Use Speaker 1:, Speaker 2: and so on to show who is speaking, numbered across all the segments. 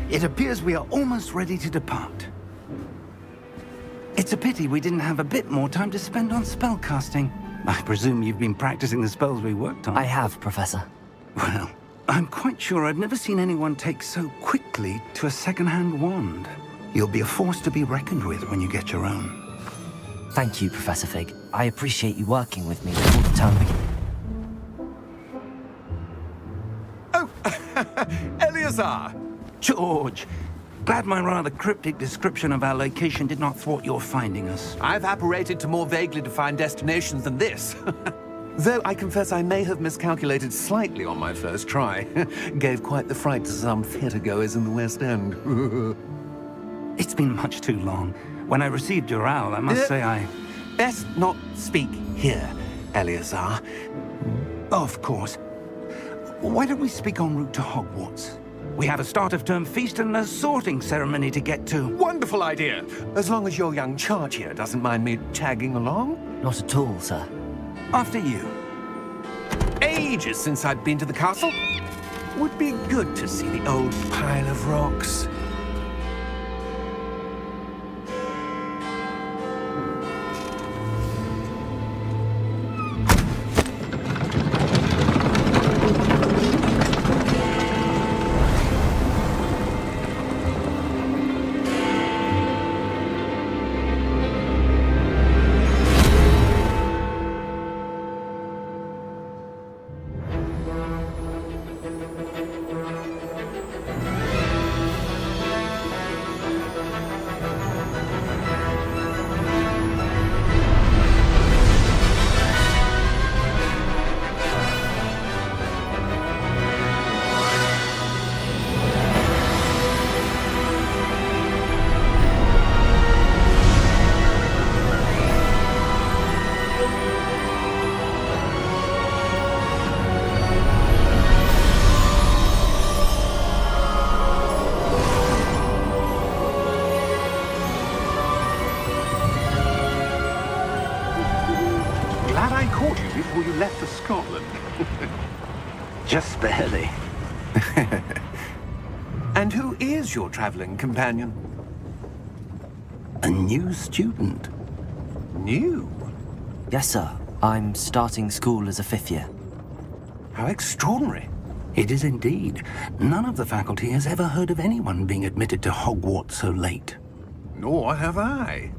Speaker 1: It appears we are almost ready to depart. It's a pity we didn't have a bit more time to spend on spellcasting. I presume you've been practicing the spells we worked on.
Speaker 2: I have, Professor.
Speaker 1: Well, I'm quite sure I've never seen anyone take so quickly to a second-hand wand. You'll be a force to be reckoned with when you get your own.
Speaker 2: Thank you, Professor Fig. I appreciate you working with me before the term begins.
Speaker 3: Oh, Eleazar!
Speaker 1: George! Glad my rather cryptic description of our location did not thwart your finding us.
Speaker 3: I've apparated to more vaguely defined destinations than this. Though I confess I may have miscalculated slightly on my first try. Gave quite the fright to some theatre-goers in the West End.
Speaker 1: It's been much too long. When I received your owl, I must say I...
Speaker 3: Best not speak here, Eleazar.
Speaker 1: Of course. Why don't we speak en route to Hogwarts? We have a start-of-term feast and a sorting ceremony to get to.
Speaker 3: Wonderful idea! As long as your young charge here doesn't mind me tagging along.
Speaker 2: Not at all, sir.
Speaker 1: After you.
Speaker 3: Ages since I'd been to the castle. Would be good to see the old pile of rocks.
Speaker 4: Before you left for Scotland.
Speaker 1: Just barely.
Speaker 3: And who is your traveling companion?
Speaker 1: A new student.
Speaker 3: New?
Speaker 2: Yes, sir. I'm starting school as a 5th year.
Speaker 3: How extraordinary.
Speaker 1: It is indeed. None of the faculty has ever heard of anyone being admitted to Hogwarts so late.
Speaker 3: Nor have I.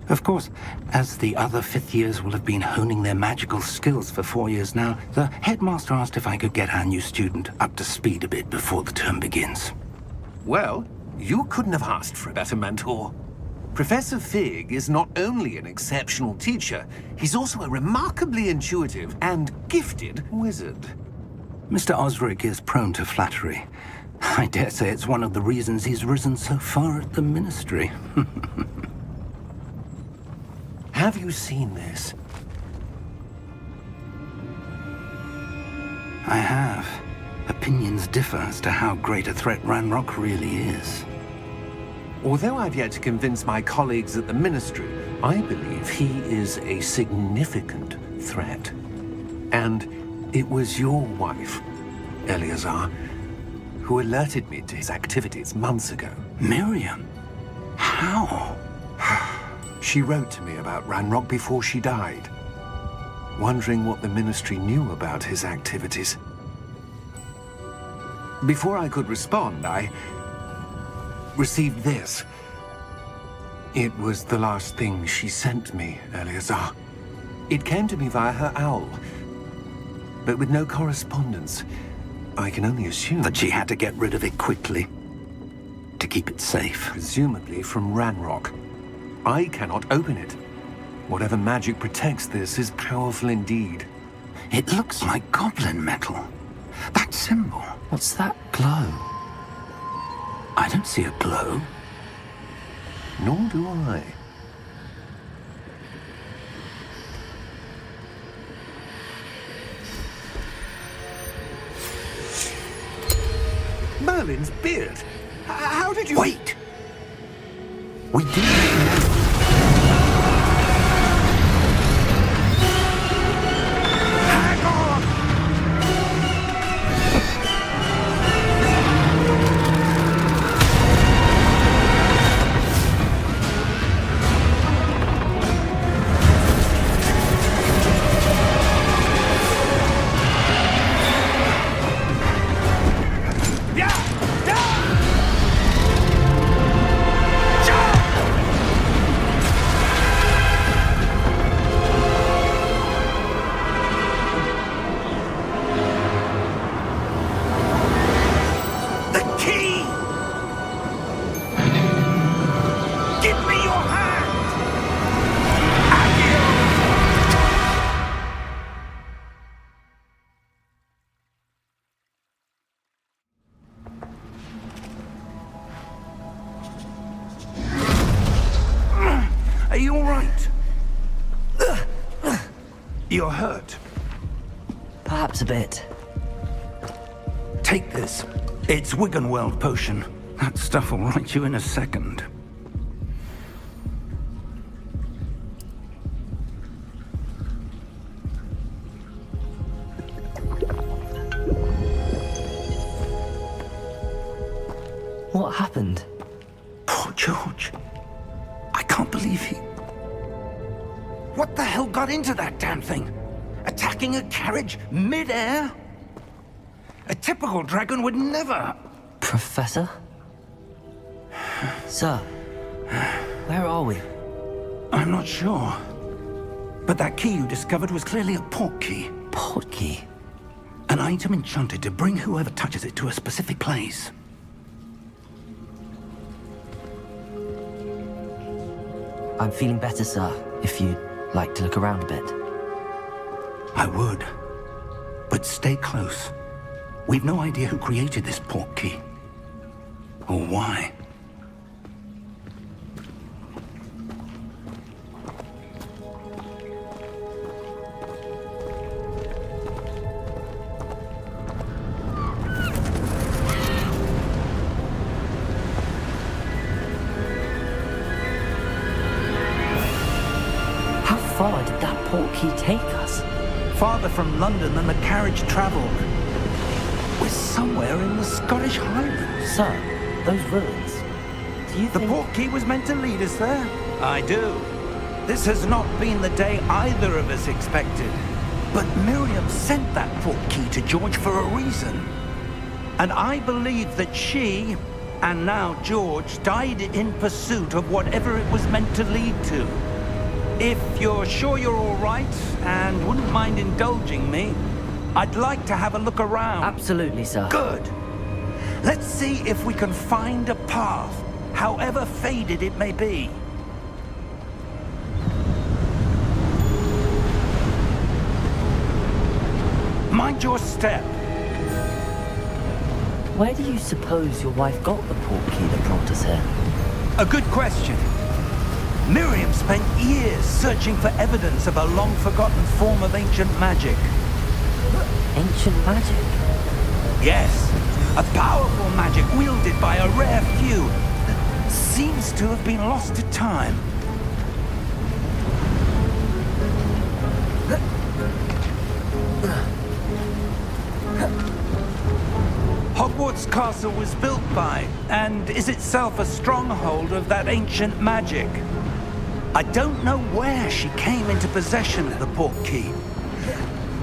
Speaker 1: Of course, as the other 5th years will have been honing their magical skills for 4 years now, the headmaster asked if I could get our new student up to speed a bit before the term begins.
Speaker 3: Well, you couldn't have asked for a better mentor. Professor Fig is not only an exceptional teacher, he's also a remarkably intuitive and gifted wizard.
Speaker 1: Mr. Osric is prone to flattery. I dare say it's one of the reasons he's risen so far at the Ministry.
Speaker 3: Have you seen this?
Speaker 1: I have. Opinions differ as to how great a threat Ranrock really is.
Speaker 3: Although I've yet to convince my colleagues at the Ministry, I believe he is a significant threat. And it was your wife, Eleazar, who alerted me to his activities months ago.
Speaker 1: Miriam? How?
Speaker 3: She wrote to me about Ranrock before she died, wondering what the Ministry knew about his activities. Before I could respond, I received this. It was the last thing she sent me, Eleazar. It came to me via her owl, but with no correspondence. I can only assume
Speaker 1: That she had to get rid of it quickly, to keep it safe.
Speaker 3: presumably from Ranrock. I cannot open it. Whatever magic protects this is powerful indeed.
Speaker 1: It looks like goblin metal. That symbol.
Speaker 2: What's that glow?
Speaker 1: I don't see a glow.
Speaker 3: Nor do I. Merlin's beard. How did you...
Speaker 1: Wait! We didn't... You're hurt.
Speaker 2: Perhaps a bit.
Speaker 1: Take this. It's Wiggenweld potion. That stuff will right you in a second.
Speaker 2: What happened?
Speaker 1: Poor George. I can't believe he... What the hell got into that damn thing? Attacking a carriage mid-air? A typical dragon would never...
Speaker 2: Professor? Sir, where are we?
Speaker 1: I'm not sure. But that key you discovered was clearly a port key.
Speaker 2: Port key?
Speaker 1: An item enchanted to bring whoever touches it to a specific place.
Speaker 2: I'm feeling better, sir, if you'd like to look around a bit.
Speaker 1: I would. But stay close. We've no idea who created this port key. Or why.
Speaker 2: How far did that port key take us?
Speaker 1: Farther from London than the carriage traveled. We're somewhere in the Scottish Highlands.
Speaker 2: Sir, those ruins. Do you
Speaker 1: The
Speaker 2: think...
Speaker 1: port key was meant to lead us there? I do. This has not been the day either of us expected. But Miriam sent that port key to George for a reason. And I believe that she, and now George, died in pursuit of whatever it was meant to lead to. If you're sure you're all right, and wouldn't mind indulging me, I'd like to have a look around.
Speaker 2: Absolutely, sir.
Speaker 1: Good. Let's see if we can find a path, however faded it may be. Mind your step.
Speaker 2: Where do you suppose your wife got the port key that brought us here?
Speaker 1: A good question. Miriam spent years searching for evidence of a long-forgotten form of ancient magic.
Speaker 2: Ancient magic?
Speaker 1: Yes, a powerful magic wielded by a rare few that seems to have been lost to time. Hogwarts Castle was built by, and is itself a stronghold of that ancient magic. I don't know where she came into possession of the port key,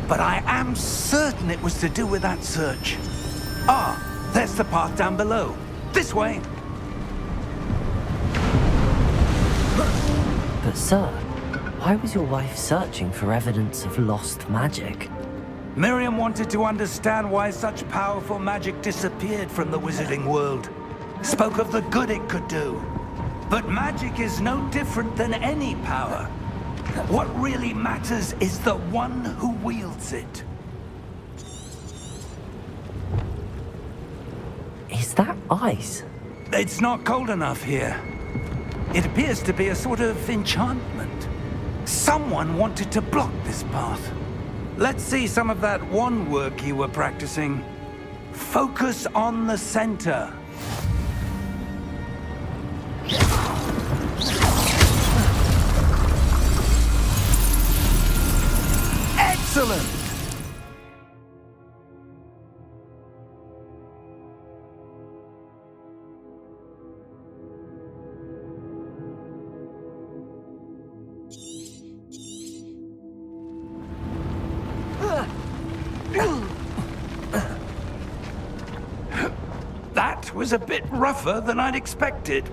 Speaker 1: but I am certain it was to do with that search. Ah, there's the path down below. This way.
Speaker 2: But sir, why was your wife searching for evidence of lost magic?
Speaker 1: Miriam wanted to understand why such powerful magic disappeared from the wizarding world. Spoke of the good it could do. But magic is no different than any power. What really matters is the one who wields it.
Speaker 2: Is that ice?
Speaker 1: It's not cold enough here. It appears to be a sort of enchantment. Someone wanted to block this path. Let's see some of that wand work you were practicing. Focus on the center. Excellent! That was a bit rougher than I'd expected.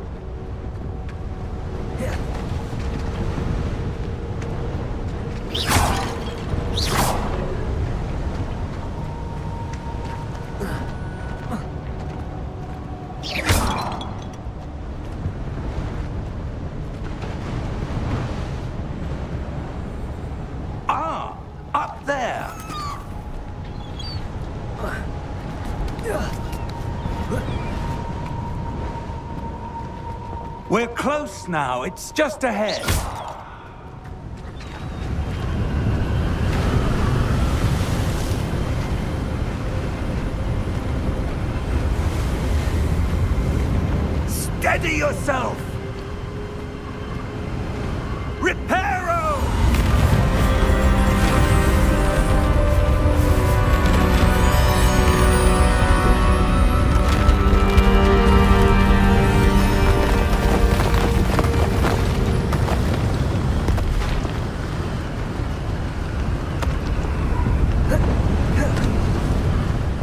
Speaker 1: Ah, up there. We're close now. It's just ahead. Steady yourself! Reparo!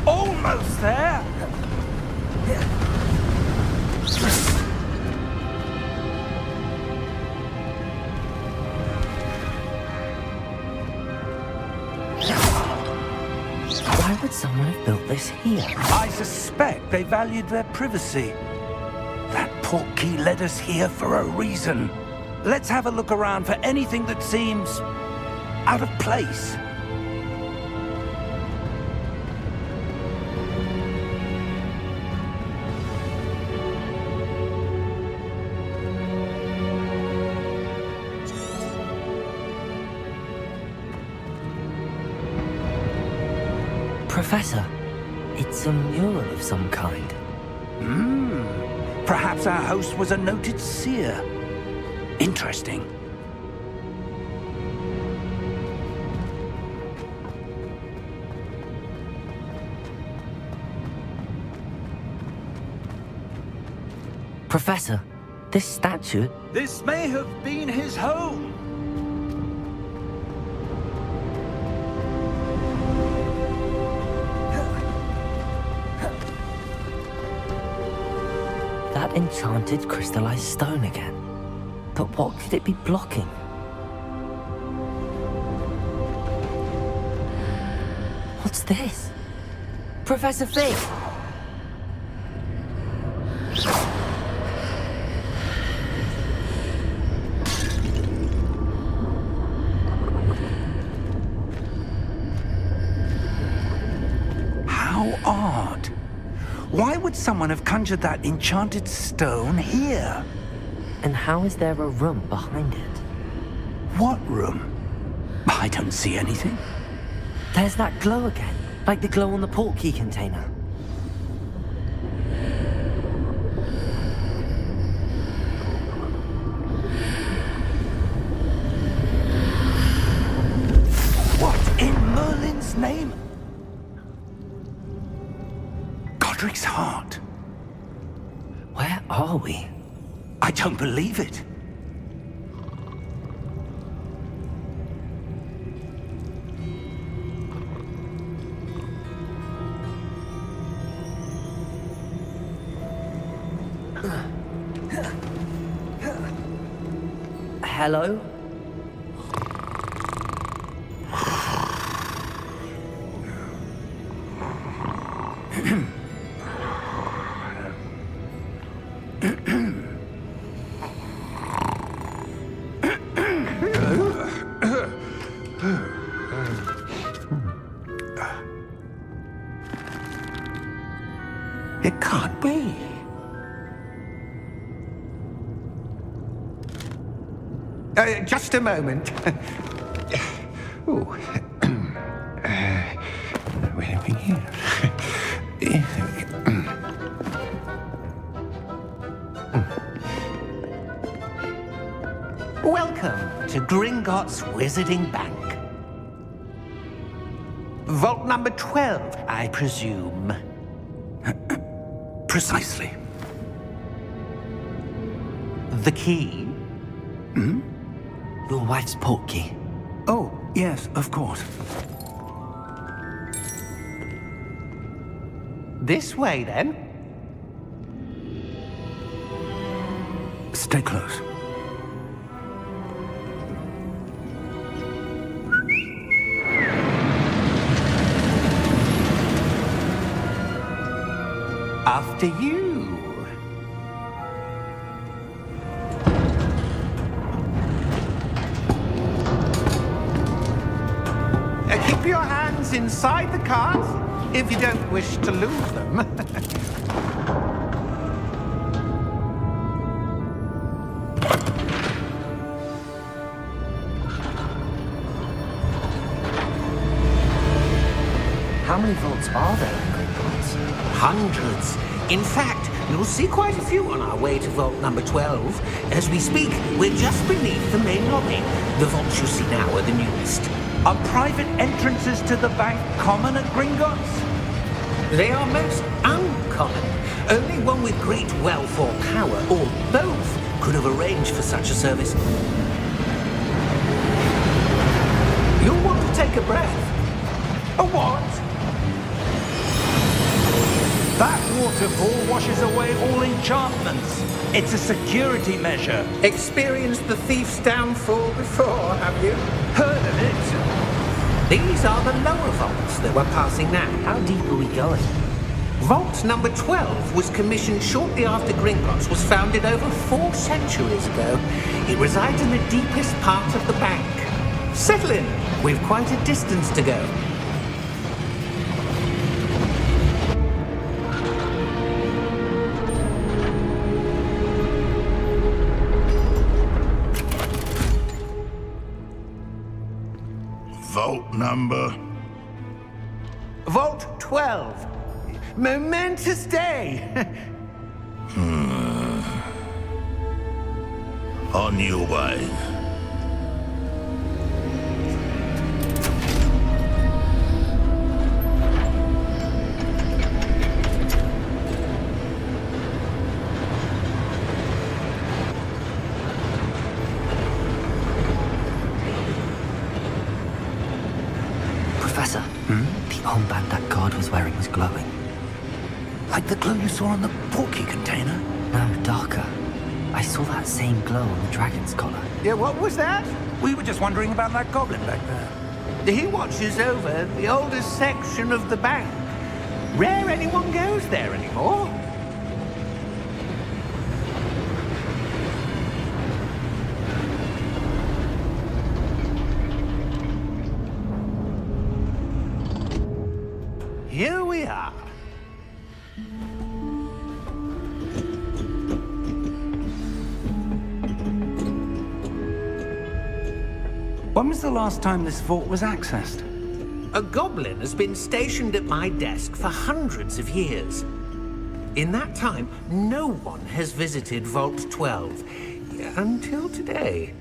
Speaker 1: Almost there!
Speaker 2: Why would someone have built this here?
Speaker 1: I suspect they valued their privacy. That portkey led us here for a reason. Let's have a look around for anything that seems out of place.
Speaker 2: Professor, it's a mural of some kind.
Speaker 1: Perhaps our host was a noted seer. Interesting.
Speaker 2: Professor, this statue...
Speaker 1: This may have been his home.
Speaker 2: That enchanted crystallized stone again. But what could it be blocking? What's this? Professor Fig!
Speaker 1: How odd. Why would someone have conjured that enchanted stone here?
Speaker 2: And how is there a room behind it?
Speaker 1: What room? I don't see anything.
Speaker 2: There's that glow again, like the glow on the portkey container.
Speaker 1: What in Merlin's name? Godric's heart.
Speaker 2: Where are we?
Speaker 1: I don't believe it.
Speaker 2: Hello?
Speaker 3: It can't be. Just a moment. Oh. Where are we here? Welcome to Gringotts Wizarding Bank. Vault number 12, I presume.
Speaker 1: Precisely.
Speaker 3: The key?
Speaker 2: Your wife's portkey.
Speaker 1: Oh, yes, of course.
Speaker 3: This way, then.
Speaker 1: Stay close.
Speaker 3: After you. Keep your hands inside the cards if you don't wish to lose them.
Speaker 2: How many vaults are there in Gringotts?
Speaker 3: Hundreds. In fact,
Speaker 4: You'll see quite a few on our way to Vault number 12. As we speak, we're just beneath the main lobby. The vaults you see now are the newest.
Speaker 1: Are private entrances to the bank common at Gringotts?
Speaker 4: They are most uncommon. Only one with great wealth or power, or both, could have arranged for such a service. You'll want to take a breath.
Speaker 1: A what? That waterfall washes away all enchantments. It's a security measure.
Speaker 4: Experienced the thief's downfall before, have you?
Speaker 1: Heard of it?
Speaker 4: These are the lower vaults that we're passing now.
Speaker 2: How deep are we going?
Speaker 4: Vault number 12 was commissioned shortly after Gringotts was founded over 4 centuries ago. It resides in the deepest part of the bank. Settle in. We've quite a distance to go.
Speaker 5: Vault number?
Speaker 1: Vault 12. Momentous day.
Speaker 5: On your way.
Speaker 2: Professor, the armband that guard was wearing was glowing.
Speaker 1: Like the glow you saw on the portkey container?
Speaker 2: No, darker. I saw that same glow on the dragon's collar.
Speaker 1: Yeah, what was that? We were just wondering about that goblin back there.
Speaker 4: He watches over the oldest section of the bank. Rare anyone goes there anymore. Here we are.
Speaker 1: When was the last time this vault was accessed?
Speaker 4: A goblin has been stationed at my desk for hundreds of years. In that time, no one has visited Vault 12. Until today.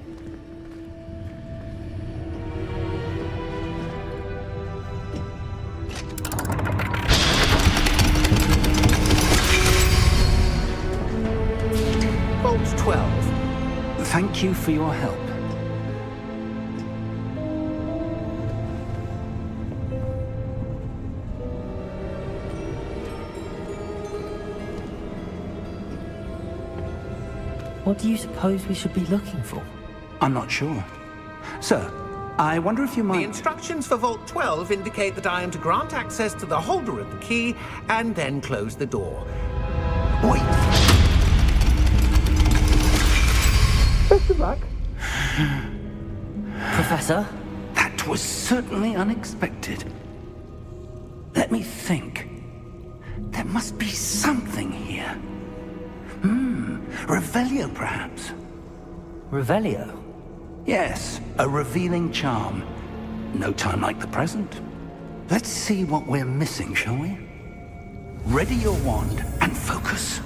Speaker 4: Vault 12.
Speaker 1: Thank you for your help.
Speaker 2: What do you suppose we should be looking for?
Speaker 1: I'm not sure. Sir, I wonder if you
Speaker 4: The
Speaker 1: might...
Speaker 4: instructions for Vault 12 indicate that I am to grant access to the holder of the key and then close the door.
Speaker 1: Wait!
Speaker 4: Best of luck.
Speaker 2: Professor?
Speaker 1: That was certainly unexpected. Let me think. There must be something here. Revelio, perhaps?
Speaker 2: Revelio?
Speaker 1: Yes, a revealing charm. No time like the present. Let's see what we're missing, shall we? Ready your wand and focus.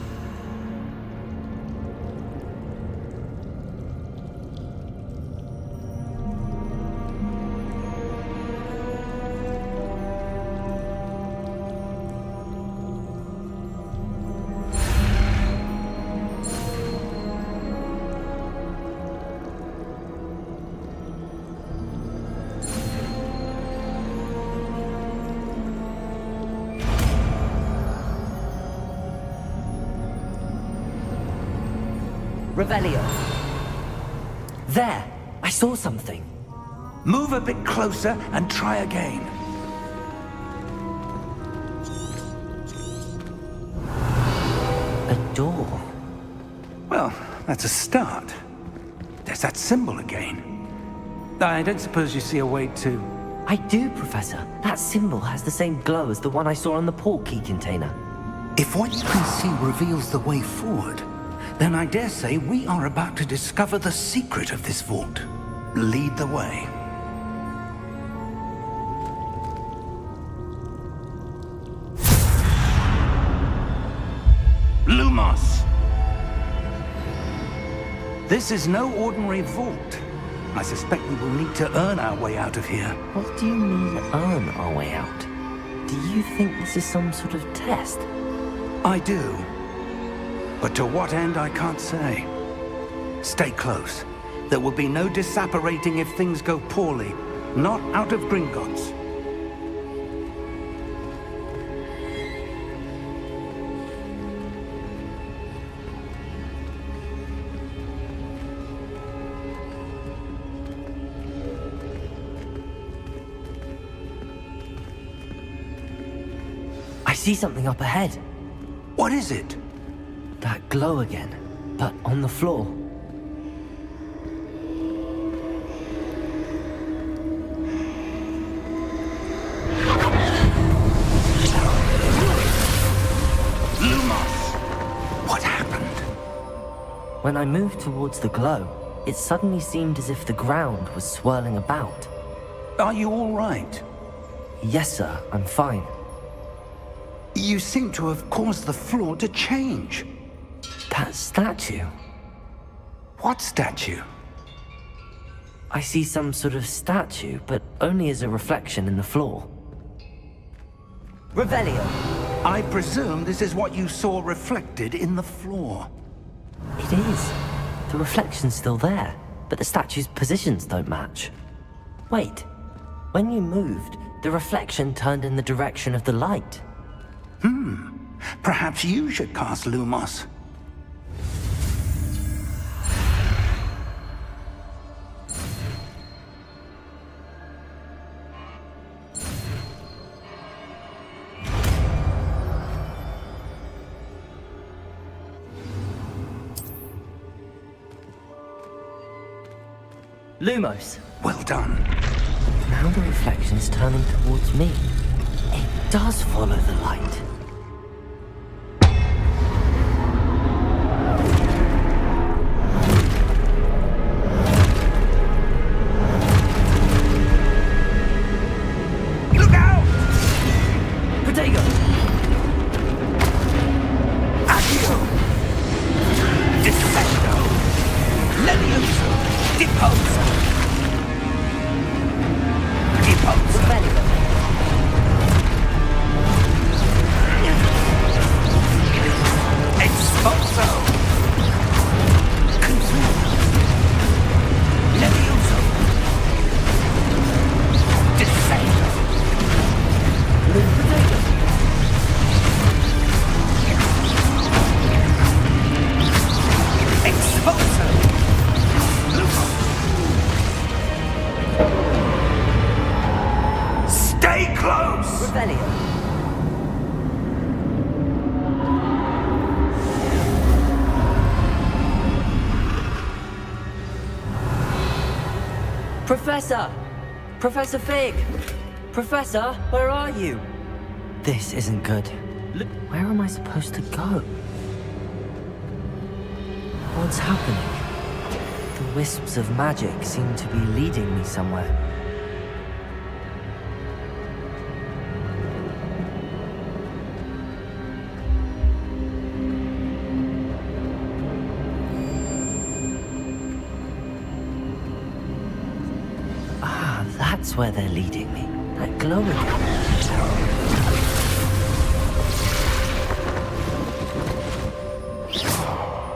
Speaker 2: Revelio. There! I saw something.
Speaker 1: Move a bit closer and try again.
Speaker 2: A door.
Speaker 1: Well, that's a start. There's that symbol again. I don't suppose you see a way to...
Speaker 2: I do, Professor. That symbol has the same glow as the one I saw on the portkey container.
Speaker 1: If what you can see reveals the way forward, then I dare say we are about to discover the secret of this vault. Lead the way. Lumos! This is no ordinary vault. I suspect we will need to earn our way out of here.
Speaker 2: What do you mean, earn our way out? Do you think this is some sort of test?
Speaker 1: I do. But to what end, I can't say. Stay close. There will be no disapparating if things go poorly. Not out of Gringotts.
Speaker 2: I see something up ahead.
Speaker 1: What is it?
Speaker 2: That glow again, but on the floor.
Speaker 1: Lumos! What happened?
Speaker 2: When I moved towards the glow, it suddenly seemed as if the ground was swirling about.
Speaker 1: Are you all right?
Speaker 2: Yes, sir, I'm fine.
Speaker 1: You seem to have caused the floor to change.
Speaker 2: That statue.
Speaker 1: What statue?
Speaker 2: I see some sort of statue, but only as a reflection in the floor. Revelio!
Speaker 1: I presume this is what you saw reflected in the floor.
Speaker 2: It is. The reflection's still there, but the statue's positions don't match. Wait. When you moved, the reflection turned in the direction of the light.
Speaker 1: Perhaps you should cast Lumos.
Speaker 2: Lumos!
Speaker 1: Well done.
Speaker 2: Now the reflection's turning towards me. It does follow the light.
Speaker 1: Look out!
Speaker 2: Protego!
Speaker 1: Accio! Defendo! Levioso! Deposo! Deposo!
Speaker 2: Revelio!
Speaker 1: Expulso! Consumo! Levioso! Defendo! Expulso! Lupo! Stay close!
Speaker 2: Revelio! Professor! Professor Fig! Professor, where are you? This isn't good. Where am I supposed to go? What's happening? The wisps of magic seem to be leading me somewhere. Ah, that's where they're leading me. That glow again.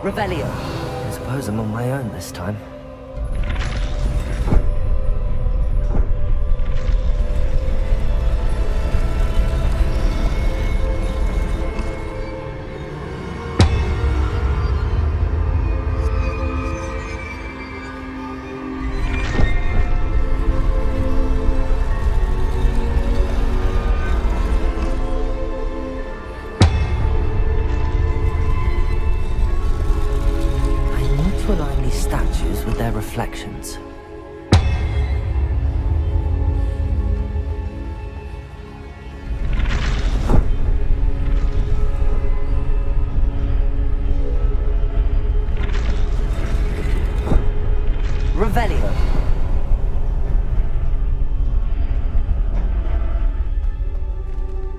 Speaker 2: Revelio. I suppose I'm on my own this time. To align these statues with their reflections. Revelio.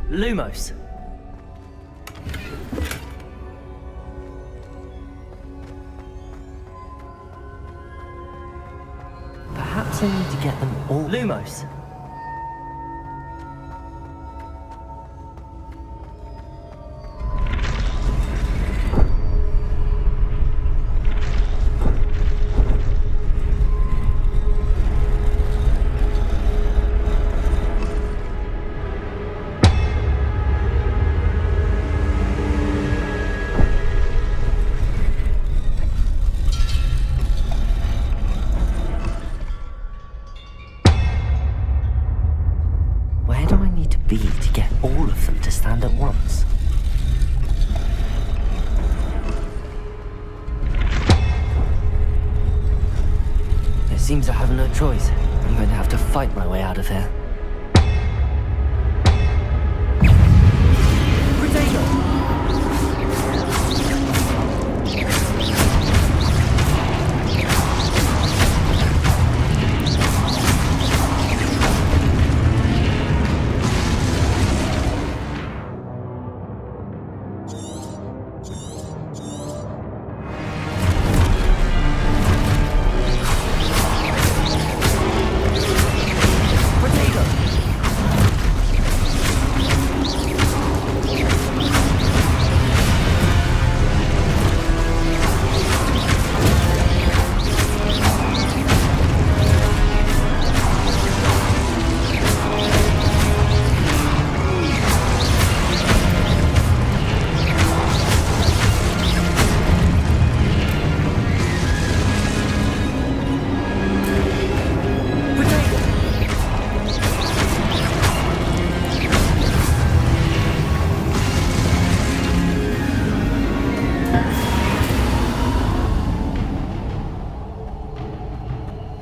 Speaker 2: Lumos. I need to get them all... Lumos! Where do I need to be to get all of them to stand at once? It seems I have no choice. I'm going to have to fight my way out of here.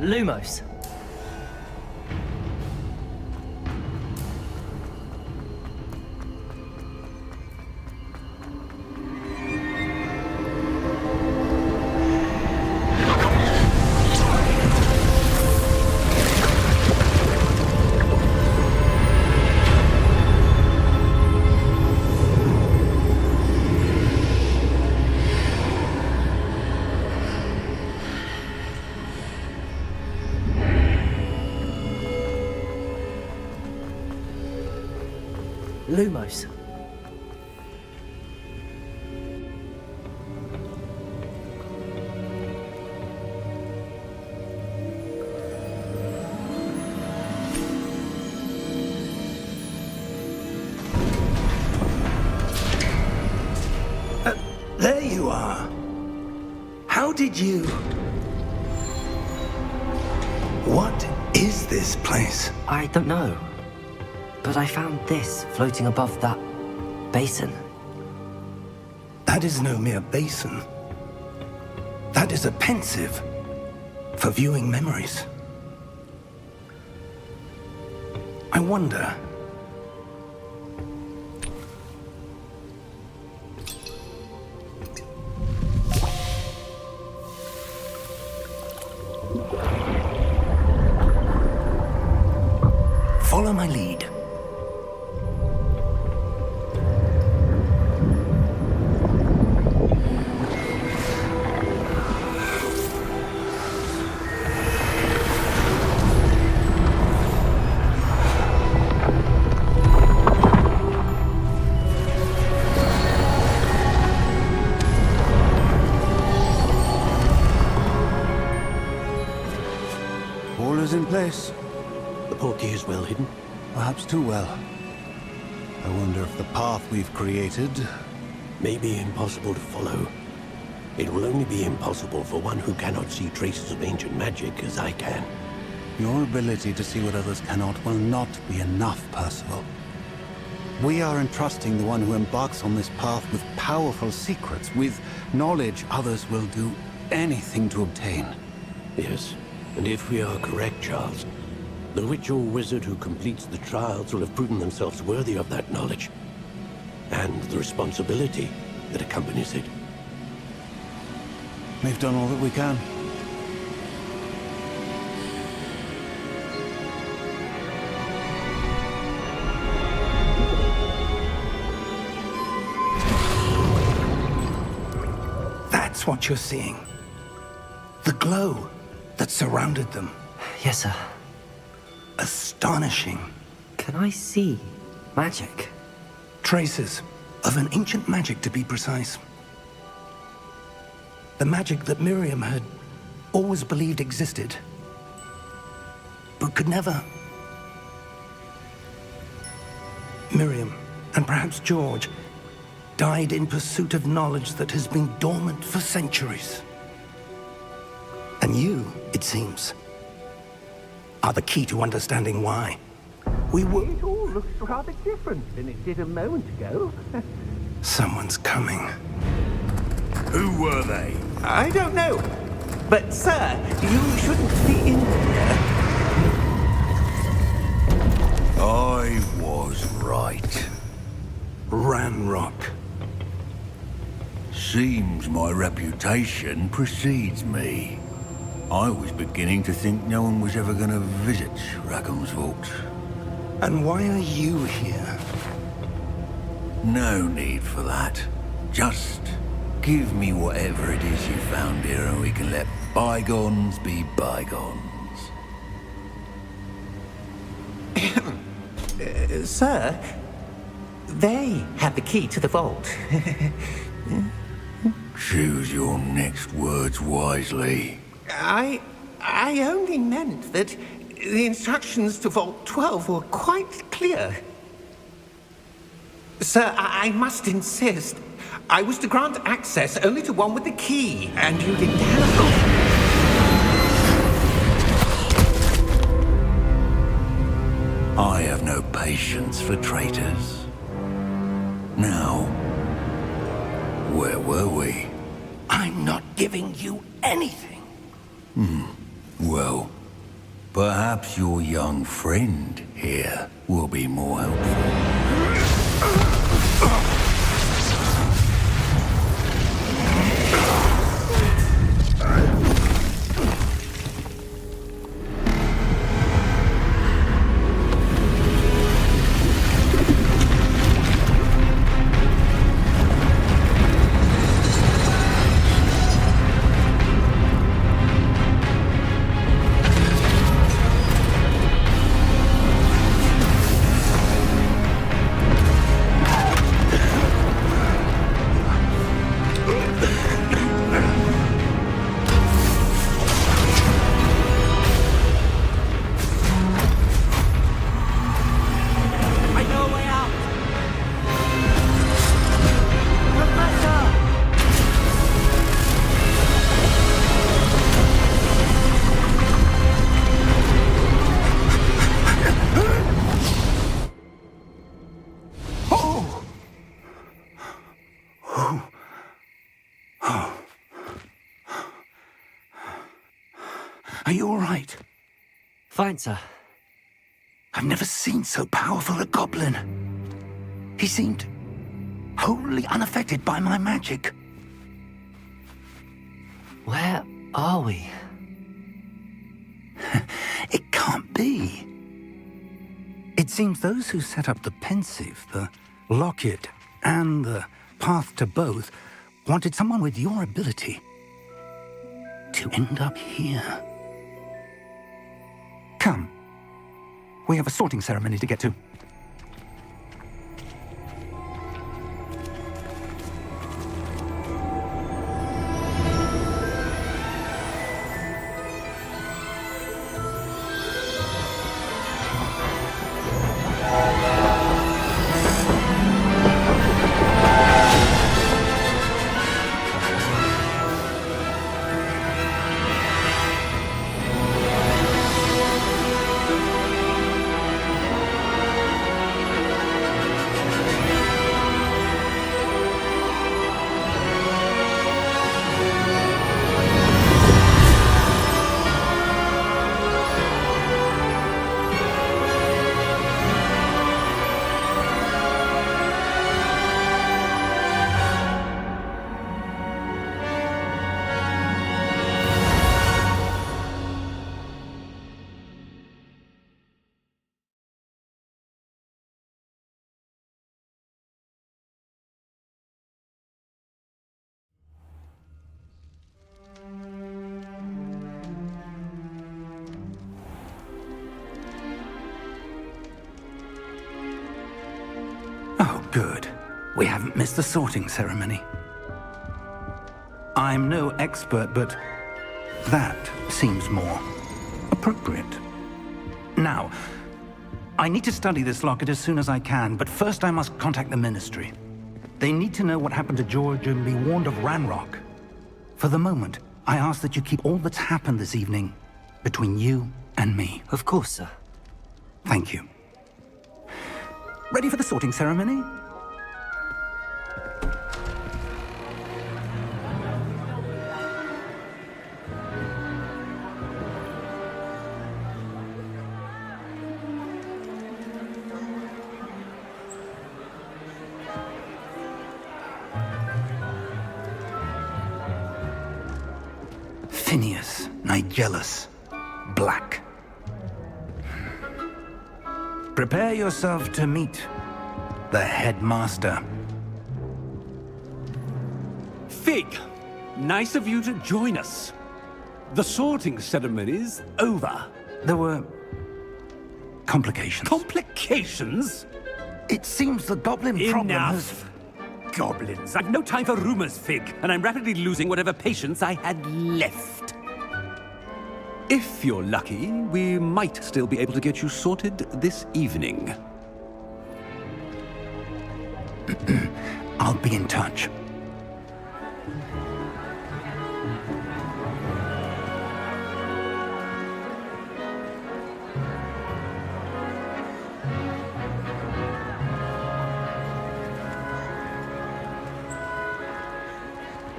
Speaker 2: Lumos. Lumos.
Speaker 1: There you are. How did you... What is this place?
Speaker 2: I don't know. But I found this floating above that basin.
Speaker 1: That is no mere basin. That is a pensive for viewing memories. I wonder... Follow my lead.
Speaker 6: All is in place.
Speaker 7: The portkey is well hidden.
Speaker 6: Perhaps too well. I wonder if the path we've created...
Speaker 7: May be impossible to follow. It will only be impossible for one who cannot see traces of ancient magic as I can.
Speaker 6: Your ability to see what others cannot will not be enough, Percival. We are entrusting the one who embarks on this path with powerful secrets, with knowledge others will do anything to obtain.
Speaker 7: Yes, and if we are correct, Charles, the witch or wizard who completes the trials will have proven themselves worthy of that knowledge, and the responsibility that accompanies it.
Speaker 6: We've done all that we can.
Speaker 1: That's what you're seeing. The glow that surrounded them.
Speaker 2: Yes, sir.
Speaker 1: Astonishing.
Speaker 2: Can I see magic?
Speaker 1: Traces of an ancient magic, to be precise. The magic that Miriam had always believed existed, but could never. Miriam, and perhaps George, died in pursuit of knowledge that has been dormant for centuries. And you, it seems, are the key to understanding why. We were...
Speaker 4: It all looks rather different than it did a moment ago.
Speaker 1: Someone's coming.
Speaker 5: Who were they?
Speaker 4: I don't know. But, sir, you shouldn't be in here.
Speaker 5: I was right.
Speaker 1: Ranrock.
Speaker 5: Seems my reputation precedes me. I was beginning to think no one was ever going to visit Rackham's vault.
Speaker 1: And why are you here?
Speaker 5: No need for that. Just give me whatever it is you found here and we can let bygones be bygones.
Speaker 4: Sir, they have the key to the vault.
Speaker 5: Choose your next words wisely.
Speaker 4: I only meant that the instructions to Vault 12 were quite clear. Sir, I must insist. I was to grant access only to one with the key, and you didn't have...
Speaker 5: I have no patience for traitors. Now, where were we?
Speaker 1: I'm not giving you anything.
Speaker 5: Well, perhaps your young friend here will be more helpful.
Speaker 1: Are you all right?
Speaker 2: Fine, sir.
Speaker 1: I've never seen so powerful a goblin. He seemed wholly unaffected by my magic.
Speaker 2: Where are we?
Speaker 1: It can't be. It seems those who set up the pensive, the locket, and the path to both wanted someone with your ability to end up here. Come. We have a sorting ceremony to get to. We haven't missed the sorting ceremony. I'm no expert, but that seems more appropriate. Now, I need to study this locket as soon as I can, but first I must contact the Ministry. They need to know what happened to George and be warned of Ranrock. For the moment, I ask that you keep all that's happened this evening between you and me.
Speaker 2: Of course, sir.
Speaker 1: Thank you. Ready for the sorting ceremony? Phineas, Nigellus, Black. Prepare yourself to meet the headmaster.
Speaker 8: Fig, nice of you to join us. The sorting ceremony's over.
Speaker 1: There were complications.
Speaker 8: Complications?
Speaker 1: It seems the goblin problem has...
Speaker 8: Enough! Goblins. I've no time for rumors, Fig, and I'm rapidly losing whatever patience I had left. If you're lucky, we might still be able to get you sorted this evening.
Speaker 1: I'll be in touch.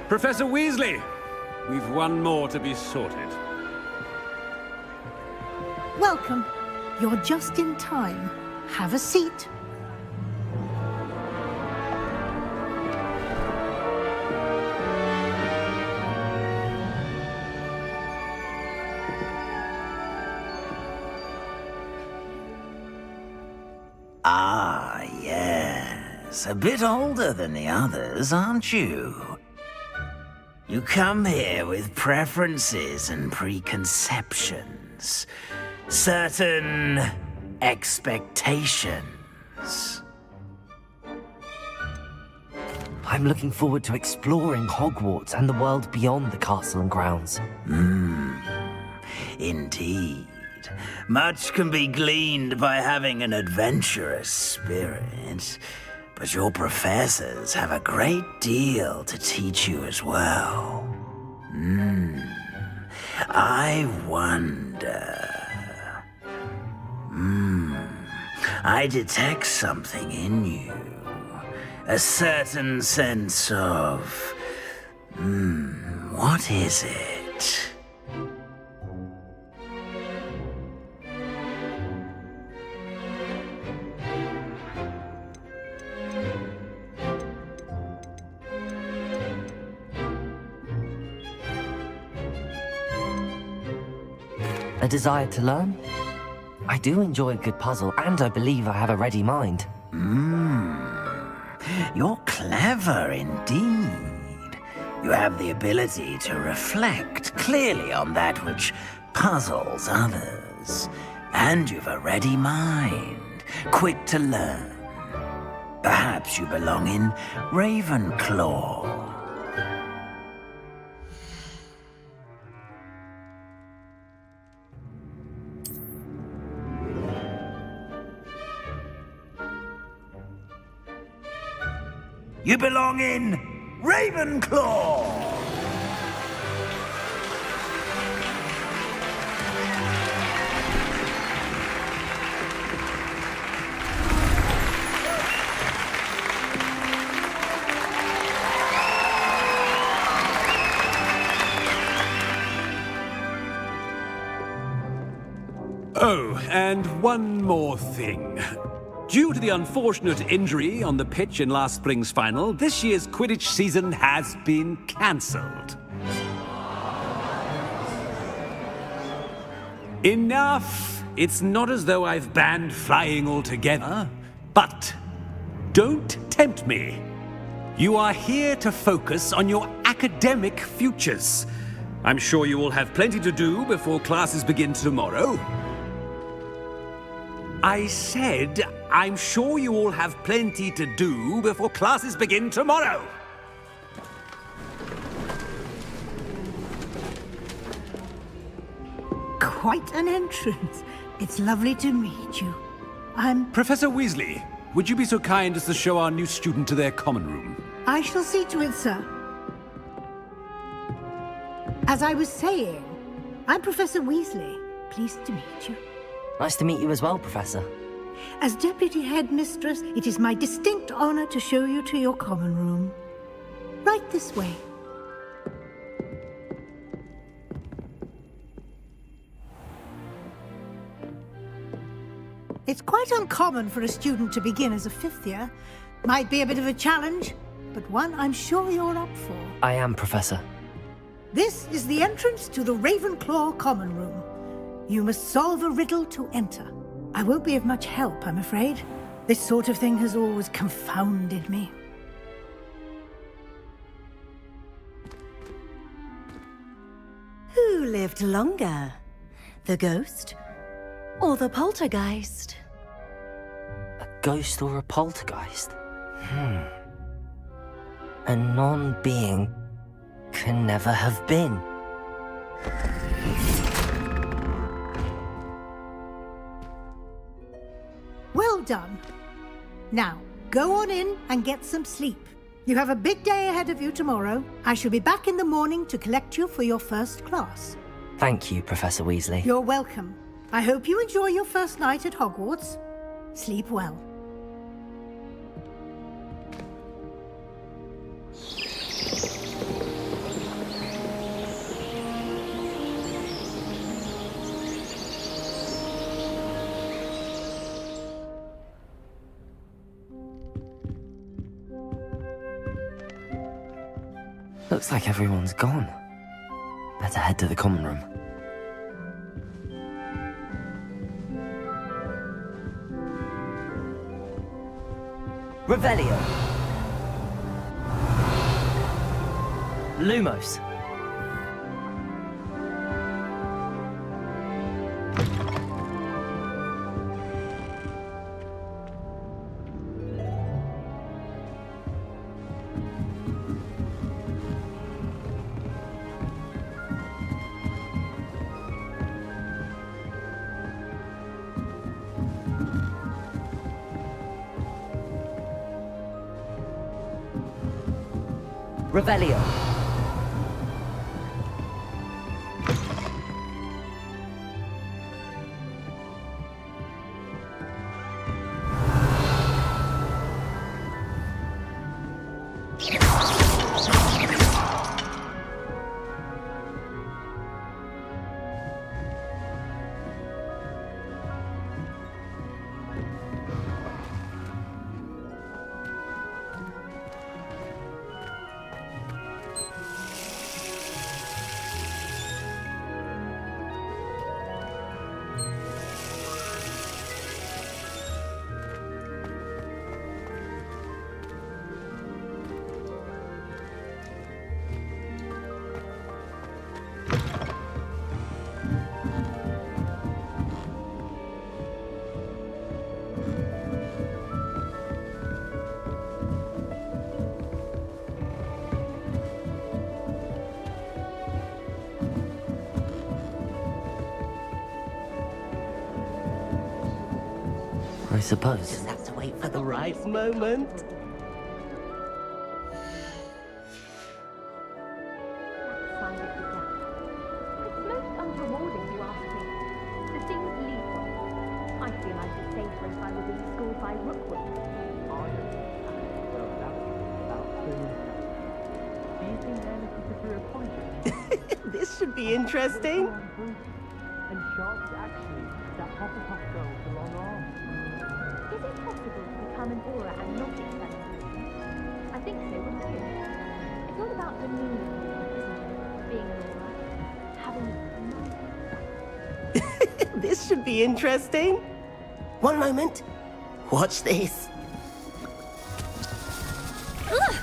Speaker 8: Professor Weasley, we've one more to be sorted.
Speaker 9: Welcome. You're just in time. Have a seat.
Speaker 10: Ah, yes. A bit older than the others, aren't you? You come here with preferences and preconceptions. Certain expectations.
Speaker 2: I'm looking forward to exploring Hogwarts and the world beyond the castle and grounds.
Speaker 10: Indeed. Much can be gleaned by having an adventurous spirit, but your professors have a great deal to teach you as well. I wonder... I detect something in you. A certain sense of... what is it?
Speaker 2: A desire to learn? I do enjoy a good puzzle, and I believe I have a ready mind.
Speaker 10: You're clever indeed. You have the ability to reflect clearly on that which puzzles others. And you've a ready mind, quick to learn. Perhaps you belong in Ravenclaw. You belong in Ravenclaw!
Speaker 8: Oh, and one more thing. Due to the unfortunate injury on the pitch in last spring's final, this year's Quidditch season has been cancelled. Enough! It's not as though I've banned flying altogether, but don't tempt me. You are here to focus on your academic futures. I'm sure you will have plenty to do before classes begin tomorrow. I said I'm sure you all have plenty to do before classes begin tomorrow.
Speaker 9: Quite an entrance. It's lovely to meet you. I'm...
Speaker 8: Professor Weasley, would you be so kind as to show our new student to their common room?
Speaker 9: I shall see to it, sir. As I was saying, I'm Professor Weasley. Pleased to meet you.
Speaker 2: Nice to meet you as well, Professor.
Speaker 9: As Deputy Headmistress, it is my distinct honor to show you to your common room. Right this way. It's quite uncommon for a student to begin as a fifth year. Might be a bit of a challenge, but one I'm sure you're up for.
Speaker 2: I am, Professor.
Speaker 9: This is the entrance to the Ravenclaw common room. You must solve a riddle to enter. I won't be of much help, I'm afraid. This sort of thing has always confounded me.
Speaker 11: Who lived longer? The ghost or the poltergeist?
Speaker 2: A ghost or a poltergeist? A non-being can never have been.
Speaker 9: Well done. Now, go on in and get some sleep. You have a big day ahead of you tomorrow. I shall be back in the morning to collect you for your first class.
Speaker 2: Thank you, Professor Weasley.
Speaker 9: You're welcome. I hope you enjoy your first night at Hogwarts. Sleep well.
Speaker 2: Looks like everyone's gone. Better head to the common room. Revelio. Lumos. Revelio. I suppose.
Speaker 12: Just have to wait for the right moment.
Speaker 13: Find it began. It's most unrewarding, you ask me. The things lead on. I feel I'd be safer if I was in school by Rookwood.
Speaker 12: Do you think they're looking for apology? This should be interesting. And sharks actually, that Hufflepuff girl with the long arms.
Speaker 13: Is it possible to become an aura and not expect it? I think so, wouldn't you? It's all about demeanor, being an aura, having a
Speaker 12: This should be interesting. One moment. Watch this.
Speaker 11: Ugh!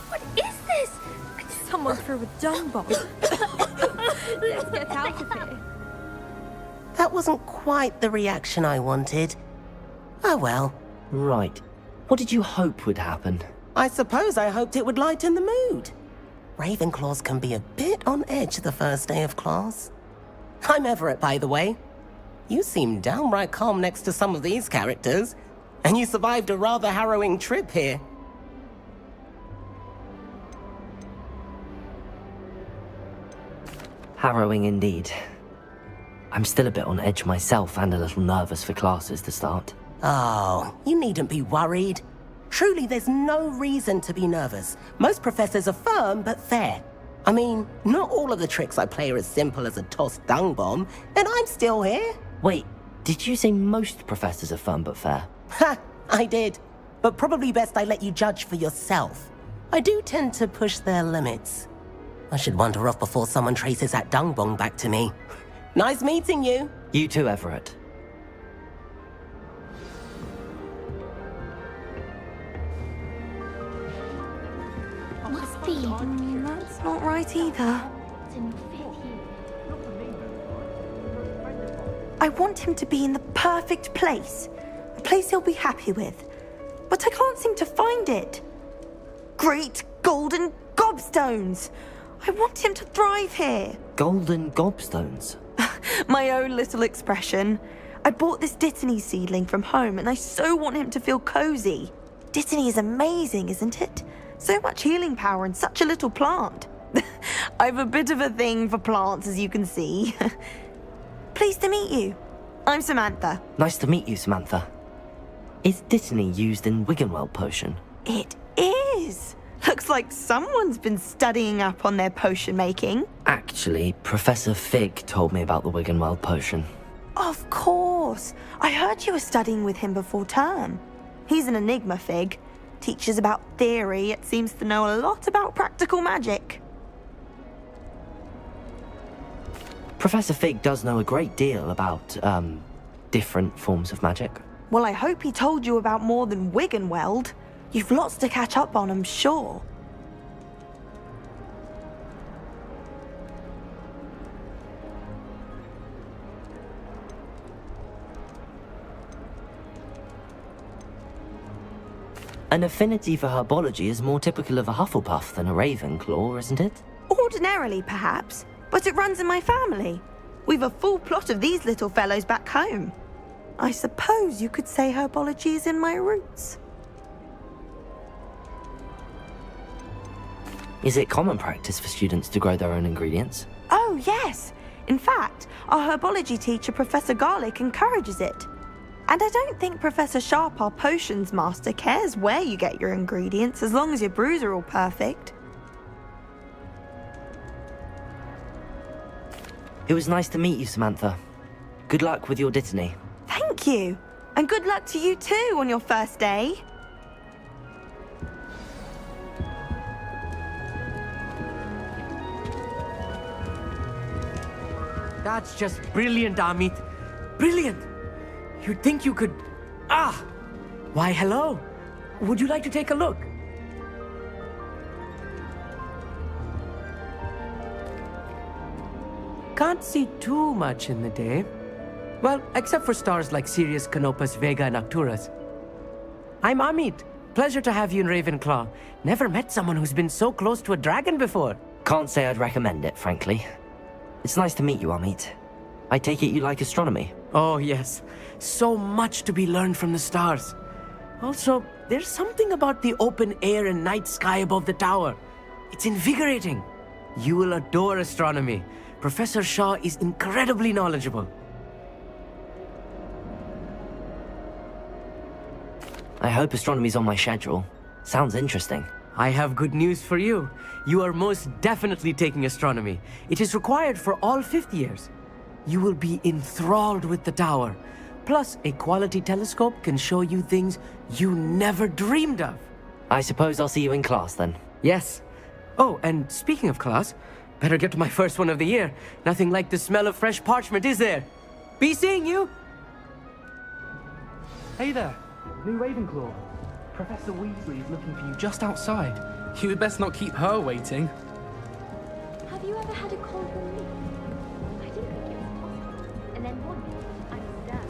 Speaker 11: What is this? Someone threw a dung bomb. Let's get out of here.
Speaker 12: That wasn't quite the reaction I wanted.
Speaker 14: Oh well.
Speaker 2: Right. What did you hope would happen?
Speaker 14: I suppose I hoped it would lighten the mood. Ravenclaws can be a bit on edge the first day of class. I'm Everett, by the way. You seem downright calm next to some of these characters, and you survived a rather harrowing trip here.
Speaker 2: Harrowing indeed. I'm still a bit on edge myself and a little nervous for classes to start.
Speaker 14: Oh, you needn't be worried. Truly, there's no reason to be nervous. Most professors are firm but fair. I mean, not all of the tricks I play are as simple as a tossed dung bomb, and I'm still here.
Speaker 2: Wait, did you say most professors are firm but fair?
Speaker 14: Ha, I did. But probably best I let you judge for yourself. I do tend to push their limits. I should wander off before someone traces that dung bomb back to me. Nice meeting you.
Speaker 2: You too, Everett.
Speaker 11: Must be. That's not right either. I want him to be in the perfect place. A place he'll be happy with. But I can't seem to find it. Great golden gobstones! I want him to thrive here.
Speaker 2: Golden gobstones?
Speaker 11: My own little expression. I bought this Dittany seedling from home and I so want him to feel cozy. Dittany is amazing, isn't it? So much healing power in such a little plant. I've a bit of a thing for plants, as you can see. Pleased to meet you. I'm Samantha.
Speaker 2: Nice to meet you, Samantha. Is Dittany used in Wiggenweld potion?
Speaker 11: It is. Looks like someone's been studying up on their potion making.
Speaker 2: Actually, Professor Fig told me about the Wiggenweld potion.
Speaker 11: Of course. I heard you were studying with him before term. He's an enigma, Fig. Teaches about theory, yet seems to know a lot about practical magic.
Speaker 2: Professor Fig does know a great deal about, different forms of magic.
Speaker 11: Well, I hope he told you about more than Wiggenweld. You've lots to catch up on, I'm sure.
Speaker 2: An affinity for herbology is more typical of a Hufflepuff than a Ravenclaw, isn't it?
Speaker 11: Ordinarily, perhaps, but it runs in my family. We've a full plot of these little fellows back home. I suppose you could say herbology is in my roots.
Speaker 2: Is it common practice for students to grow their own ingredients?
Speaker 11: Oh, yes. In fact, our herbology teacher, Professor Garlick, encourages it. And I don't think Professor Sharp, our potions master, cares where you get your ingredients as long as your brews are all perfect.
Speaker 2: It was nice to meet you, Samantha. Good luck with your Dittany.
Speaker 11: Thank you. And good luck to you too on your first day.
Speaker 12: That's just brilliant, Amit. Brilliant! You'd think you could... Ah! Why, hello. Would you like to take a look? Can't see too much in the day. Well, except for stars like Sirius, Canopus, Vega, and Arcturus. I'm Amit. Pleasure to have you in Ravenclaw. Never met someone who's been so close to a dragon before.
Speaker 2: Can't say I'd recommend it, frankly. It's nice to meet you, Amit. I take it you like astronomy?
Speaker 12: Oh, yes. So much to be learned from the stars. Also, there's something about the open air and night sky above the tower. It's invigorating. You will adore astronomy. Professor Shaw is incredibly knowledgeable.
Speaker 2: I hope astronomy's on my schedule. Sounds interesting.
Speaker 12: I have good news for you. You are most definitely taking astronomy. It is required for all fifth years. You will be enthralled with the tower. Plus, a quality telescope can show you things you never dreamed of.
Speaker 2: I suppose I'll see you in class then.
Speaker 12: Yes. Oh, and speaking of class, better get to my first one of the year. Nothing like the smell of fresh parchment, is there? Be seeing you!
Speaker 15: Hey there, new Ravenclaw. Professor Weasley is looking for you just outside. You had best not keep her waiting.
Speaker 13: Have you ever had a cold relief? I didn't think it was possible. And then one day, I was there.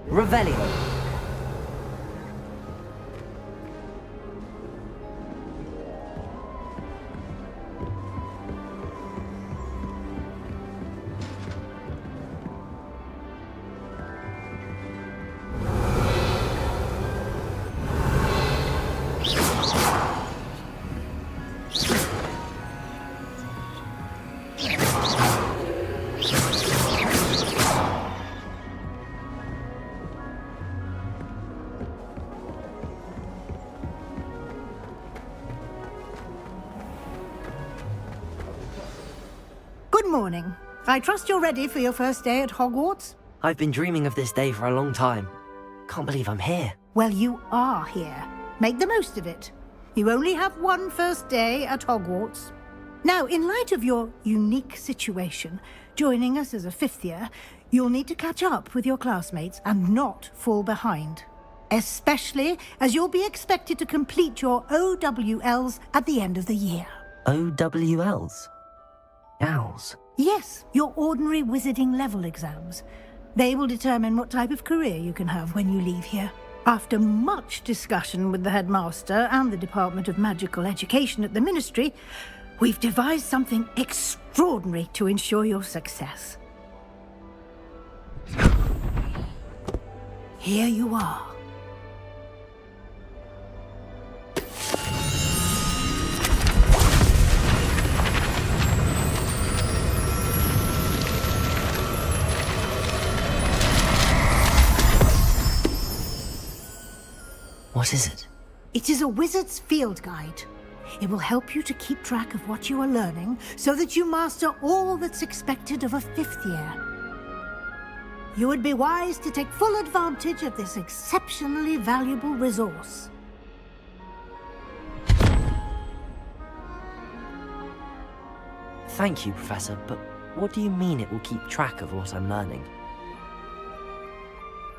Speaker 2: Revelio.
Speaker 9: Good morning. I trust you're ready for your first day at Hogwarts?
Speaker 2: I've been dreaming of this day for a long time. Can't believe I'm here.
Speaker 9: Well, you are here. Make the most of it. You only have one first day at Hogwarts. Now, in light of your unique situation, joining us as a fifth year, you'll need to catch up with your classmates and not fall behind. Especially as you'll be expected to complete your OWLs at the end of the year.
Speaker 2: OWLs? Owls?
Speaker 9: Yes, your ordinary wizarding level exams. They will determine what type of career you can have when you leave here. After much discussion with the headmaster and the Department of Magical Education at the Ministry, we've devised something extraordinary to ensure your success. Here you are.
Speaker 2: What is it?
Speaker 9: It is a wizard's field guide. It will help you to keep track of what you are learning so that you master all that's expected of a fifth year. You would be wise to take full advantage of this exceptionally valuable resource.
Speaker 2: Thank you, Professor, but what do you mean it will keep track of what I'm learning?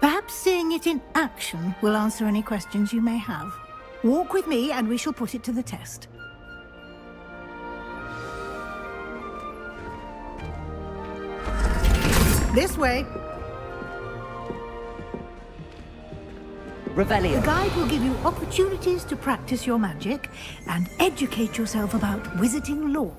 Speaker 9: Perhaps seeing it in action will answer any questions you may have. Walk with me and we shall put it to the test. This way.
Speaker 2: Revelio.
Speaker 9: The guide will give you opportunities to practice your magic and educate yourself about wizarding lore.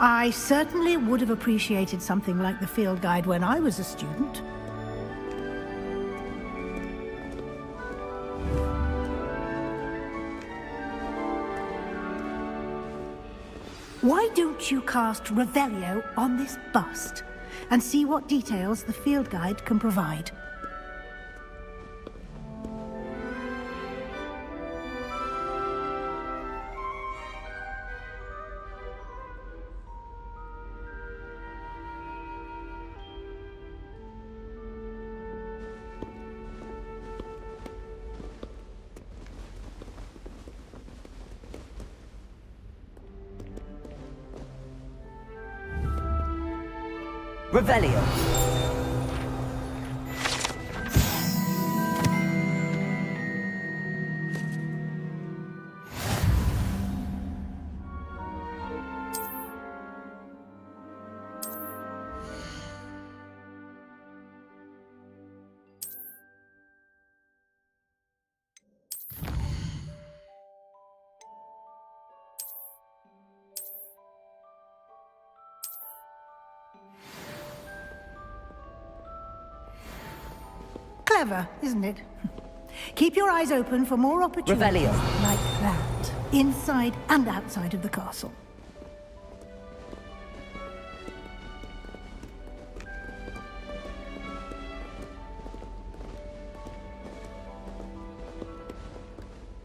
Speaker 9: I certainly would have appreciated something like the field guide when I was a student. Why don't you cast Revelio on this bust and see what details the field guide can provide?
Speaker 2: Revelio.
Speaker 9: Clever, isn't it? Keep your eyes open for more opportunities
Speaker 2: Revelio.
Speaker 9: like that, inside and outside of the castle.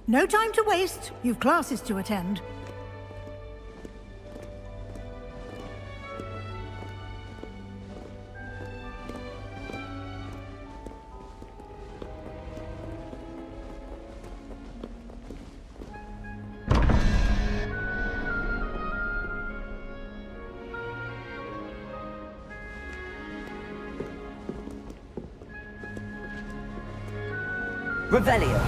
Speaker 9: No time to waste. You've classes to attend.
Speaker 2: Revelio.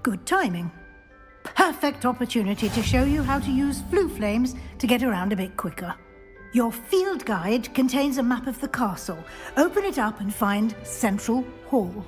Speaker 9: Good timing. Perfect opportunity to show you how to use flue flames to get around a bit quicker. Your field guide contains a map of the castle. Open it up and find Central Hall.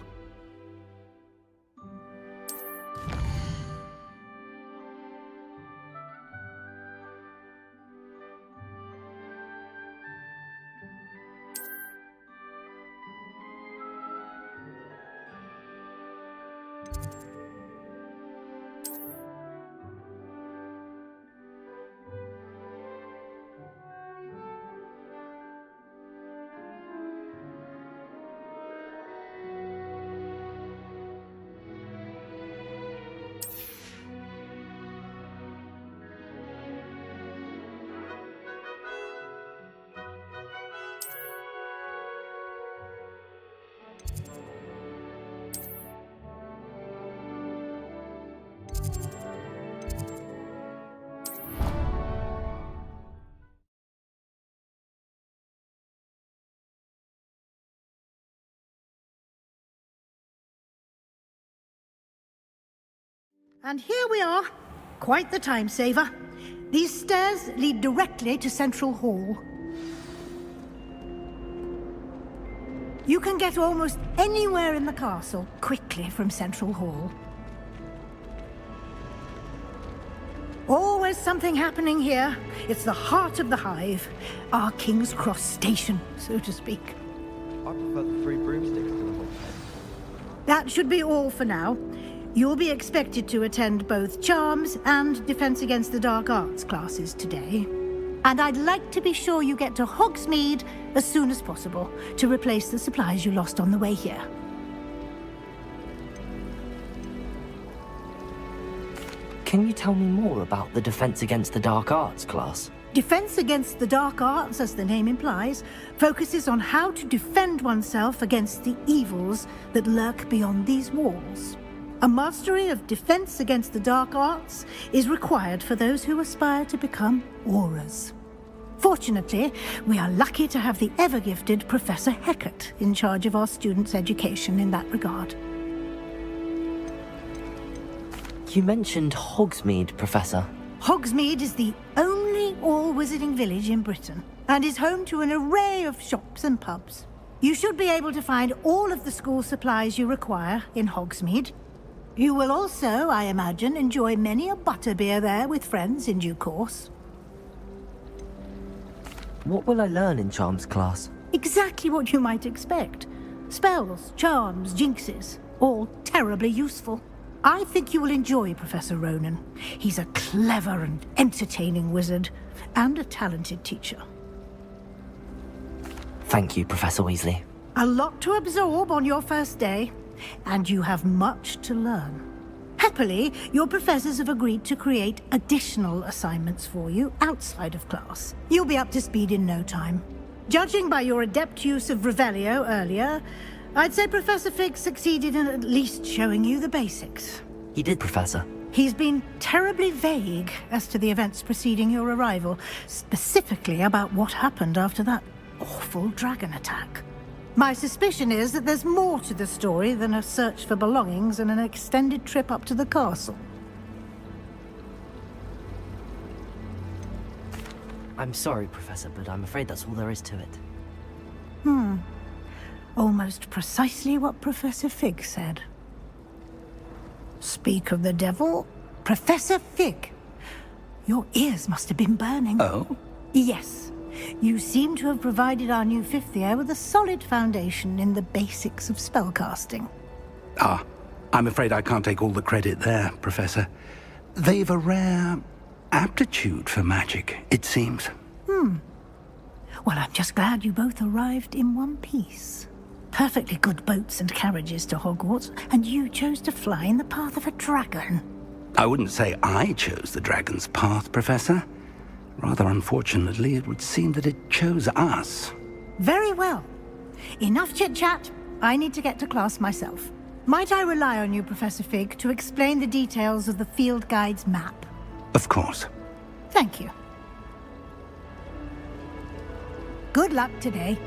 Speaker 9: And here we are. Quite the time saver. These stairs lead directly to Central Hall. You can get almost anywhere in the castle quickly from Central Hall. Always something happening here. It's the heart of the hive. Our King's Cross station, so to speak.
Speaker 16: I prefer the 3 broomsticks to the whole.
Speaker 9: That should be all for now. You'll be expected to attend both Charms and Defense Against the Dark Arts classes today. And I'd like to be sure you get to Hogsmeade as soon as possible to replace the supplies you lost on the way here.
Speaker 2: Can you tell me more about the Defense Against the Dark Arts class?
Speaker 9: Defense Against the Dark Arts, as the name implies, focuses on how to defend oneself against the evils that lurk beyond these walls. A mastery of Defense Against the Dark Arts is required for those who aspire to become Auras. Fortunately, we are lucky to have the ever-gifted Professor Hecat in charge of our students' education in that regard.
Speaker 2: You mentioned Hogsmeade, Professor.
Speaker 9: Hogsmeade is the only all-wizarding village in Britain and is home to an array of shops and pubs. You should be able to find all of the school supplies you require in Hogsmeade. You will also, I imagine, enjoy many a butterbeer there with friends in due course.
Speaker 2: What will I learn in Charms class?
Speaker 9: Exactly what you might expect. Spells, charms, jinxes, all terribly useful. I think you will enjoy Professor Ronan. He's a clever and entertaining wizard, and a talented teacher.
Speaker 2: Thank you, Professor Weasley.
Speaker 9: A lot to absorb on your first day, and you have much to learn. Happily, your professors have agreed to create additional assignments for you outside of class. You'll be up to speed in no time. Judging by your adept use of Revelio earlier, I'd say Professor Fig succeeded in at least showing you the basics.
Speaker 2: He did, Professor.
Speaker 9: He's been terribly vague as to the events preceding your arrival, specifically about what happened after that awful dragon attack. My suspicion is that there's more to the story than a search for belongings and an extended trip up to the castle.
Speaker 2: I'm sorry, Professor, but I'm afraid that's all there is to it.
Speaker 9: Almost precisely what Professor Fig said. Speak of the devil, Professor Fig. Your ears must have been burning.
Speaker 1: Oh?
Speaker 9: Yes. You seem to have provided our new fifth year with a solid foundation in the basics of spellcasting.
Speaker 1: Ah, I'm afraid I can't take all the credit there, Professor. They've a rare aptitude for magic, it seems.
Speaker 9: Well, I'm just glad you both arrived in one piece. Perfectly good boats and carriages to Hogwarts, and you chose to fly in the path of a dragon.
Speaker 1: I wouldn't say I chose the dragon's path, Professor. Rather unfortunately, it would seem that it chose us.
Speaker 9: Very well. Enough chit-chat. I need to get to class myself. Might I rely on you, Professor Fig, to explain the details of the field guide's map?
Speaker 1: Of course.
Speaker 9: Thank you. Good luck today.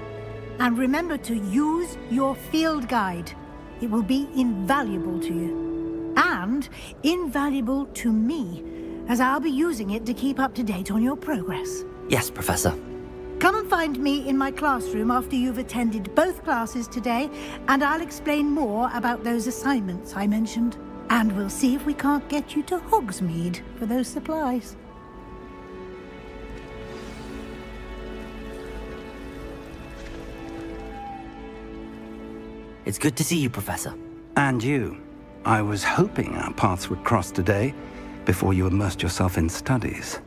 Speaker 9: And remember to use your field guide. It will be invaluable to you. And invaluable to me, as I'll be using it to keep up to date on your progress.
Speaker 2: Yes, Professor.
Speaker 9: Come and find me in my classroom after you've attended both classes today, and I'll explain more about those assignments I mentioned. And we'll see if we can't get you to Hogsmeade for those supplies.
Speaker 2: It's good to see you, Professor.
Speaker 1: And you. I was hoping our paths would cross today, before you immersed yourself in studies.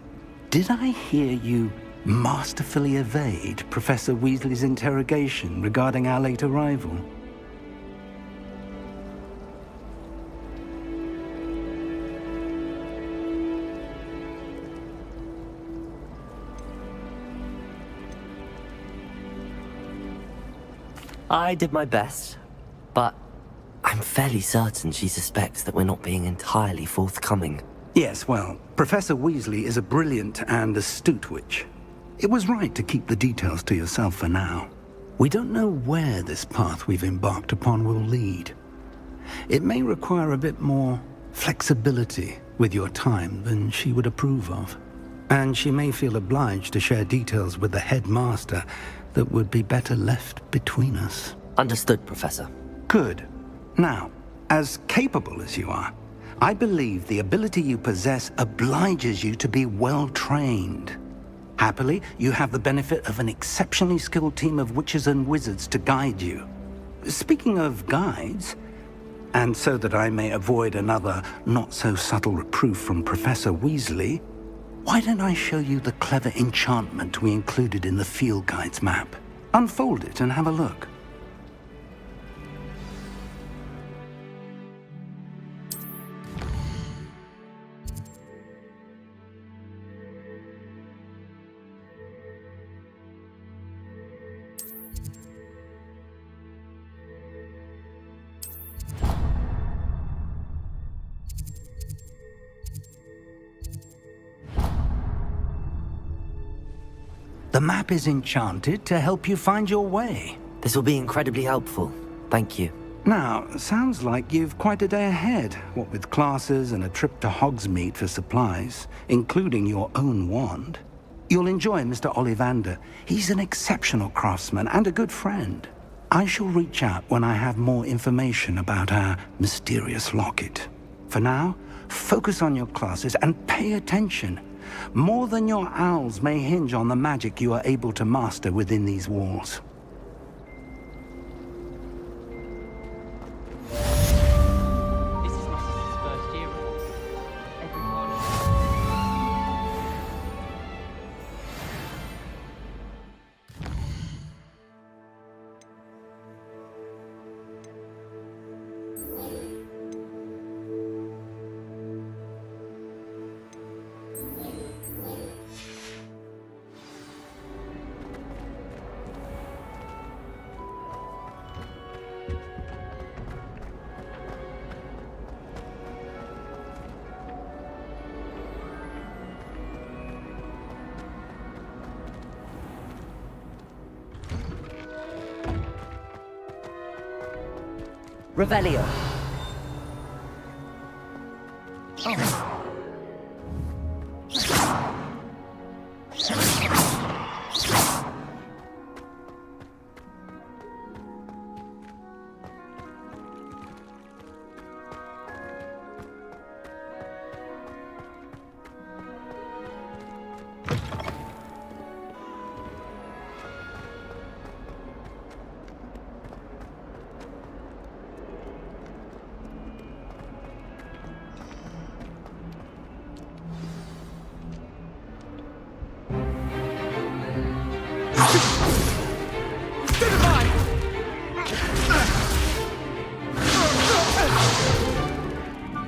Speaker 1: Did I hear you masterfully evade Professor Weasley's interrogation regarding our late arrival?
Speaker 2: I did my best, but I'm fairly certain she suspects that we're not being entirely forthcoming.
Speaker 1: Yes, well, Professor Weasley is a brilliant and astute witch. It was right to keep the details to yourself for now. We don't know where this path we've embarked upon will lead. It may require a bit more flexibility with your time than she would approve of. And she may feel obliged to share details with the headmaster that would be better left between us.
Speaker 2: Understood, Professor.
Speaker 1: Good. Now, as capable as you are, I believe the ability you possess obliges you to be well-trained. Happily, you have the benefit of an exceptionally skilled team of witches and wizards to guide you. Speaking of guides, and so that I may avoid another not-so-subtle reproof from Professor Weasley, why don't I show you the clever enchantment we included in the field guide's map? Unfold it and have a look. The map is enchanted to help you find your way.
Speaker 2: This will be incredibly helpful. Thank you.
Speaker 1: Now, sounds like you've quite a day ahead, what with classes and a trip to Hogsmeade for supplies, including your own wand. You'll enjoy Mr. Ollivander. He's an exceptional craftsman and a good friend. I shall reach out when I have more information about our mysterious locket. For now, focus on your classes and pay attention. More than your owls may hinge on the magic you are able to master within these walls.
Speaker 15: This is Mrs. first year. Everyone.
Speaker 2: Revelio.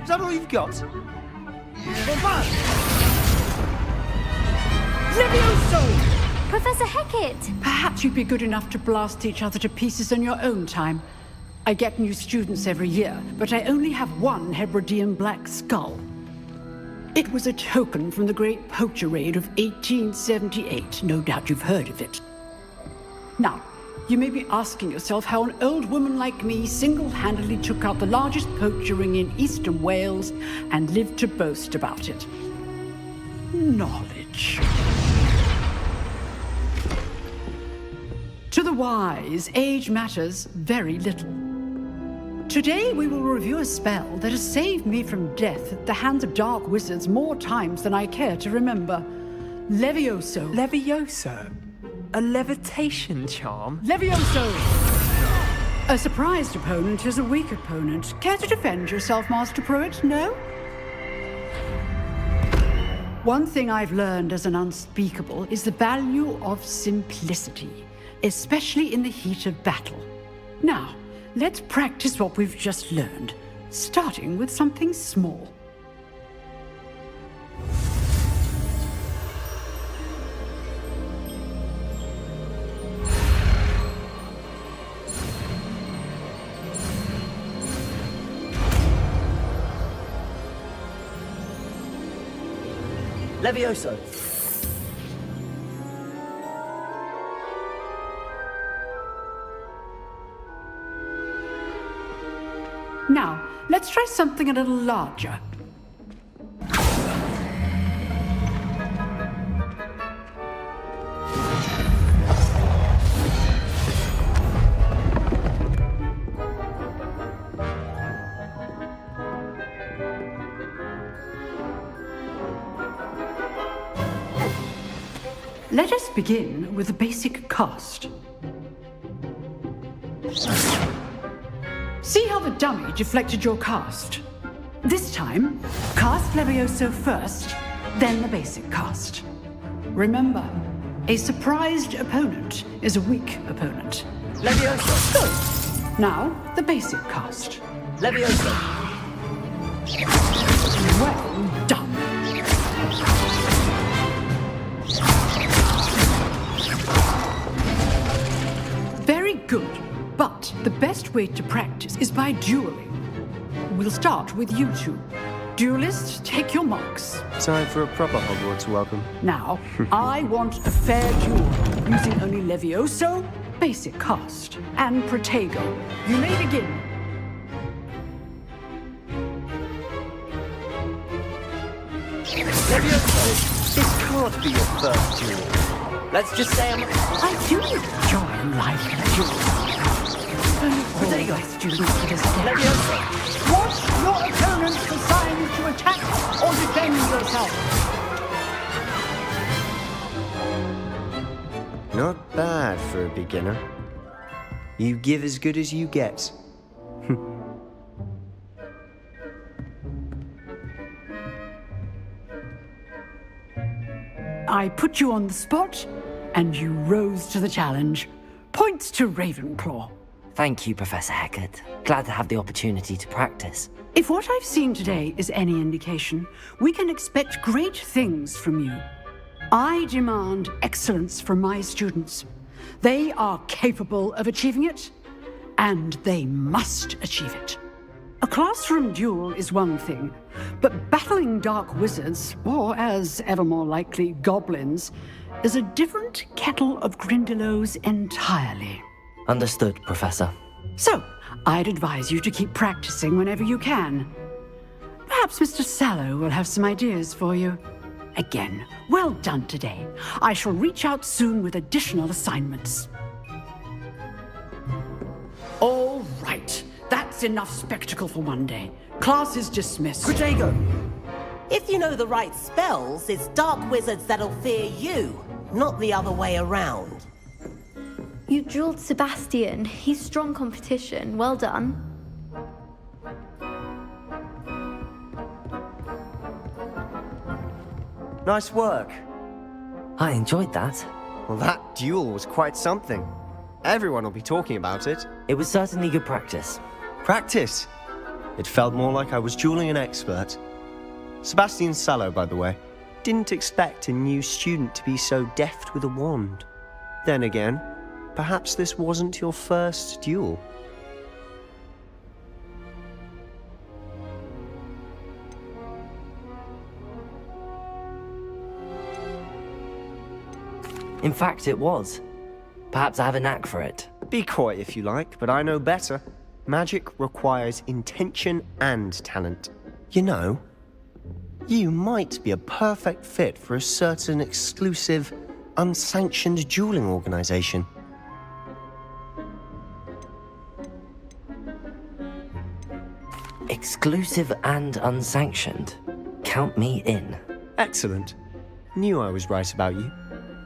Speaker 15: Is that all you've got?
Speaker 17: Levioso!
Speaker 13: Professor Hecat!
Speaker 17: Perhaps you'd be good enough to blast each other to pieces on your own time. I get new students every year, but I only have one Hebridean black skull. It was a token from the Great Poacher Raid of 1878. No doubt you've heard of it. Now, you may be asking yourself how an old woman like me single-handedly took out the largest poacher ring in eastern Wales and lived to boast about it. Knowledge. To the wise, age matters very little. Today we will review a spell that has saved me from death at the hands of dark wizards more times than I care to remember. Levioso.
Speaker 18: Levioso? A levitation charm?
Speaker 17: Levioso! A surprised opponent is a weak opponent. Care to defend yourself, Master Pruitt? No? One thing I've learned as an unspeakable is the value of simplicity, especially in the heat of battle. Now, let's practice what we've just learned, starting with something small.
Speaker 2: Levioso!
Speaker 17: Now, let's try something a little larger. Let us begin with the basic cast. See how the dummy deflected your cast? This time, cast Levioso first, then the basic cast. Remember, a surprised opponent is a weak opponent.
Speaker 2: Levioso!
Speaker 17: Good. Now, the basic cast.
Speaker 2: Levioso!
Speaker 17: Well done. Very good. But the best way to practice is by dueling. We'll start with you two. Duelists, take your marks.
Speaker 19: Time for a proper Hogwarts welcome.
Speaker 17: Now, I want a fair duel, using only Levioso, basic cast, and Protego. You may begin.
Speaker 19: Levioso, this can't be your first duel.
Speaker 2: Let's just say
Speaker 17: I do enjoy life duels.
Speaker 2: Protego!
Speaker 17: Students for this day.
Speaker 2: Levioso!
Speaker 17: Watch your opponent for signs to attack or defend yourself.
Speaker 19: Not bad for a beginner. You give as good as you get.
Speaker 17: I put you on the spot, and you rose to the challenge. Points to Ravenclaw.
Speaker 2: Thank you, Professor Hecat. Glad to have the opportunity to practice.
Speaker 17: If what I've seen today is any indication, we can expect great things from you. I demand excellence from my students. They are capable of achieving it, and they must achieve it. A classroom duel is one thing, but battling dark wizards, or as ever more likely, goblins, is a different kettle of Grindylows entirely.
Speaker 2: Understood, Professor.
Speaker 17: So, I'd advise you to keep practicing whenever you can. Perhaps Mr. Sallow will have some ideas for you. Again, well done today. I shall reach out soon with additional assignments. All right. That's enough spectacle for one day. Class is dismissed.
Speaker 2: Protego!
Speaker 14: If you know the right spells, it's dark wizards that'll fear you, not the other way around.
Speaker 13: You drilled Sebastian. He's strong competition. Well done.
Speaker 19: Nice work.
Speaker 2: I enjoyed that.
Speaker 19: Well, that duel was quite something. Everyone will be talking about it.
Speaker 2: It was certainly good practice.
Speaker 19: Practice? It felt more like I was dueling an expert. Sebastian Sallow, by the way. Didn't expect a new student to be so deft with a wand. Then again, perhaps this wasn't your first duel.
Speaker 2: In fact, it was. Perhaps I have a knack for it.
Speaker 19: Be quiet if you like, but I know better. Magic requires intention and talent. You know, you might be a perfect fit for a certain exclusive, unsanctioned dueling organization.
Speaker 2: Exclusive and unsanctioned. Count me in.
Speaker 19: Excellent. Knew I was right about you.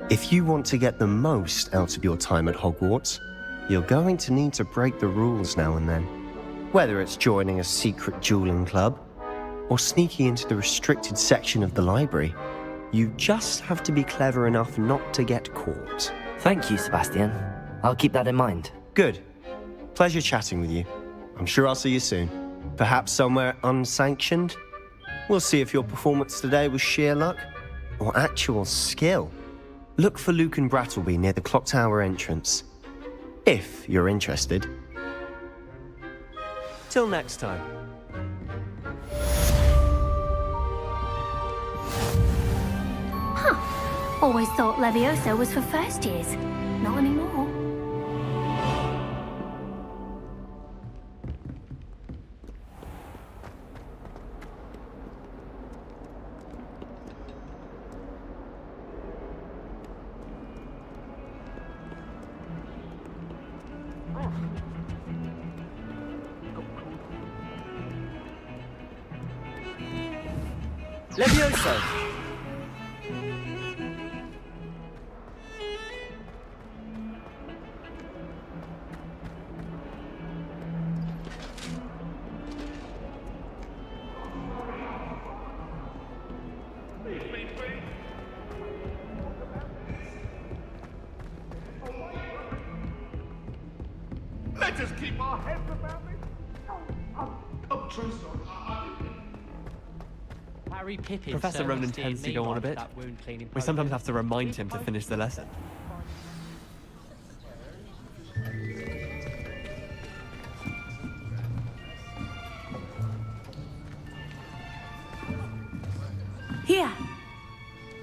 Speaker 19: If you want to get the most out of your time at Hogwarts, you're going to need to break the rules now and then. Whether it's joining a secret dueling club, or sneaking into the restricted section of the library, you just have to be clever enough not to get caught.
Speaker 2: Thank you, Sebastian. I'll keep that in mind.
Speaker 19: Good. Pleasure chatting with you. I'm sure I'll see you soon. Perhaps somewhere unsanctioned? We'll see if your performance today was sheer luck, or actual skill. Look for Luke and Brattleby near the clock tower entrance. If you're interested. Till next time.
Speaker 20: Huh. Always thought Levioso was for first years. Not anymore.
Speaker 19: Levioso!
Speaker 21: Let us keep our heads about it. I'm true, son.
Speaker 18: Harry Pippin.
Speaker 15: Professor Ronan tends to go on a bit. We sometimes have to remind him to finish the lesson.
Speaker 22: Here.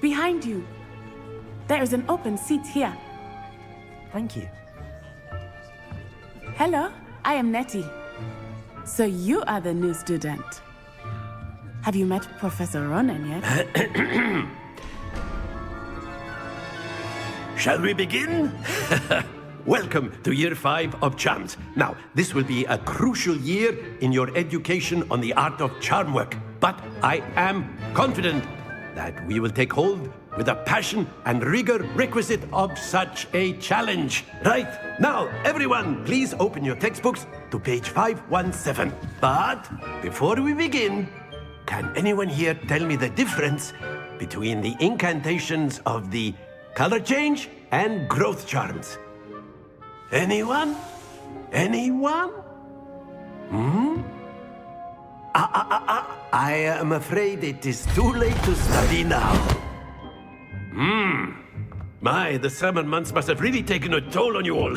Speaker 22: Behind you. There is an open seat here.
Speaker 2: Thank you.
Speaker 22: Hello, I am Nettie. So you are the new student. Have you met Professor Ronan yet?
Speaker 7: Shall we begin? Welcome to Year 5 of Charms. Now, this will be a crucial year in your education on the art of charm work. But I am confident that we will take hold with the passion and rigor requisite of such a challenge. Right, now, everyone, please open your textbooks to page 517. But before we begin, can anyone here tell me the difference between the incantations of the color change and growth charms? Anyone? Anyone? I am afraid it is too late to study now. My, the summer months must have really taken a toll on you all.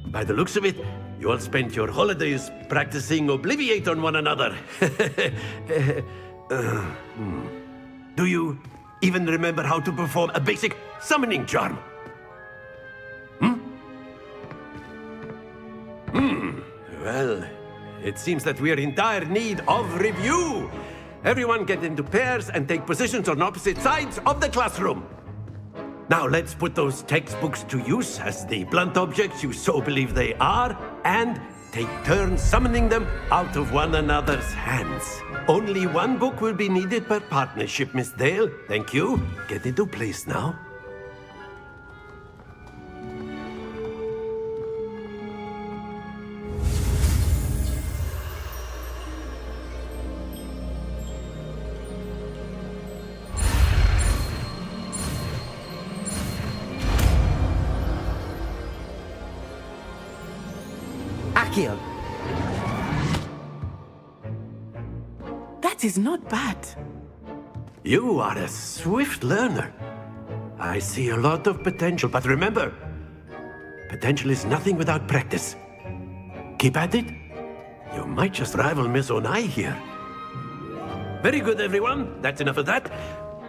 Speaker 7: By the looks of it, you all spent your holidays practicing Obliviate on one another. Do you even remember how to perform a basic summoning charm? Well, it seems that we are in dire need of review. Everyone get into pairs and take positions on opposite sides of the classroom. Now let's put those textbooks to use as the blunt objects you so believe they are, and take turns summoning them out of one another's hands. Only one book will be needed per partnership, Miss Dale. Thank you. Get into place now.
Speaker 22: That is not bad.
Speaker 7: You are a swift learner. I see a lot of potential, but remember, potential is nothing without practice. Keep at it. You might just rival Miss Onai here. Very good, everyone. That's enough of that.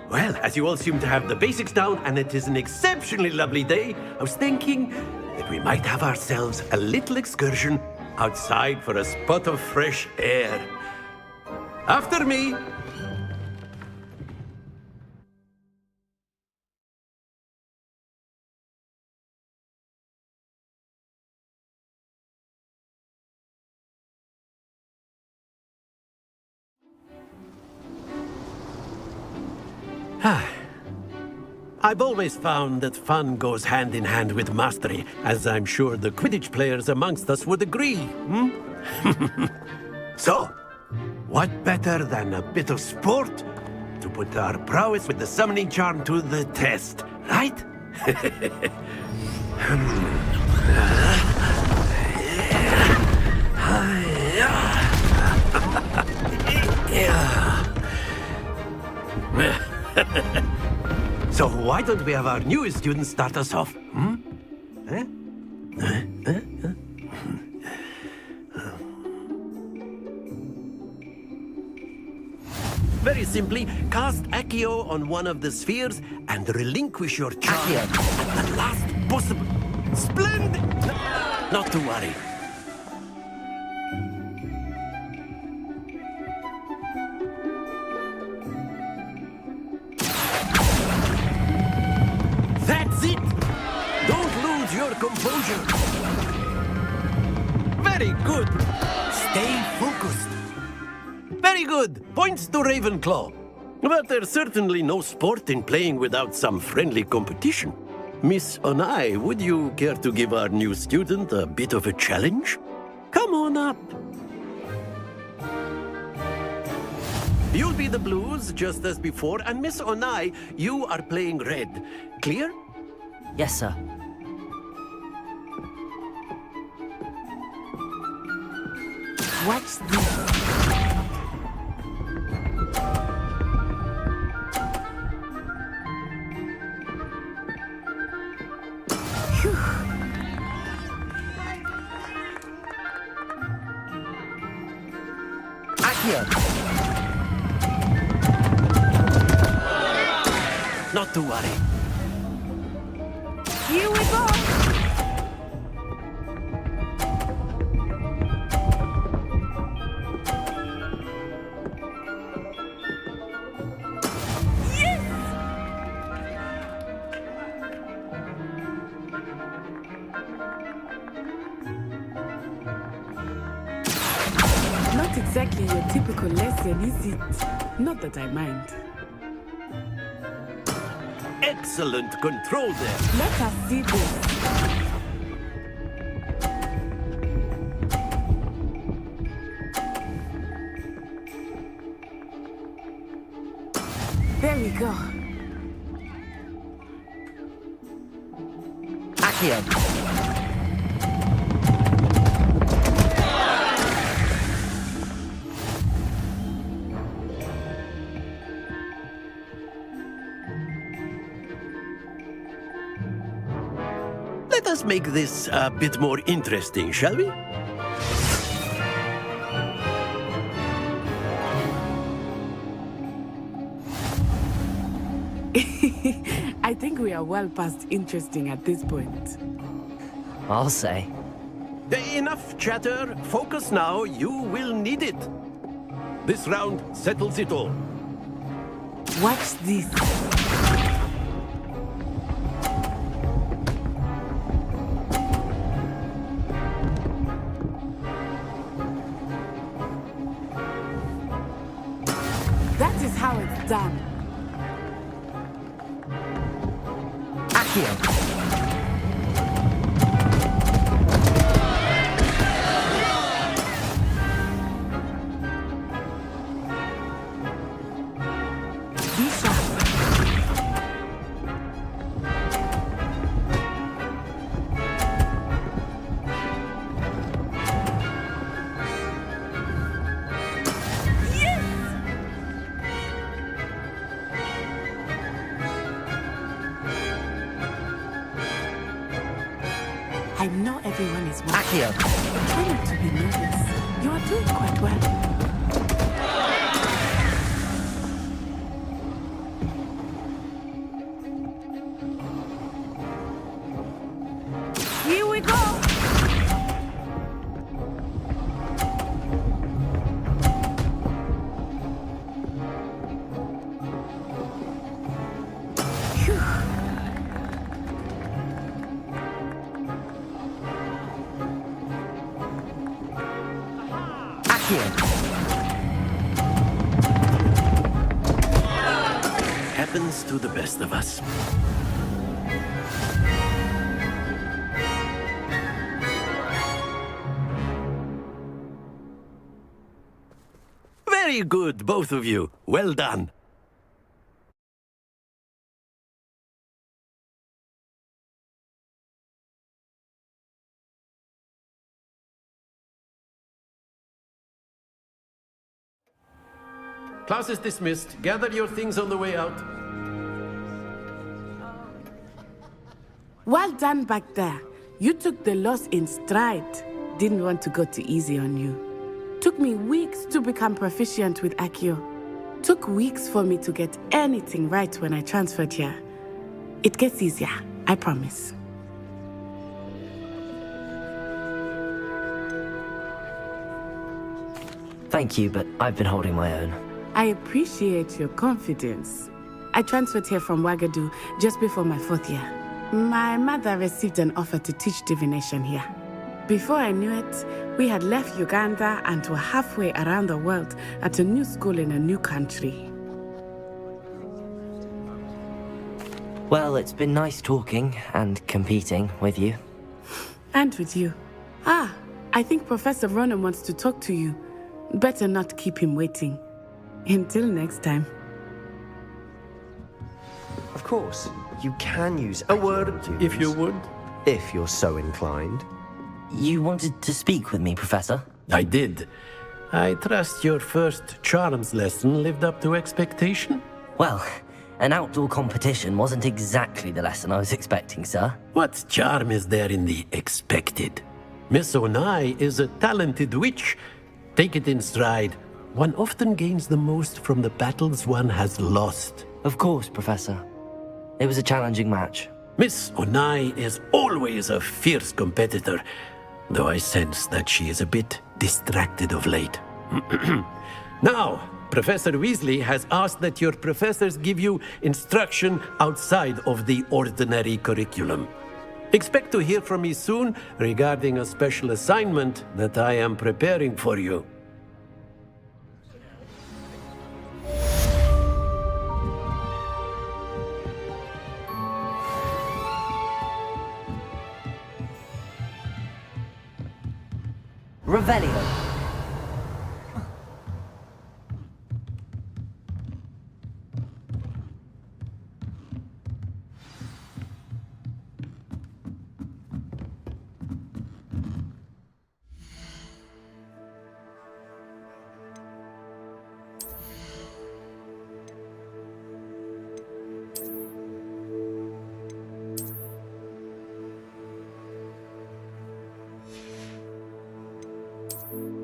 Speaker 7: Well, as you all seem to have the basics down, and it is an exceptionally lovely day, I was thinking that we might have ourselves a little excursion outside for a spot of fresh air. After me. I've always found that fun goes hand in hand with mastery, as I'm sure the Quidditch players amongst us would agree. So, what better than a bit of sport to put our prowess with the summoning charm to the test, right? So why don't we have our newest student start us off? Very simply, cast Accio on one of the spheres and relinquish your charge at the last possible... Splendid! Not to worry. That's it! Don't lose your composure. Very good. Stay focused. Very good. Points to Ravenclaw. But there's certainly no sport in playing without some friendly competition. Miss Onai, would you care to give our new student a bit of a challenge? Come on up. You'll be the blues, just as before, and Miss Onai, you are playing red. Clear?
Speaker 2: Yes, sir.
Speaker 22: What's this?
Speaker 2: Accio!
Speaker 7: Not to worry.
Speaker 22: Here we go! Not exactly your typical lesson, is it? Not that I mind.
Speaker 7: Excellent control there.
Speaker 22: Let us see this. There we go.
Speaker 2: Accio!
Speaker 7: Let us make this a bit more interesting, shall we?
Speaker 22: I think we are well past interesting at this point.
Speaker 2: I'll say.
Speaker 7: Enough chatter. Focus now. You will need it. This round settles it all.
Speaker 22: Watch this. That is how it's done.
Speaker 2: Accio!
Speaker 22: I know everyone is watching.
Speaker 2: Accio!
Speaker 22: Try not to be nervous. You are doing quite well. Here we go!
Speaker 7: Happens to the best of us. Very good, both of you. Well done. Class is dismissed. Gather your things on the way out.
Speaker 22: Well done back there. You took the loss in stride. Didn't want to go too easy on you. Took me weeks to become proficient with Accio. Took weeks for me to get anything right when I transferred here. It gets easier, I promise.
Speaker 2: Thank you, but I've been holding my own.
Speaker 22: I appreciate your confidence. I transferred here from Wagadu just before my 4th year. My mother received an offer to teach divination here. Before I knew it, we had left Uganda and were halfway around the world at a new school in a new country.
Speaker 2: Well, it's been nice talking and competing with you.
Speaker 22: And with you. Ah, I think Professor Ronan wants to talk to you. Better not keep him waiting. Until next time.
Speaker 19: Of course, you can use a word
Speaker 7: if you would.
Speaker 19: If you're so inclined.
Speaker 2: You wanted to speak with me, Professor?
Speaker 7: I did. I trust your first charms lesson lived up to expectation?
Speaker 2: Well, an outdoor competition wasn't exactly the lesson I was expecting, sir.
Speaker 7: What charm is there in the expected? Miss Onai is a talented witch. Take it in stride. One often gains the most from the battles one has lost.
Speaker 2: Of course, Professor. It was a challenging match.
Speaker 7: Miss Onai is always a fierce competitor, though I sense that she is a bit distracted of late. Now, Professor Weasley has asked that your professors give you instruction outside of the ordinary curriculum. Expect to hear from me soon regarding a special assignment that I am preparing for you.
Speaker 2: Revelio.
Speaker 13: you.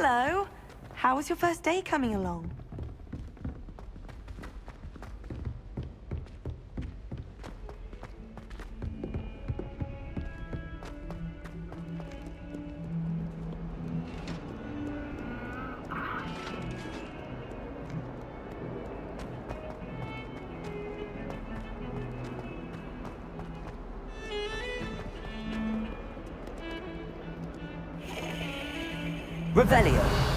Speaker 11: Hello. How was your first day coming along?
Speaker 2: Revelio.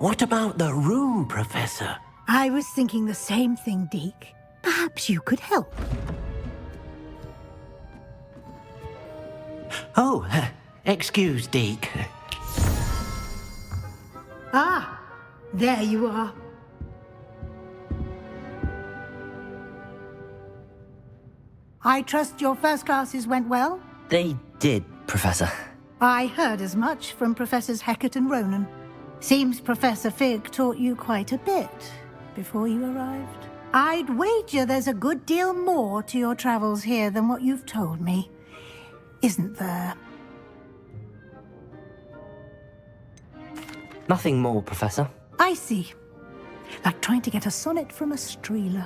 Speaker 4: What about the room, Professor?
Speaker 9: I was thinking the same thing, Deke. Perhaps you could help.
Speaker 4: Oh, excuse, Deke.
Speaker 9: Ah, there you are. I trust your first classes went well?
Speaker 2: They did, Professor.
Speaker 9: I heard as much from Professors Hecat and Ronan. Seems Professor Fig taught you quite a bit before you arrived. I'd wager there's a good deal more to your travels here than what you've told me. Isn't there?
Speaker 2: Nothing more, Professor.
Speaker 9: I see. Like trying to get a sonnet from a streeler.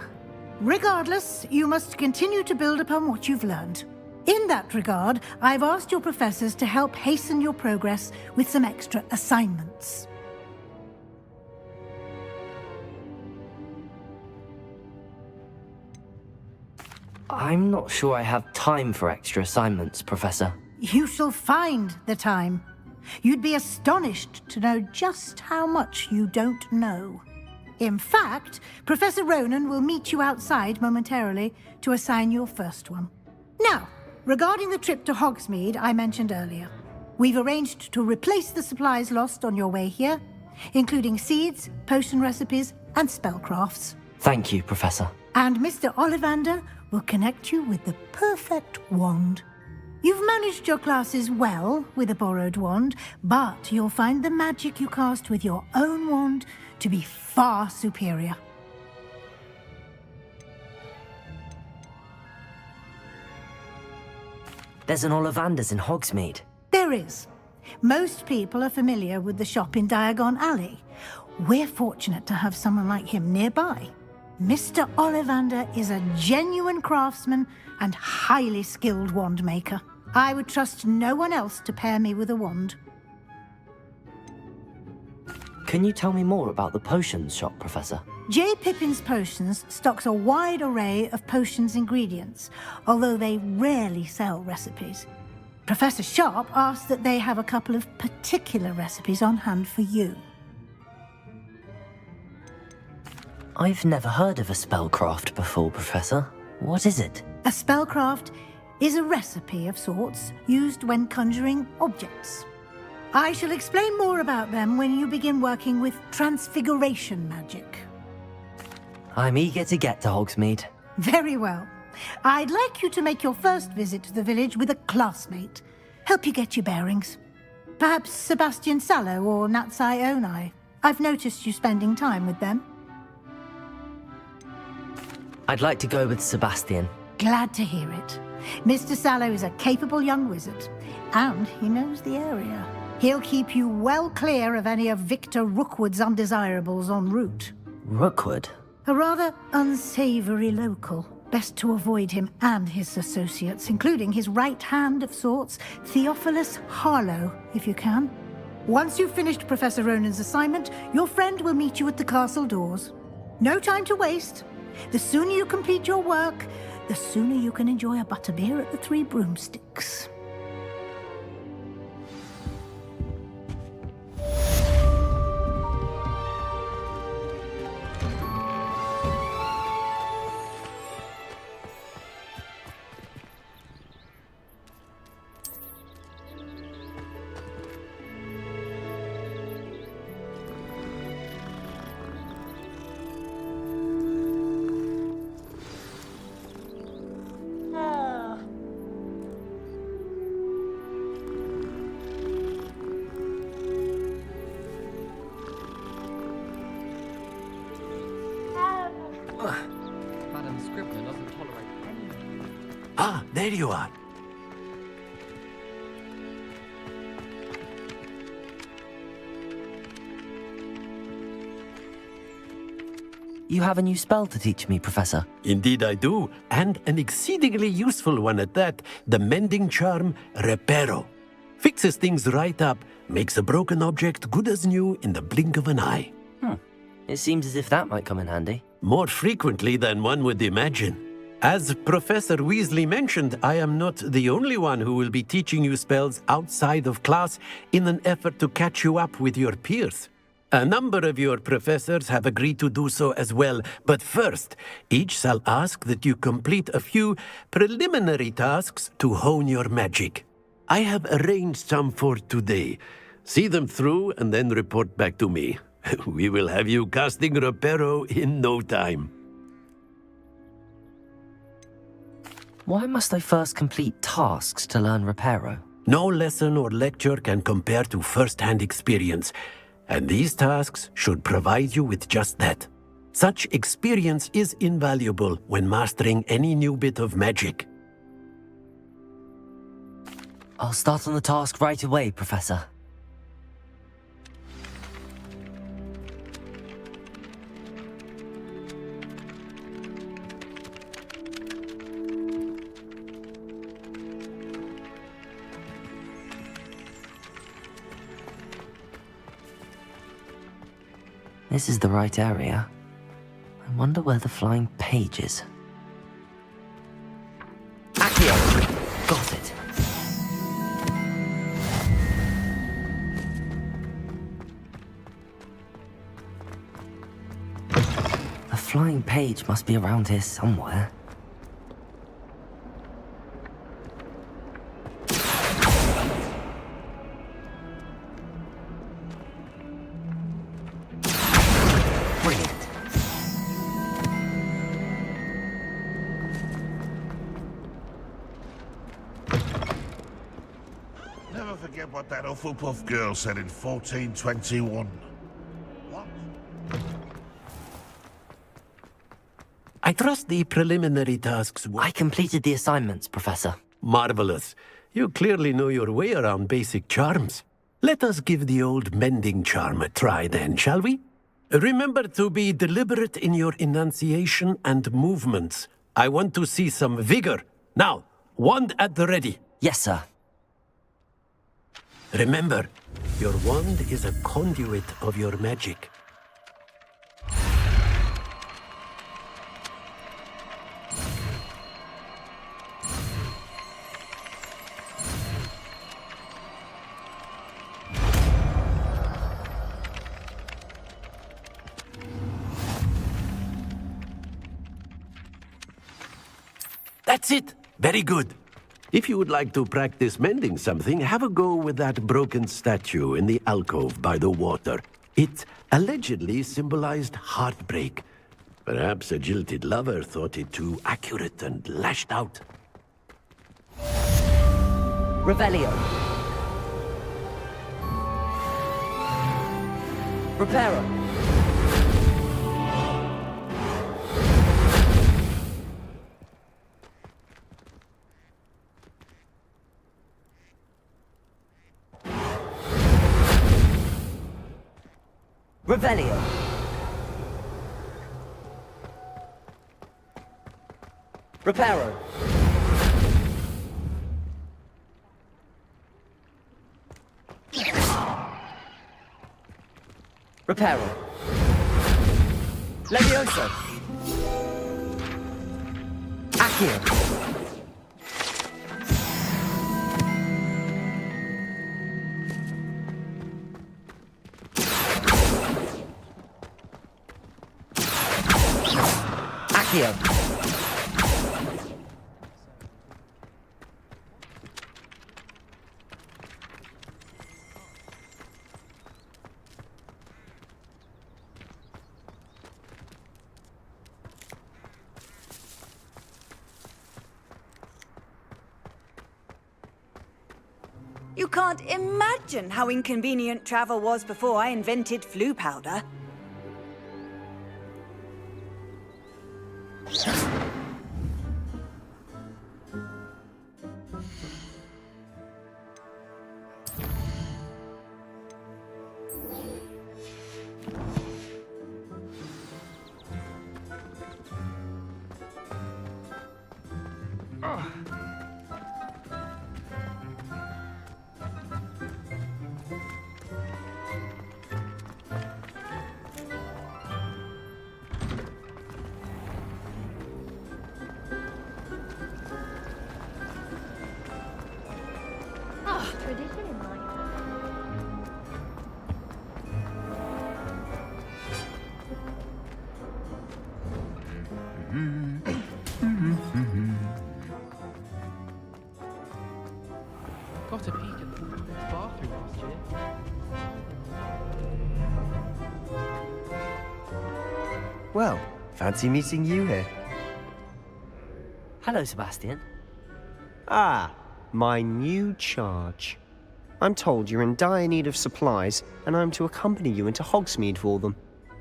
Speaker 9: Regardless, you must continue to build upon what you've learned. In that regard, I've asked your professors to help hasten your progress with some extra assignments.
Speaker 2: I'm not sure I have time for extra assignments, Professor.
Speaker 9: You shall find the time. You'd be astonished to know just how much you don't know. In fact, Professor Ronan will meet you outside momentarily to assign your first one. Now, regarding the trip to Hogsmeade I mentioned earlier, we've arranged to replace the supplies lost on your way here, including seeds, potion recipes, and spellcrafts.
Speaker 2: Thank you, Professor.
Speaker 9: And Mr. Ollivander will connect you with the perfect wand. You've managed your classes well with a borrowed wand, but you'll find the magic you cast with your own wand to be far superior.
Speaker 2: There's an Ollivander's in Hogsmeade.
Speaker 9: There is. Most people are familiar with the shop in Diagon Alley. We're fortunate to have someone like him nearby. Mr. Ollivander is a genuine craftsman and highly skilled wand maker. I would trust no one else to pair me with a wand.
Speaker 2: Can you tell me more about the potions shop, Professor?
Speaker 9: J. Pippin's Potions stocks a wide array of potions ingredients, although they rarely sell recipes. Professor Sharp asked that they have a couple of particular recipes on hand for you.
Speaker 2: I've never heard of a spellcraft before, Professor. What is it?
Speaker 9: A spellcraft is a recipe of sorts used when conjuring objects. I shall explain more about them when you begin working with transfiguration magic.
Speaker 2: I'm eager to get to Hogsmeade.
Speaker 9: Very well. I'd like you to make your first visit to the village with a classmate. Help you get your bearings. Perhaps Sebastian Sallow or Natsai Onai. I've noticed you spending time with them.
Speaker 2: I'd like to go with Sebastian.
Speaker 9: Glad to hear it. Mr. Sallow is a capable young wizard, and he knows the area. He'll keep you well clear of any of Victor Rookwood's undesirables en route.
Speaker 2: Rookwood?
Speaker 9: A rather unsavory local. Best to avoid him and his associates, including his right hand of sorts, Theophilus Harlow, if you can. Once you've finished Professor Ronan's assignment, your friend will meet you at the castle doors. No time to waste. The sooner you complete your work, the sooner you can enjoy a butterbeer at the Three Broomsticks.
Speaker 16: Madam Scrivener doesn't tolerate any...
Speaker 7: Ah, there you are.
Speaker 2: You have a new spell to teach me, Professor.
Speaker 7: Indeed I do, and an exceedingly useful one at that. The mending charm, Reparo. Fixes things right up, makes a broken object good as new in the blink of an eye.
Speaker 2: It seems as if that might come in handy.
Speaker 7: More frequently than one would imagine. As Professor Weasley mentioned, I am not the only one who will be teaching you spells outside of class in an effort to catch you up with your peers. A number of your professors have agreed to do so as well, but first, each shall ask that you complete a few preliminary tasks to hone your magic. I have arranged some for today. See them through and then report back to me. We will have you casting Reparo in no time.
Speaker 2: Why must I first complete tasks to learn Reparo?
Speaker 7: No lesson or lecture can compare to first-hand experience. And these tasks should provide you with just that. Such experience is invaluable when mastering any new bit of magic.
Speaker 2: I'll start on the task right away, Professor. This is the right area. I wonder where the flying page is. Accio! Got it. The flying page must be around here somewhere.
Speaker 21: Never forget what that Hufflepuff girl said in 1421. What?
Speaker 7: I trust the preliminary tasks were...
Speaker 2: I completed the assignments, Professor.
Speaker 7: Marvelous. You clearly know your way around basic charms. Let us give the old mending charm a try then, shall we? Remember to be deliberate in your enunciation and movements. I want to see some vigor. Now, wand at the ready.
Speaker 2: Yes, sir.
Speaker 7: Remember, your wand is a conduit of your magic. That's it! Very good. If you would like to practice mending something, have a go with that broken statue in the alcove by the water. It allegedly symbolized heartbreak. Perhaps a jilted lover thought it too accurate and lashed out.
Speaker 2: Revelio. Reparo. Revelio. Reparo. Reparo. Levioso. Accio. Accio.
Speaker 3: You can't imagine how inconvenient travel was before I invented flu powder.
Speaker 13: Tradition in my
Speaker 15: Got a peek at the bathroom last year.
Speaker 19: Well, fancy meeting you here.
Speaker 2: Hello, Sebastian.
Speaker 19: Ah, my new charge. I'm told you're in dire need of supplies, and I'm to accompany you into Hogsmeade for them.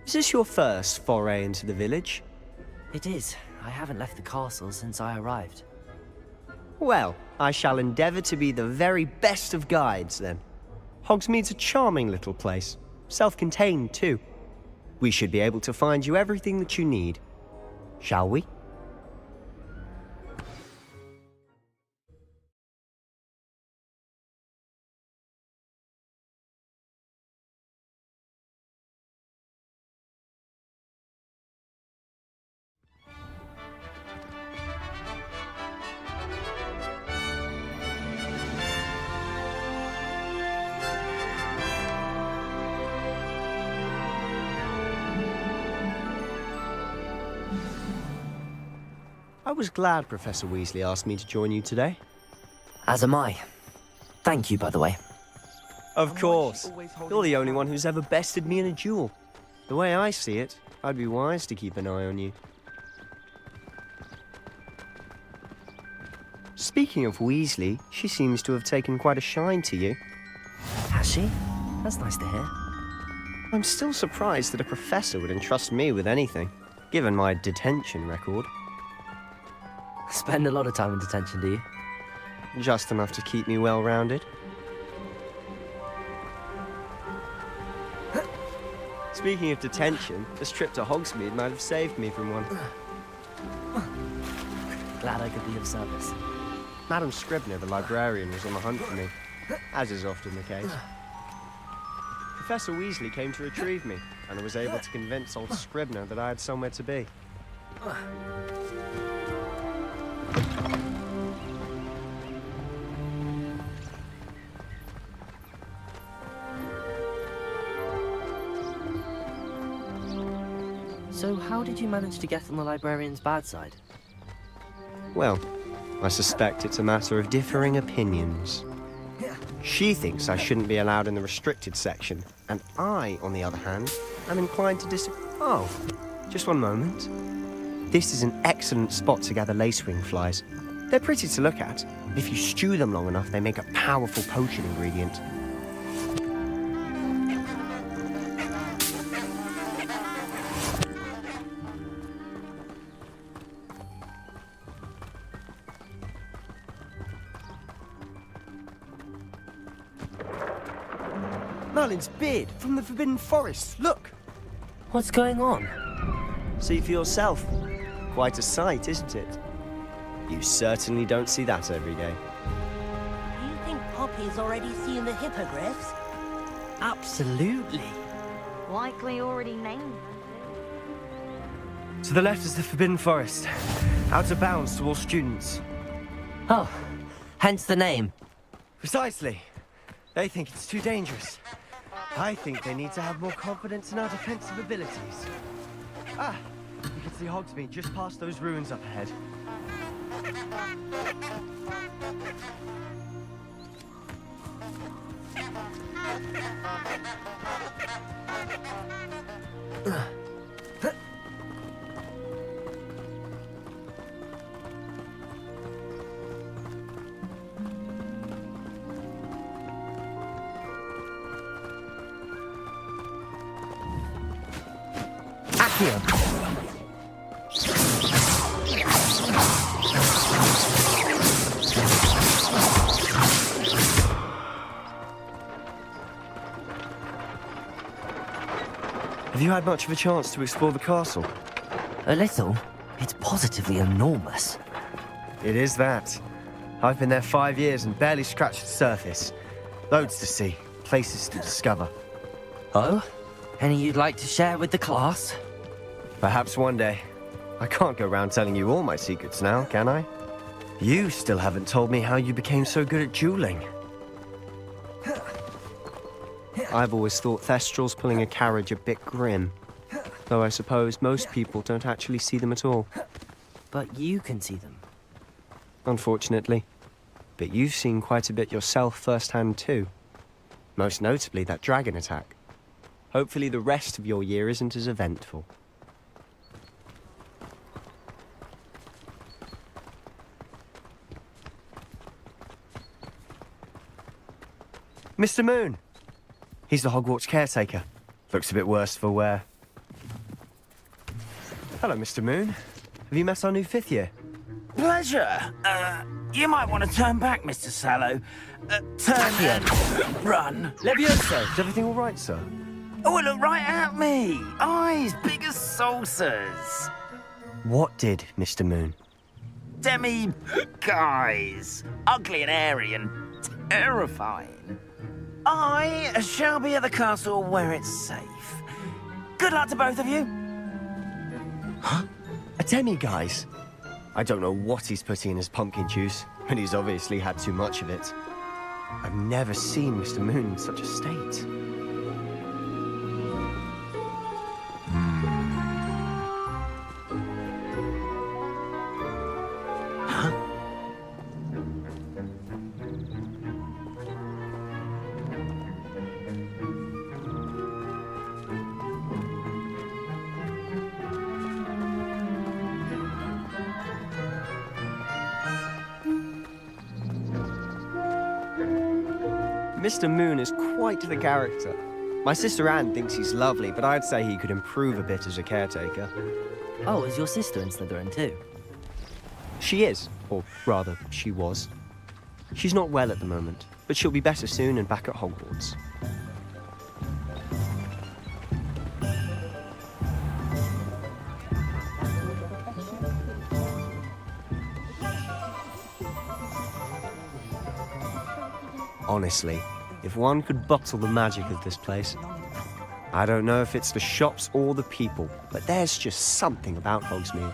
Speaker 19: Is this your first foray into the village?
Speaker 2: It is. I haven't left the castle since I arrived.
Speaker 19: Well, I shall endeavour to be the very best of guides, then. Hogsmeade's a charming little place. Self-contained, too. We should be able to find you everything that you need. Shall we? I was glad Professor Weasley asked me to join you today.
Speaker 2: As am I. Thank you, by the way.
Speaker 19: Of course. You're the only one who's ever bested me in a duel. The way I see it, I'd be wise to keep an eye on you. Speaking of Weasley, she seems to have taken quite a shine to you.
Speaker 2: Has she? That's nice to hear.
Speaker 19: I'm still surprised that a professor would entrust me with anything, given my detention record.
Speaker 2: Spend a lot of time in detention, do you?
Speaker 19: Just enough to keep me well-rounded. Speaking of detention, this trip to Hogsmeade might have saved me from one.
Speaker 2: Glad I could be of service.
Speaker 19: Madam Scribner, the librarian, was on the hunt for me, as is often the case. Professor Weasley came to retrieve me, and I was able to convince old Scribner that I had somewhere to be.
Speaker 2: So how did you manage to get on the librarian's bad side?
Speaker 19: Well, I suspect it's a matter of differing opinions. She thinks I shouldn't be allowed in the restricted section, and I, on the other hand, am inclined to disagree. Oh, just one moment. This is an excellent spot to gather lacewing flies. They're pretty to look at. If you stew them long enough, they make a powerful potion ingredient. Merlin's beard from the Forbidden Forest. Look!
Speaker 2: What's going on?
Speaker 19: See for yourself. Quite a sight, isn't it? You certainly don't see that every day.
Speaker 14: You think Poppy's already seen the hippogriffs?
Speaker 2: Absolutely.
Speaker 13: Likely already named.
Speaker 19: To the left is the Forbidden Forest. Out of bounds to all students.
Speaker 2: Oh, hence the name.
Speaker 19: Precisely. They think it's too dangerous. I think they need to have more confidence in our defensive abilities. Ah, you can see Hogsmeade just past those ruins up ahead. Have you had much of a chance to explore the castle?
Speaker 2: A little. It's positively enormous.
Speaker 19: It is that. I've been there 5 years and barely scratched the surface. Loads to see, places to discover.
Speaker 2: Oh? Any you'd like to share with the class?
Speaker 19: Perhaps one day. I can't go around telling you all my secrets now, can I? You still haven't told me how you became so good at dueling. I've always thought Thestrals pulling a carriage a bit grim. Though I suppose most people don't actually see them at all.
Speaker 2: But you can see them.
Speaker 19: Unfortunately. But you've seen quite a bit yourself firsthand too. Most notably that dragon attack. Hopefully the rest of your year isn't as eventful. Mr. Moon! He's the Hogwarts caretaker. Looks a bit worse for wear. Hello, Mr. Moon. Have you met our new 5th year?
Speaker 10: Pleasure. You might want to turn back, Mr. Sallow. Turn and run.
Speaker 19: Levioso, is everything all right, sir?
Speaker 10: Oh, look right at me. Eyes big as saucers.
Speaker 19: What did, Mr. Moon?
Speaker 10: Guys. Ugly and hairy and terrifying. I shall be at the castle where it's safe. Good luck to both of you.
Speaker 19: Huh? A demi-guise? I don't know what he's putting in his pumpkin juice, but he's obviously had too much of it. I've never seen Mr. Moon in such a state. Mr. Moon is quite the character. My sister Anne thinks he's lovely, but I'd say he could improve a bit as a caretaker.
Speaker 2: Oh, is your sister in Slytherin too?
Speaker 19: She is, or rather, she was. She's not well at the moment, but she'll be better soon and back at Hogwarts. Honestly, if one could bottle the magic of this place. I don't know if it's the shops or the people, but there's just something about Hogsmeade.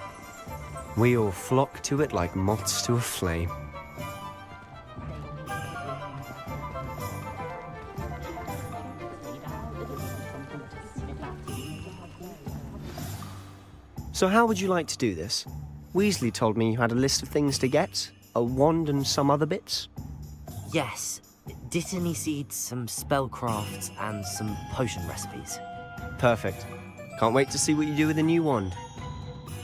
Speaker 19: We all flock to it like moths to a flame. So how would you like to do this? Weasley told me you had a list of things to get, a wand and some other bits.
Speaker 2: Yes. Dittany seeds, some spellcrafts, and some potion recipes.
Speaker 19: Perfect. Can't wait to see what you do with the new wand.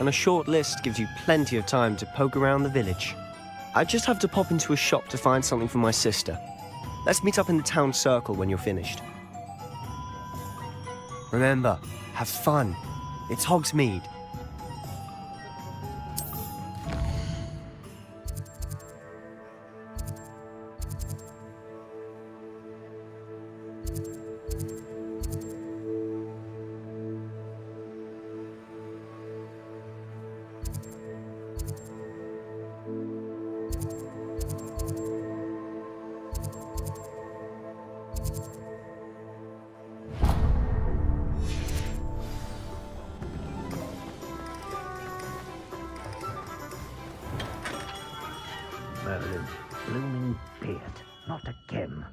Speaker 19: And a short list gives you plenty of time to poke around the village. I just have to pop into a shop to find something for my sister. Let's meet up in the town circle when you're finished. Remember, have fun. It's Hogsmeade.
Speaker 10: Merlin's blooming beard, not again.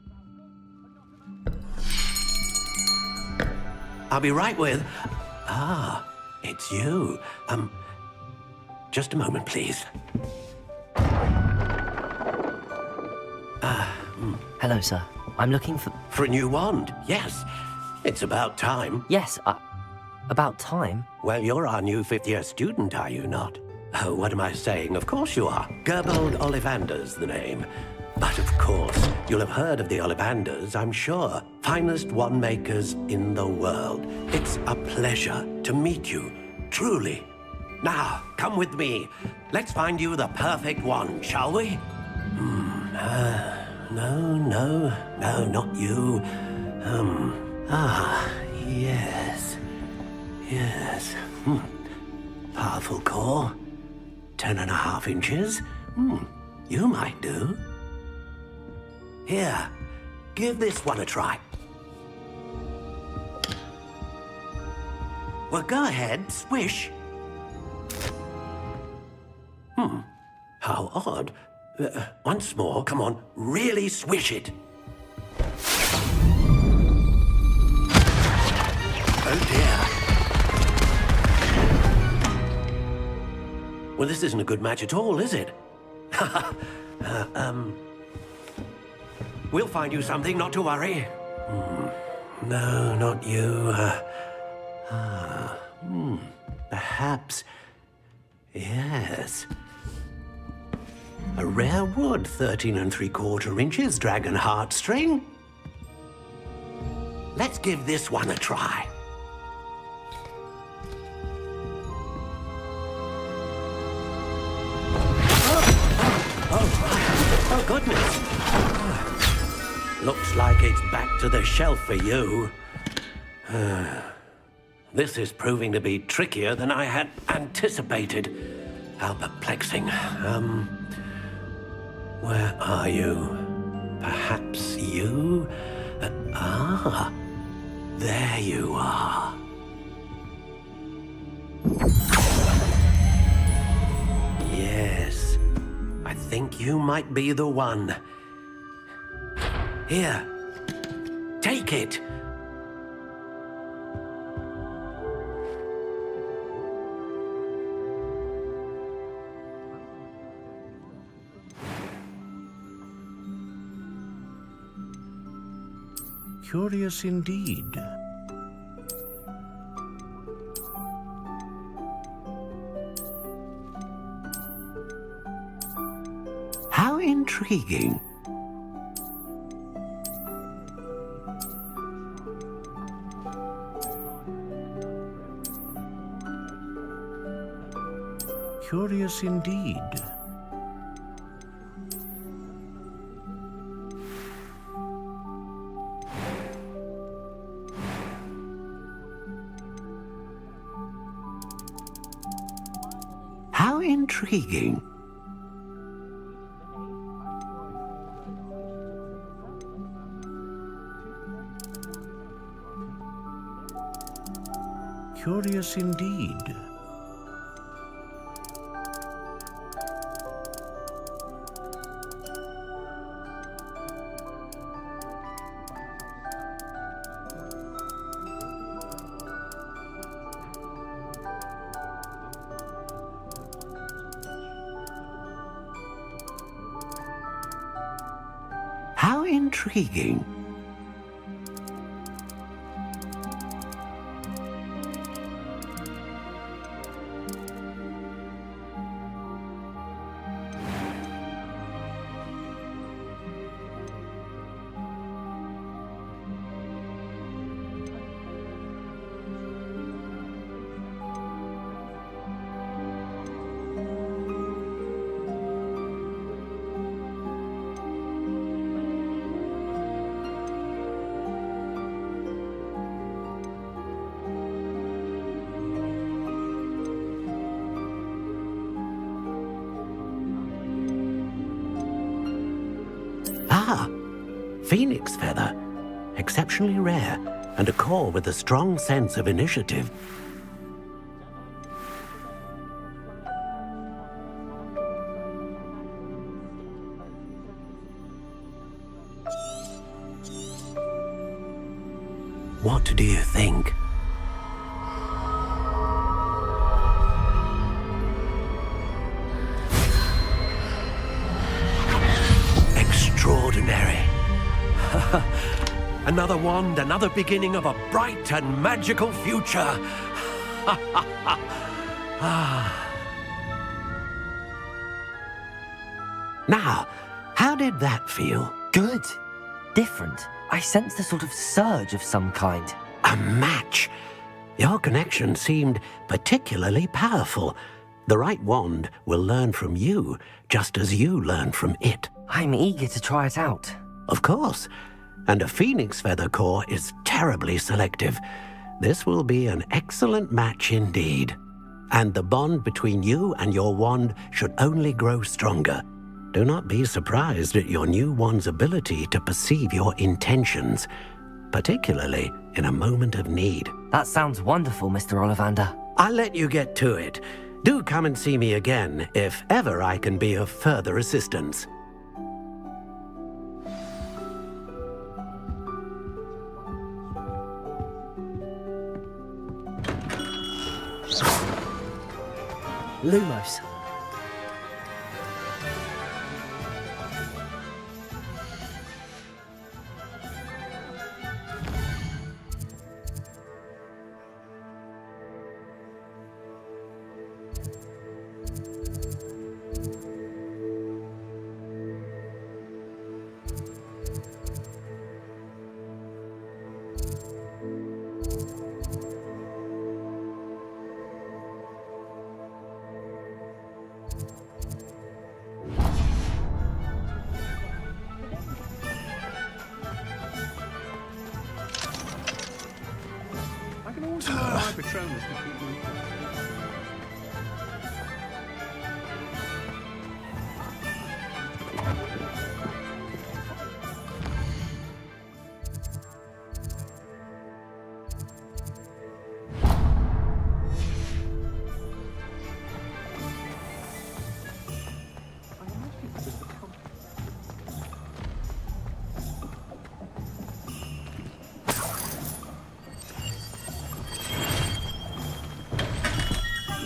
Speaker 7: I'll be right with... Ah, it's you. Just a moment, please.
Speaker 2: Hello, sir. I'm looking for...
Speaker 7: For a new wand, yes. It's about time.
Speaker 2: Yes, about time?
Speaker 7: Well, you're our new 5th-year student, are you not? Oh, what am I saying? Of course you are. Gerbold Ollivander's the name. But of course, you'll have heard of the Ollivanders, I'm sure. Finest wand makers in the world. It's a pleasure to meet you, truly. Now, come with me. Let's find you the perfect wand, shall we? No, not you. Yes. Yes. Powerful core. 10.5 inches. You might do. Here, give this one a try. Well, go ahead, swish. How odd. Once more, come on, really swish it. Oh dear. Well, this isn't a good match at all, is it? We'll find you something, not to worry. No, not you. Perhaps. Yes. A rare wood, 13 3/4 inches, dragon heartstring. Let's give this one a try. Oh, goodness. Looks like it's back to the shelf for you. This is proving to be trickier than I had anticipated. How perplexing. Where are you? Perhaps you? There you are. Yes, I think you might be the one. Here, take it.
Speaker 21: Curious indeed.
Speaker 7: How intriguing.
Speaker 21: Curious indeed.
Speaker 7: How intriguing.
Speaker 21: Curious indeed.
Speaker 7: How intriguing. Phoenix feather. Exceptionally rare, and a core with a strong sense of initiative. What do you think? Extraordinary. Another wand, another beginning of a bright and magical future. Now, how did that feel?
Speaker 2: Good. Different. I sensed a sort of surge of some kind.
Speaker 7: A match. Your connection seemed particularly powerful. The right wand will learn from you, just as you learn from it.
Speaker 2: I'm eager to try it out.
Speaker 7: Of course. And a phoenix feather core is terribly selective. This will be an excellent match indeed. And the bond between you and your wand should only grow stronger. Do not be surprised at your new wand's ability to perceive your intentions, particularly in a moment of need.
Speaker 2: That sounds wonderful, Mr. Ollivander.
Speaker 7: I'll let you get to it. Do come and see me again if ever I can be of further assistance.
Speaker 2: Lumos.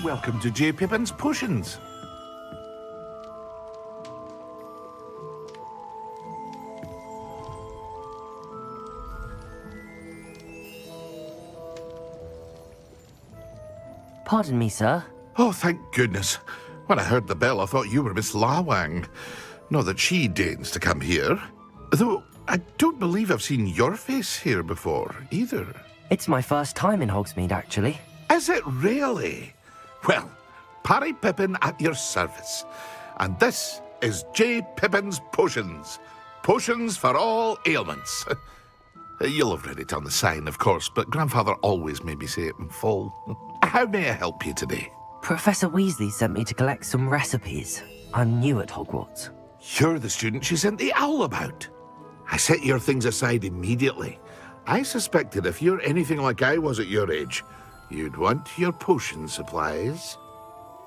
Speaker 21: Welcome to J. Pippin's Potions.
Speaker 2: Pardon me, sir.
Speaker 21: Oh, thank goodness. When I heard the bell, I thought you were Miss Lawang. Not that she deigns to come here. Though, I don't believe I've seen your face here before, either.
Speaker 2: It's my first time in Hogsmeade, actually.
Speaker 21: Is it really? Well, Parry Pippin at your service. And this is J. Pippin's Potions. Potions for all ailments. You'll have read it on the sign, of course, but Grandfather always made me say it in full. How may I help you today?
Speaker 2: Professor Weasley sent me to collect some recipes. I'm new at Hogwarts.
Speaker 21: You're the student she sent the owl about. I set your things aside immediately. I suspected if you're anything like I was at your age, you'd want your potion supplies.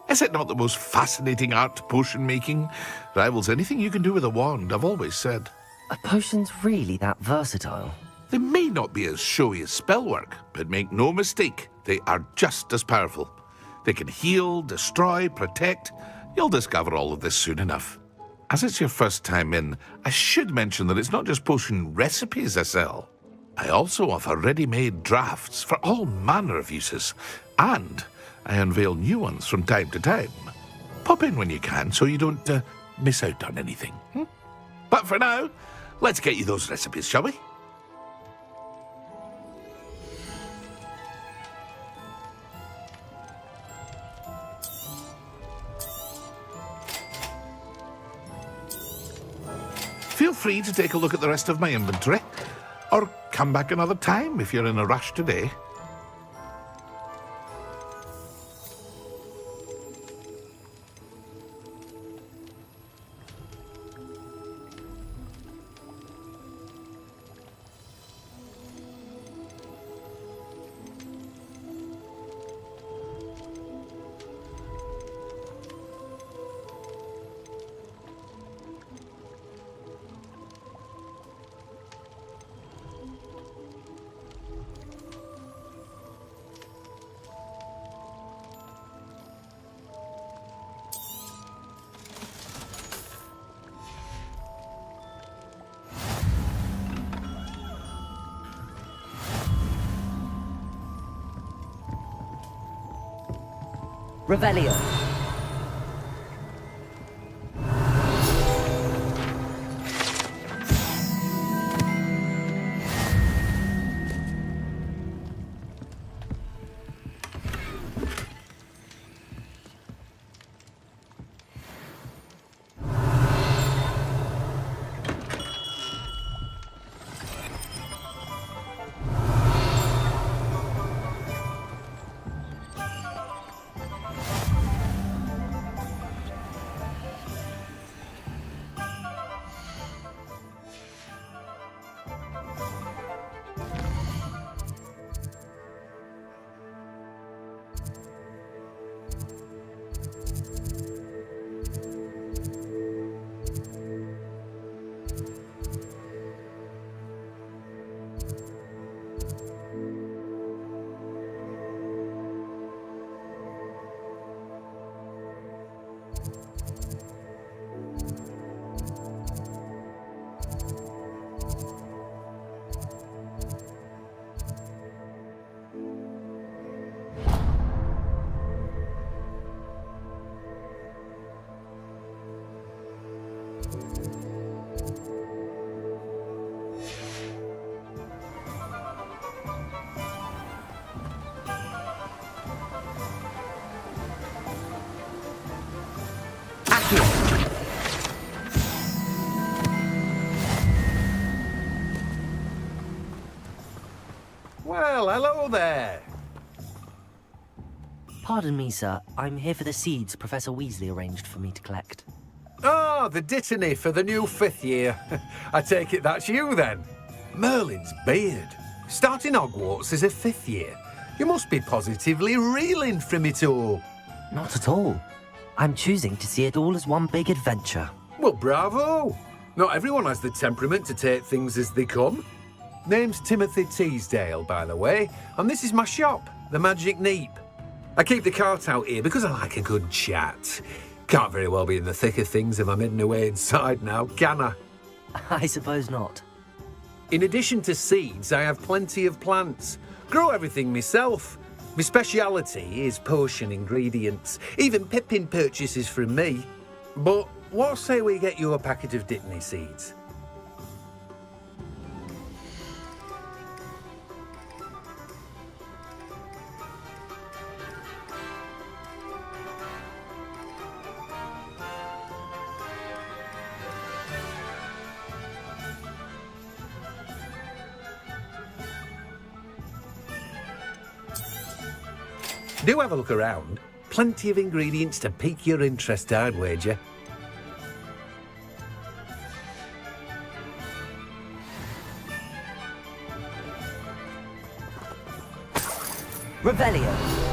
Speaker 21: Is it not the most fascinating art, potion making? Rivals anything you can do with a wand, I've always said.
Speaker 2: Are potions really that versatile?
Speaker 21: They may not be as showy as spellwork, but make no mistake, they are just as powerful. They can heal, destroy, protect. You'll discover all of this soon enough. As it's your first time in, I should mention that it's not just potion recipes I sell. I also offer ready-made drafts for all manner of uses, and I unveil new ones from time to time. Pop in when you can so you don't miss out on anything. But for now, let's get you those recipes, shall we? Feel free to take a look at the rest of my inventory, or come back another time if you're in a rush today.
Speaker 2: Revelio.
Speaker 5: Well, hello there.
Speaker 2: Pardon me, sir. I'm here for the seeds Professor Weasley arranged for me to collect.
Speaker 5: Ah, the dittany for the new 5th year. I take it that's you, then. Merlin's beard. Starting Hogwarts as a 5th year. You must be positively reeling from it all.
Speaker 2: Not at all. I'm choosing to see it all as one big adventure.
Speaker 5: Well, bravo. Not everyone has the temperament to take things as they come. Name's Timothy Teasdale, by the way, and this is my shop, the Magic Neep. I keep the cart out here because I like a good chat. Can't very well be in the thick of things if I'm hidden away inside now, can I?
Speaker 2: I suppose not.
Speaker 5: In addition to seeds, I have plenty of plants. Grow everything myself. My speciality is potion ingredients. Even Pippin purchases from me. But what say we get you a packet of dittany seeds? Do have a look around. Plenty of ingredients to pique your interest, I'd wager.
Speaker 2: Revelio.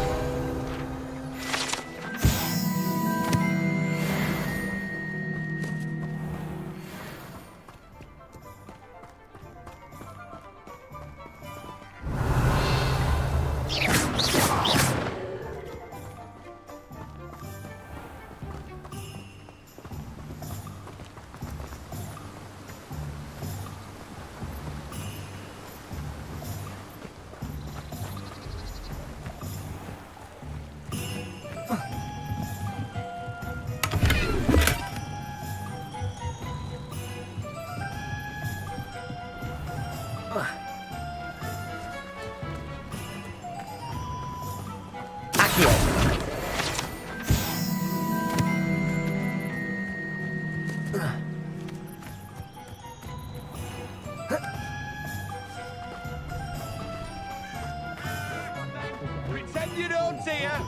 Speaker 6: Pretend you don't see her.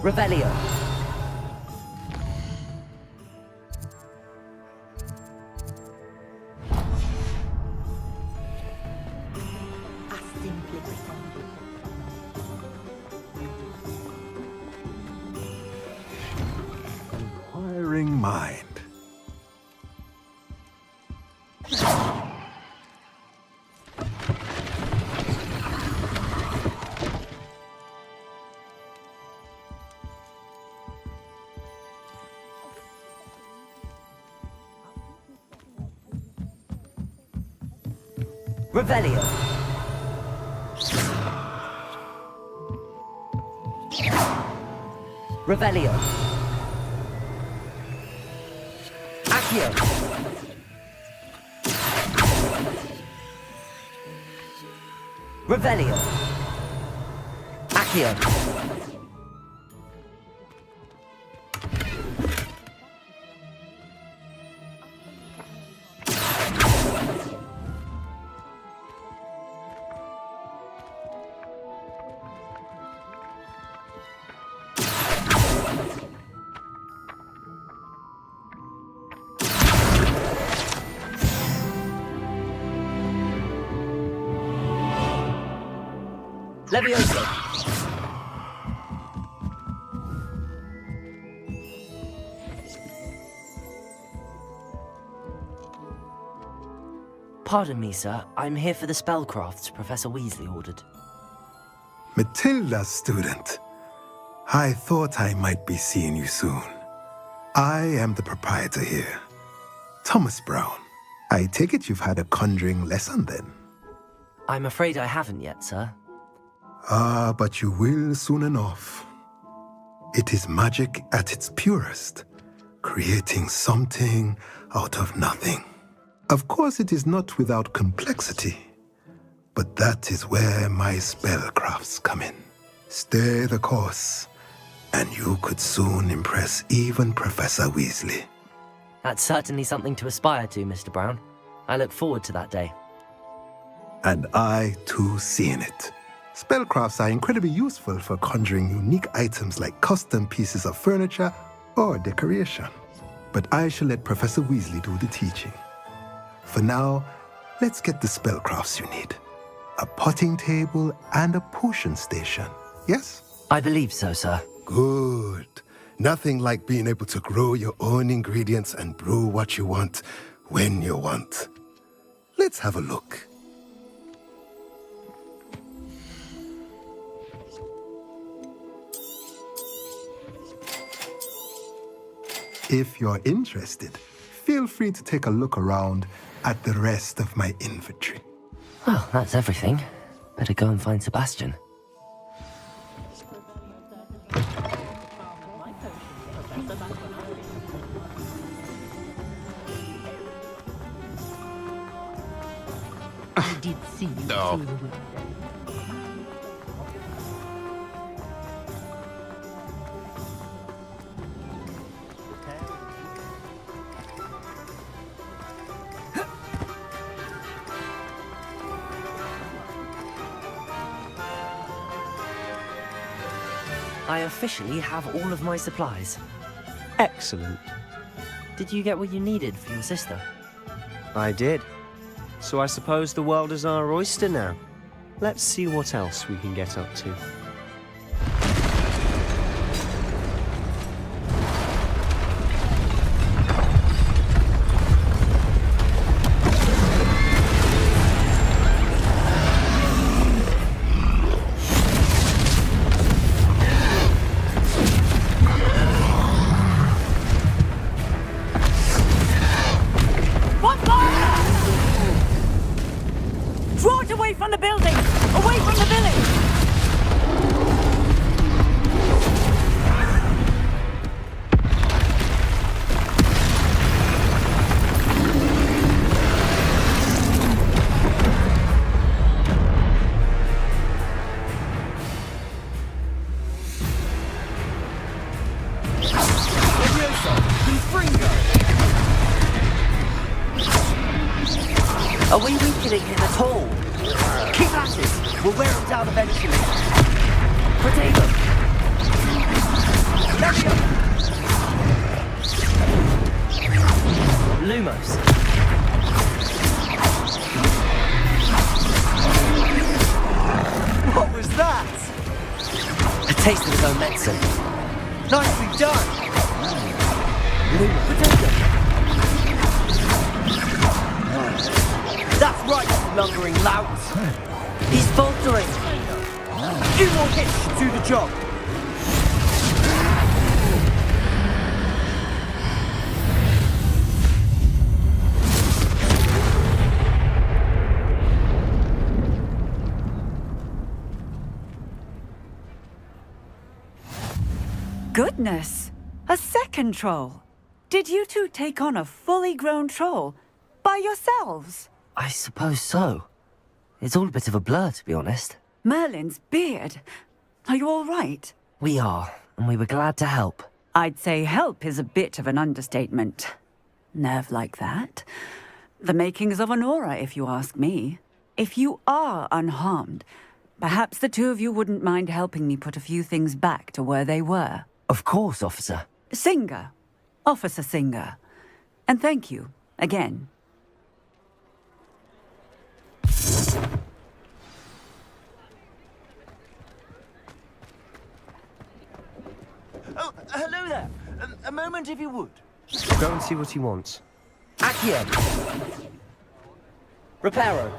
Speaker 2: Revelio.
Speaker 23: Inquiring mind.
Speaker 2: Revelio. Revelio. Accio. Revelio. Accio. Levioso. Pardon me, sir. I'm here for the spellcrafts Professor Weasley ordered.
Speaker 23: Matilda's student. I thought I might be seeing you soon. I am the proprietor here, Thomas Brown. I take it you've had a conjuring lesson then?
Speaker 2: I'm afraid I haven't yet, sir.
Speaker 23: Ah, but you will soon enough. It is magic at its purest, creating something out of nothing. Of course, it is not without complexity, but that is where my spellcrafts come in. Stay the course, and you could soon impress even Professor Weasley.
Speaker 2: That's certainly something to aspire to, Mr. Brown. I look forward to that day.
Speaker 23: And I, too, see in it. Spellcrafts are incredibly useful for conjuring unique items like custom pieces of furniture or decoration. But I shall let Professor Weasley do the teaching. For now, let's get the spellcrafts you need. A potting table and a potion station, yes?
Speaker 2: I believe so, sir.
Speaker 23: Good. Nothing like being able to grow your own ingredients and brew what you want when you want. Let's have a look. If you're interested, feel free to take a look around at the rest of my inventory.
Speaker 2: Well, that's everything. Better go and find Sebastian.
Speaker 6: I did see you
Speaker 21: No.
Speaker 6: through the window.
Speaker 2: I officially have all of my supplies.
Speaker 19: Excellent.
Speaker 2: Did you get what you needed for your sister?
Speaker 19: I did. So I suppose the world is our oyster now. Let's see what else we can get up to.
Speaker 3: Draw it away from the building! Away from the village!
Speaker 2: Are we weakening him at all? Keep at it! We'll wear him down eventually. Potato! Lumos!
Speaker 1: What was that?
Speaker 2: A taste of his own medicine.
Speaker 1: Nicely done!
Speaker 2: Potato!
Speaker 1: That's right, you lumbering louts!
Speaker 2: He's faltering!
Speaker 1: You will hitch to the job!
Speaker 3: Goodness! A second troll! Did you two take on a fully grown troll? By yourselves?
Speaker 2: I suppose so. It's all a bit of a blur, to be honest.
Speaker 3: Merlin's beard. Are you all right?
Speaker 2: We are, and we were glad to help.
Speaker 3: I'd say help is a bit of an understatement. Nerve like that. The makings of an aura, if you ask me. If you are unharmed, perhaps the two of you wouldn't mind helping me put a few things back to where they were.
Speaker 2: Of course, officer.
Speaker 3: Singer. Officer Singer. And thank you, again.
Speaker 1: Oh, hello there. A moment if you would.
Speaker 19: Go and see what he wants.
Speaker 1: Accio. Reparo.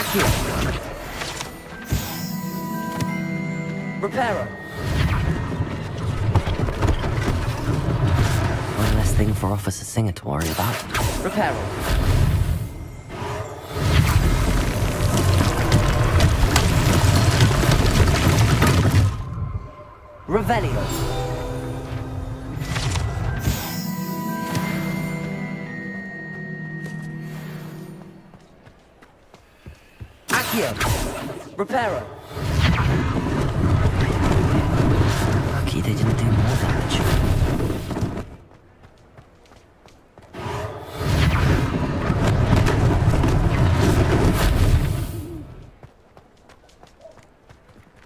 Speaker 2: Accio. Reparo. One less thing for Officer Singer to worry about. Reparo. Revelio. Accio. Reparo. Lucky they didn't do more damage.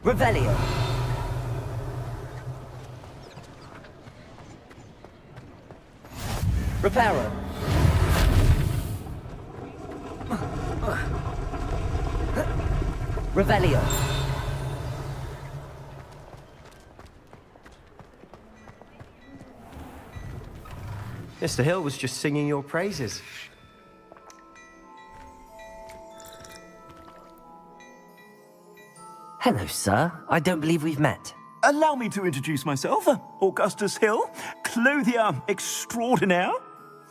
Speaker 2: Revelio. Reparo. Revelio.
Speaker 19: Mr. Hill was just singing your praises.
Speaker 2: Hello, sir. I don't believe we've met.
Speaker 6: Allow me to introduce myself, Augustus Hill, clothier extraordinaire.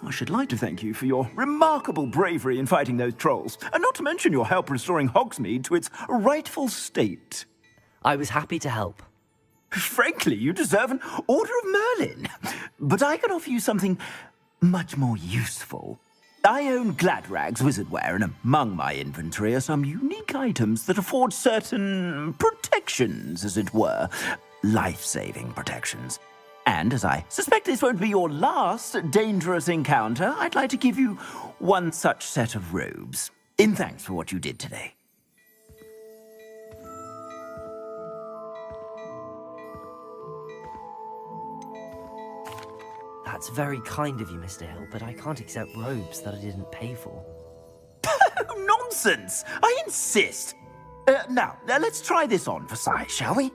Speaker 6: I should like to thank you for your remarkable bravery in fighting those trolls, and not to mention your help restoring Hogsmeade to its rightful state.
Speaker 2: I was happy to help.
Speaker 6: Frankly, you deserve an Order of Merlin. But I can offer you something much more useful. I own Gladrag's wizardware, and among my inventory are some unique items that afford certain protections, as it were. Life-saving protections. And as I suspect this won't be your last dangerous encounter, I'd like to give you one such set of robes, in thanks for what you did today.
Speaker 2: That's very kind of you, Mr. Hill, but I can't accept robes that I didn't pay for.
Speaker 6: Nonsense! I insist! Now, let's try this on for size, shall we?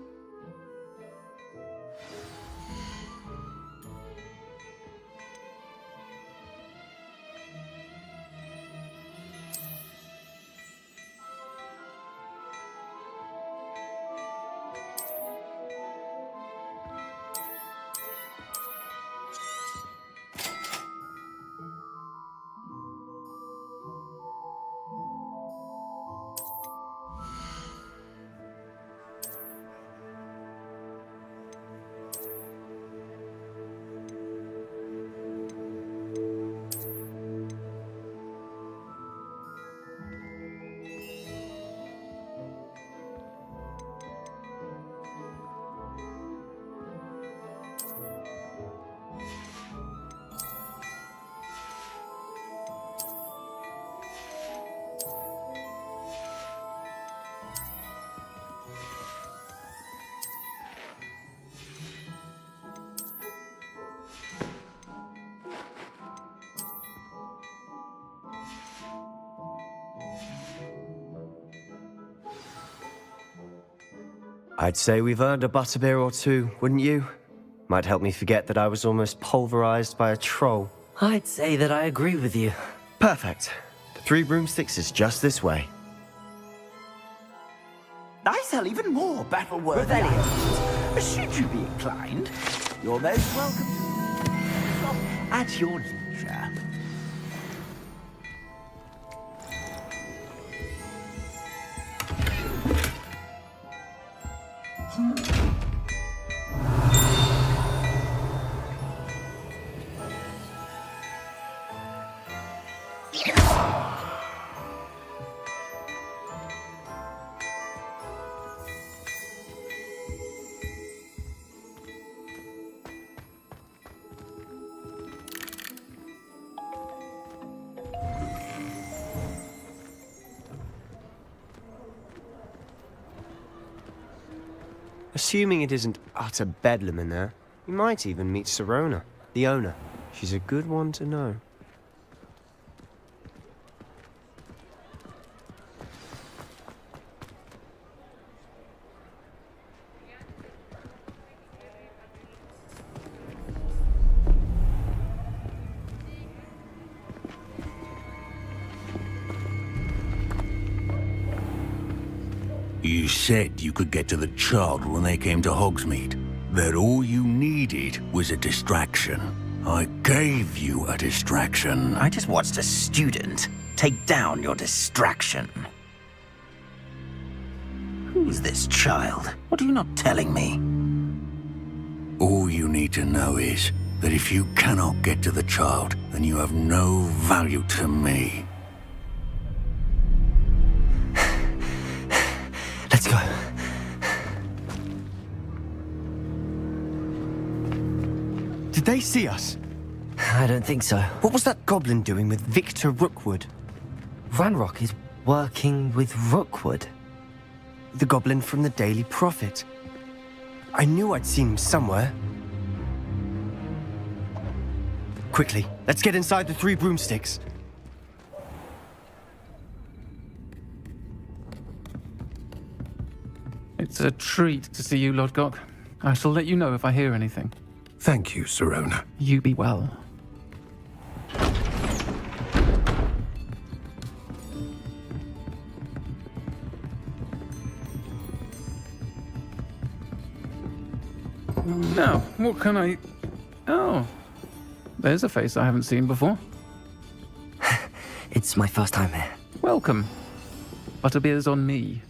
Speaker 19: I'd say we've earned a butterbeer or two, wouldn't you? Might help me forget that I was almost pulverized by a troll.
Speaker 2: I'd say that I agree with you.
Speaker 19: Perfect. The 3 broomsticks is just this way.
Speaker 6: I sell even more battle-worthy items. Should you be inclined, you're most welcome to shop at your leisure.
Speaker 19: Assuming it isn't utter bedlam in there, you might even meet Serona, the owner. She's a good one to know.
Speaker 8: You said you could get to the child when they came to Hogsmeade. That all you needed was a distraction. I gave you a distraction.
Speaker 10: I just watched a student take down your distraction. Who's this child? What are you not telling me?
Speaker 8: All you need to know is that if you cannot get to the child, then you have no value to me.
Speaker 2: Let's go.
Speaker 19: Did they see us?
Speaker 2: I don't think so.
Speaker 19: What was that goblin doing with Victor Rookwood?
Speaker 2: Ranrock is working with Rookwood.
Speaker 19: The goblin from the Daily Prophet. I knew I'd seen him somewhere. Quickly, let's get inside the 3 broomsticks.
Speaker 15: It's a treat to see you, Lodgok. I shall let you know if I hear anything.
Speaker 23: Thank you, Sirona.
Speaker 15: You be well. Now, what can I... Oh, there's a face I haven't seen before.
Speaker 2: It's my first time here.
Speaker 15: Welcome. Butterbeer's on me.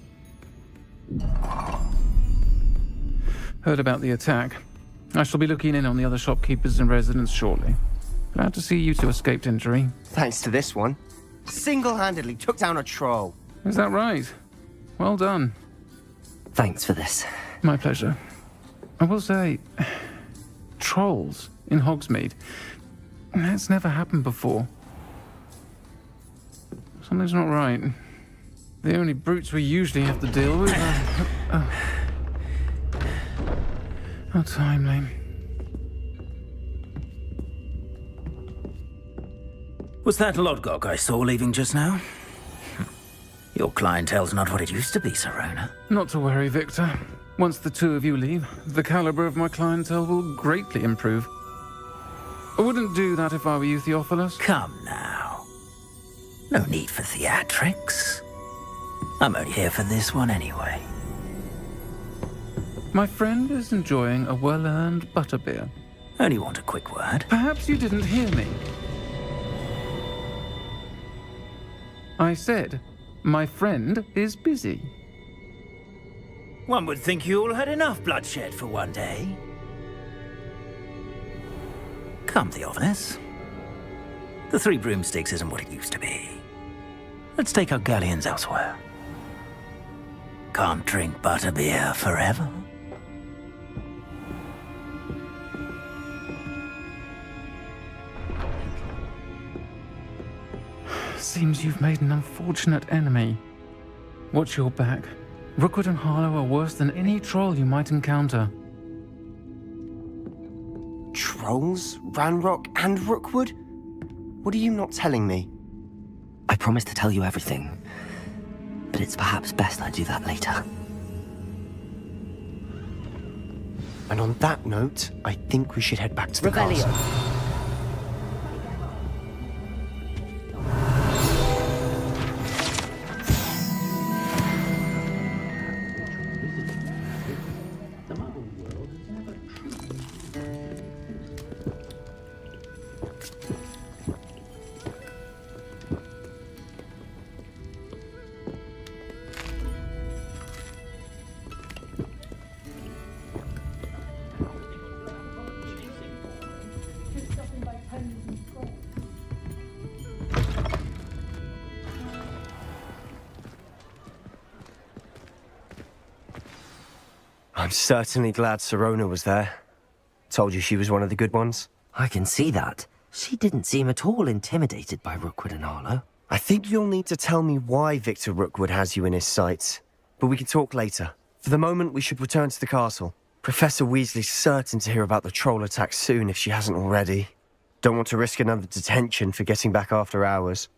Speaker 15: Heard about the attack. I shall be looking in on the other shopkeepers and residents shortly. Glad to see you two escaped injury.
Speaker 19: Thanks to this one. Single-handedly took down a troll.
Speaker 15: Is that right? Well done.
Speaker 2: Thanks for this.
Speaker 15: My pleasure. I will say, trolls in Hogsmeade. That's never happened before. Something's not right. The only brutes we usually have to deal with are... How timely.
Speaker 10: Was that Lodgok I saw leaving just now? Your clientele's not what it used to be, Sirona.
Speaker 15: Not to worry, Victor. Once the two of you leave, the caliber of my clientele will greatly improve. I wouldn't do that if I were you, Theophilus.
Speaker 10: Come now. No need for theatrics. I'm only here for this one anyway.
Speaker 15: My friend is enjoying a well-earned butterbeer.
Speaker 10: Only want a quick word.
Speaker 15: Perhaps you didn't hear me. I said, my friend is busy.
Speaker 10: One would think you all had enough bloodshed for one day. Come, Theophilus. The 3 broomsticks isn't what it used to be. Let's take our galleons elsewhere. Can't drink butterbeer forever.
Speaker 15: Seems you've made an unfortunate enemy. Watch your back. Rookwood and Harlow are worse than any troll you might encounter.
Speaker 19: Trolls? Ranrock and Rookwood? What are you not telling me?
Speaker 2: I promised to tell you everything, but it's perhaps best I do that later.
Speaker 19: And on that note, I think we should head back to the castle. I'm certainly glad Sirona was there. Told you she was one of the good ones.
Speaker 2: I can see that. She didn't seem at all intimidated by Rookwood and Harlow.
Speaker 19: I think you'll need to tell me why Victor Rookwood has you in his sights. But we can talk later. For the moment, we should return to the castle. Professor Weasley's certain to hear about the troll attack soon if she hasn't already. Don't want to risk another detention for getting back after hours.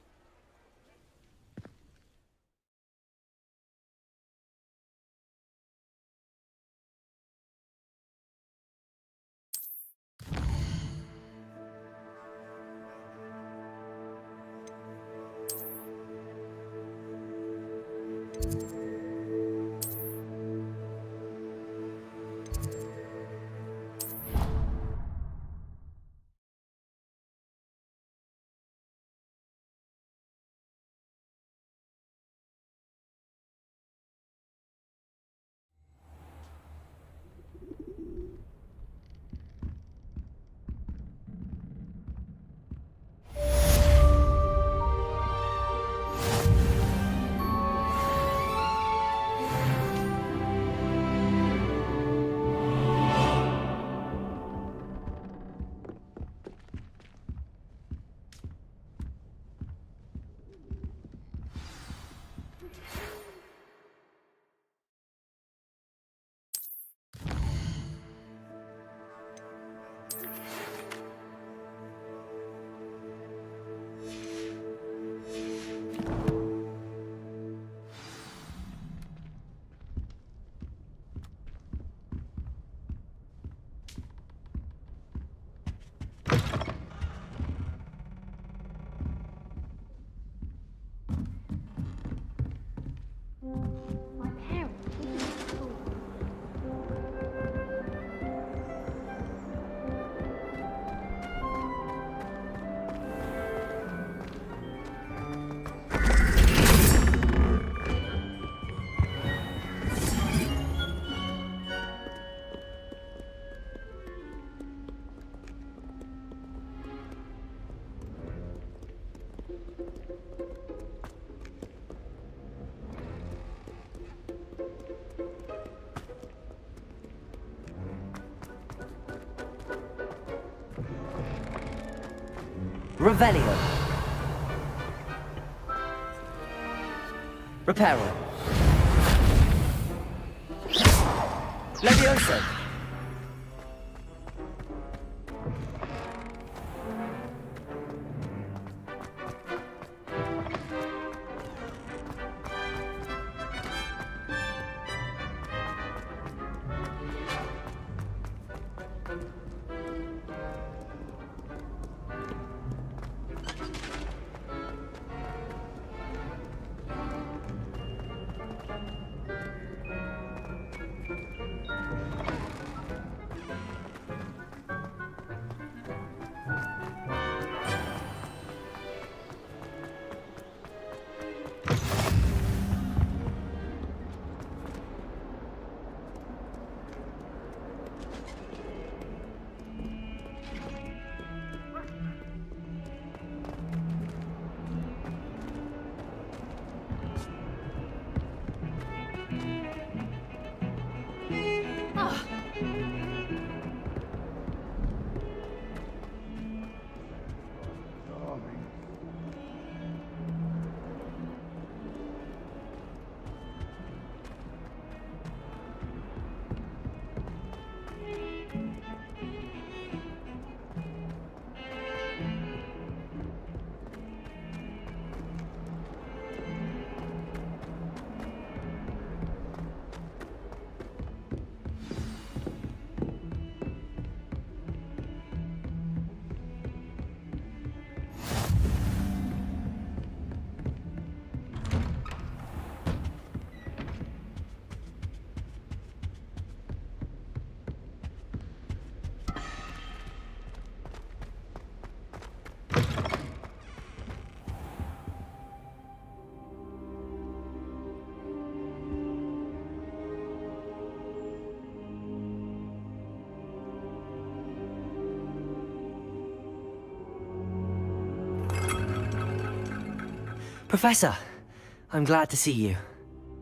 Speaker 2: Revelio. Reparo. Levioso. Professor, I'm glad to see you.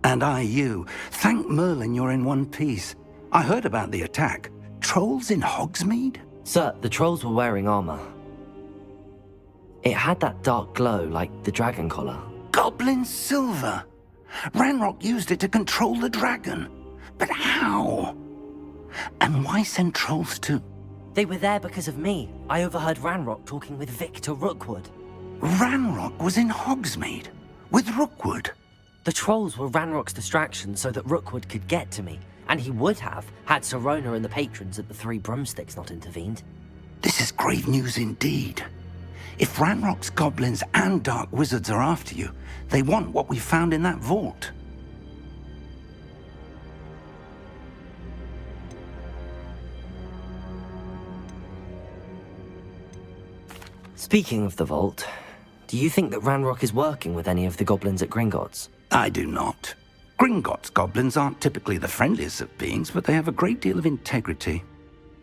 Speaker 1: And I you. Thank Merlin you're in one piece. I heard about the attack. Trolls in Hogsmeade?
Speaker 2: Sir, the trolls were wearing armor. It had that dark glow like the dragon collar.
Speaker 1: Goblin silver! Ranrock used it to control the dragon. But how? And why send trolls to...
Speaker 2: They were there because of me. I overheard Ranrock talking with Victor Rookwood.
Speaker 1: Ranrock was in Hogsmeade? With Rookwood?
Speaker 2: The trolls were Ranrock's distraction so that Rookwood could get to me. And he would have, had Sirona and the patrons at the Three Broomsticks not intervened.
Speaker 1: This is grave news indeed. If Ranrock's goblins and dark wizards are after you, they want what we found in that vault.
Speaker 2: Speaking of the vault, do you think that Ranrock is working with any of the goblins at Gringotts?
Speaker 1: I do not. Gringotts goblins aren't typically the friendliest of beings, but they have a great deal of integrity.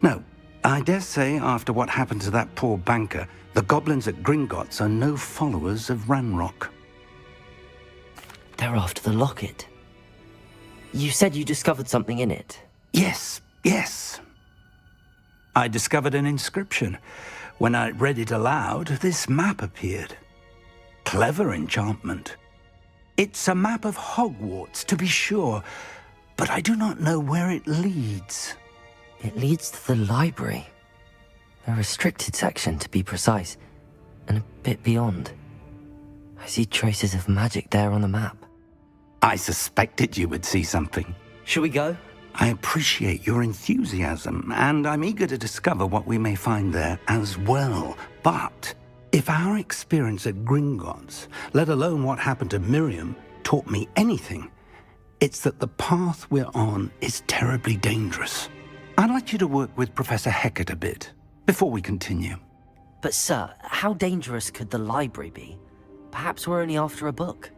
Speaker 1: No, I dare say after what happened to that poor banker, the goblins at Gringotts are no followers of Ranrock.
Speaker 2: They're after the locket. You said you discovered something in it.
Speaker 1: Yes. I discovered an inscription. When I read it aloud, this map appeared. Clever enchantment. It's a map of Hogwarts, to be sure, but I do not know where it leads.
Speaker 2: It leads to the library. A restricted section, to be precise, and a bit beyond. I see traces of magic there on the map.
Speaker 1: I suspected you would see something.
Speaker 2: Shall we go?
Speaker 1: I appreciate your enthusiasm, and I'm eager to discover what we may find there as well. But if our experience at Gringotts, let alone what happened to Miriam, taught me anything, it's that the path we're on is terribly dangerous. I'd like you to work with Professor Hecat a bit before we continue.
Speaker 2: But sir, how dangerous could the library be? Perhaps we're only after a book.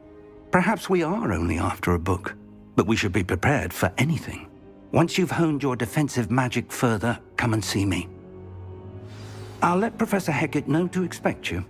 Speaker 1: Perhaps we are only after a book, but we should be prepared for anything. Once you've honed your defensive magic further, come and see me. I'll let Professor Hecat know to expect you.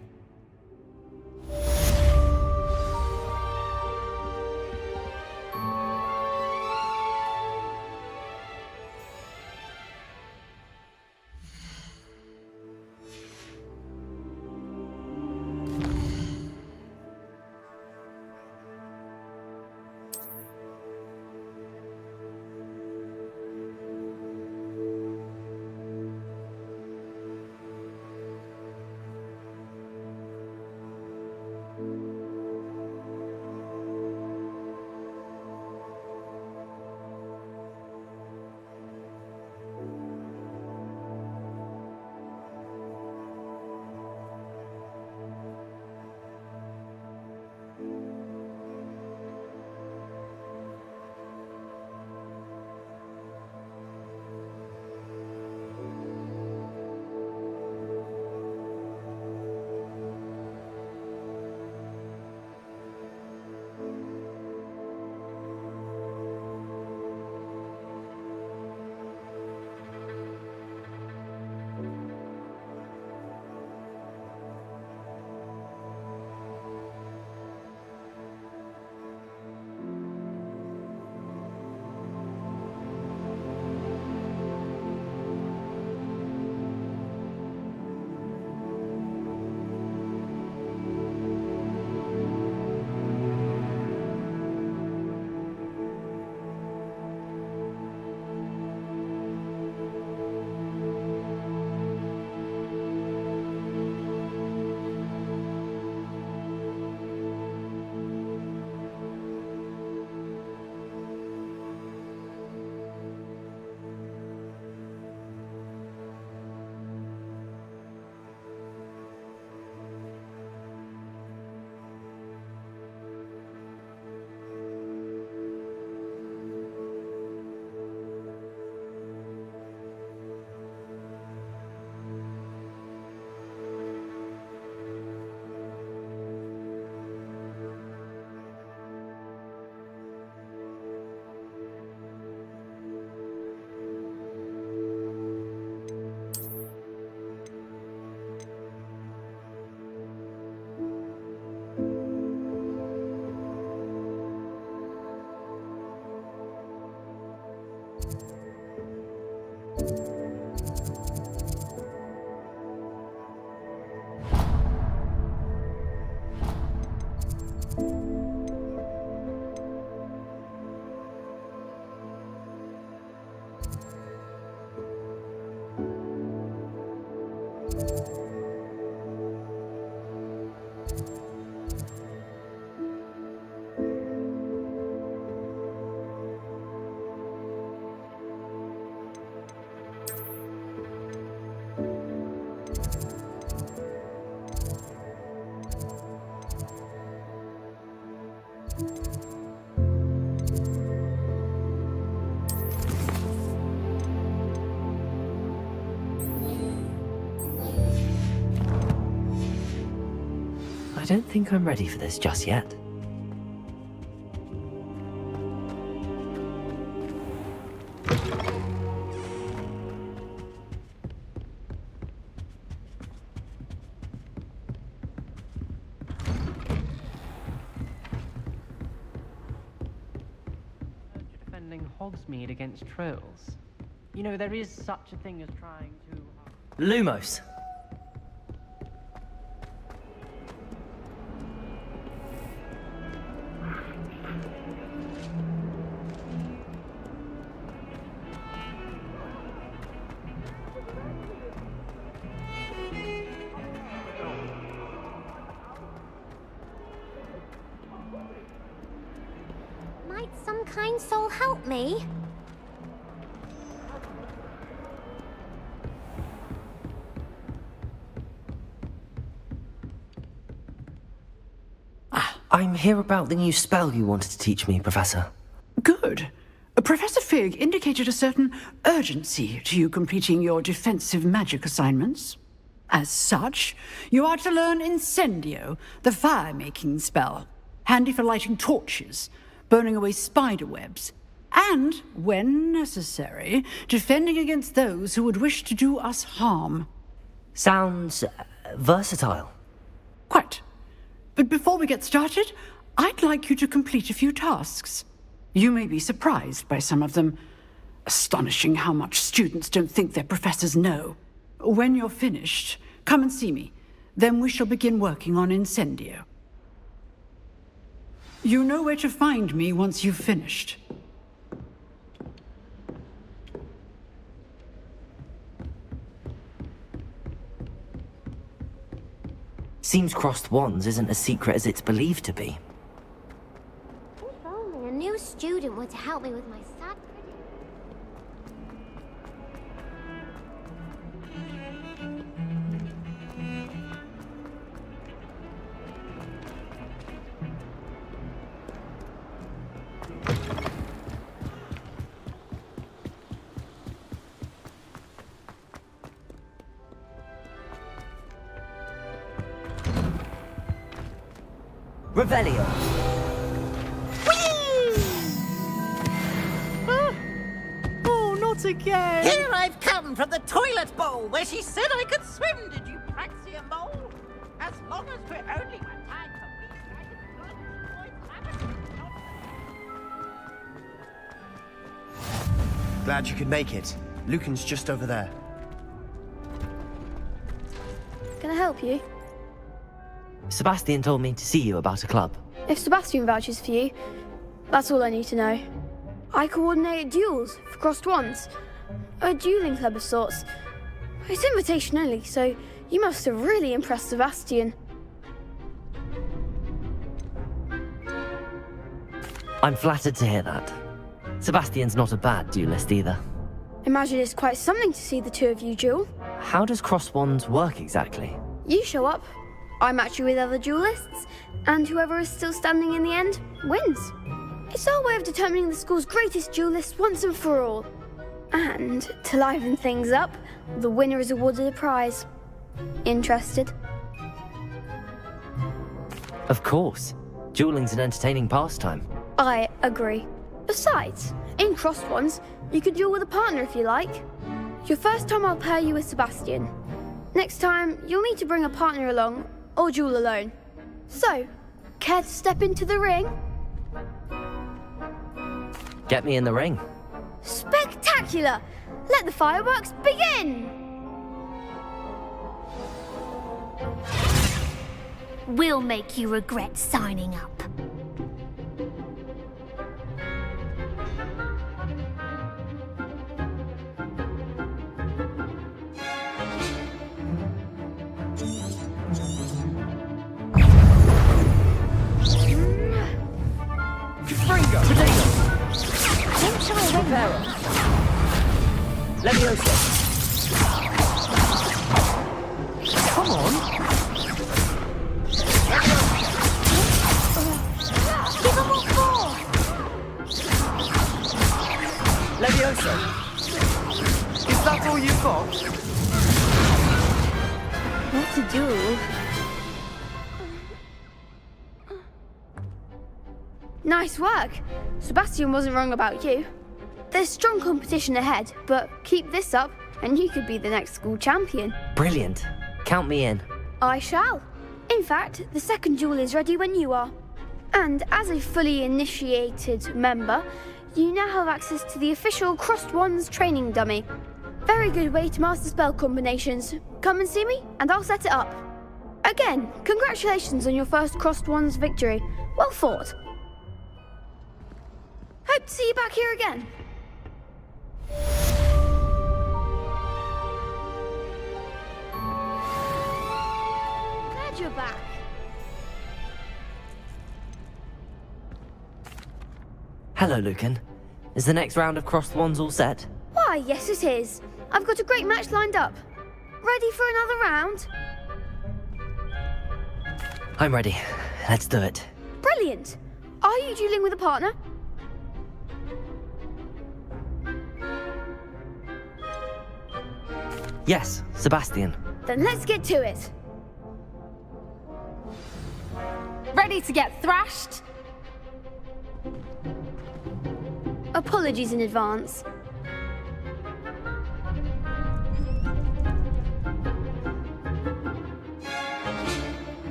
Speaker 2: I don't think I'm ready for this just yet.
Speaker 12: Defending Hogsmeade against trolls. You know, there is such a thing as trying to...
Speaker 2: Lumos!
Speaker 13: Might some kind soul help me?
Speaker 2: I'm here about the new spell you wanted to teach me, Professor.
Speaker 17: Good. Professor Fig indicated a certain urgency to you completing your defensive magic assignments. As such, you are to learn Incendio, the fire-making spell, handy for lighting torches, burning away spider webs, and, when necessary, defending against those who would wish to do us harm.
Speaker 2: Sounds versatile.
Speaker 17: Quite. But before we get started, I'd like you to complete a few tasks. You may be surprised by some of them. Astonishing how much students don't think their professors know. When you're finished, come and see me. Then we shall begin working on Incendio. You know where to find me once you've finished.
Speaker 2: Seems crossed wands isn't as secret as it's believed to be.
Speaker 13: If only a new student were to help me with my sad
Speaker 2: Revelio.
Speaker 14: Oh, not again! Here I've come from the toilet bowl where she said I could swim, did you Praxia mole? As long as we're only one time
Speaker 20: Glad you could make it. Lucan's just over there.
Speaker 24: Can I help you?
Speaker 2: Sebastian told me to see you about a club.
Speaker 24: If Sebastian vouches for you, that's all I need to know. I coordinate duels for crossed wands. A dueling club of sorts. It's invitation only, so you must have really impressed Sebastian.
Speaker 2: I'm flattered to hear that. Sebastian's not a bad duelist either.
Speaker 24: Imagine it's quite something to see the two of you duel.
Speaker 2: How does crossed wands work exactly?
Speaker 24: You show up, I match you with other duelists, and whoever is still standing in the end wins. It's our way of determining the school's greatest duelist once and for all. And to liven things up, the winner is awarded a prize. Interested?
Speaker 2: Of course. Dueling's an entertaining pastime.
Speaker 24: I agree. Besides, in crossed wands, you can duel with a partner if you like. Your first time I'll pair you with Sebastian. Next time, you'll need to bring a partner along, or duel alone. So, care to step into the ring?
Speaker 2: Get me in the ring.
Speaker 24: Spectacular! Let the fireworks begin!
Speaker 13: We'll make you regret signing up.
Speaker 2: Leviosa. Come on.
Speaker 13: Give 'em
Speaker 2: Levioso!
Speaker 20: Is that all you've got?
Speaker 24: What to do? Nice work. Sebastian wasn't wrong about you. There's strong competition ahead, but keep this up and you could be the next school champion.
Speaker 2: Brilliant. Count me in.
Speaker 24: I shall. In fact, the second duel is ready when you are. And as a fully initiated member, you now have access to the official Crossed Wands training dummy. Very good way to master spell combinations. Come and see me, and I'll set it up. Again, congratulations on your first Crossed Wands victory. Well fought. Hope to see you back here again. Glad you're back.
Speaker 2: Hello, Lucan. Is the next round of Crossed Wands all set?
Speaker 24: Why, yes it is. I've got a great match lined up. Ready for another round?
Speaker 2: I'm ready. Let's do it.
Speaker 24: Brilliant. Are you dueling with a partner?
Speaker 2: Yes, Sebastian.
Speaker 24: Then let's get to it.
Speaker 13: Ready to get thrashed?
Speaker 24: Apologies in advance.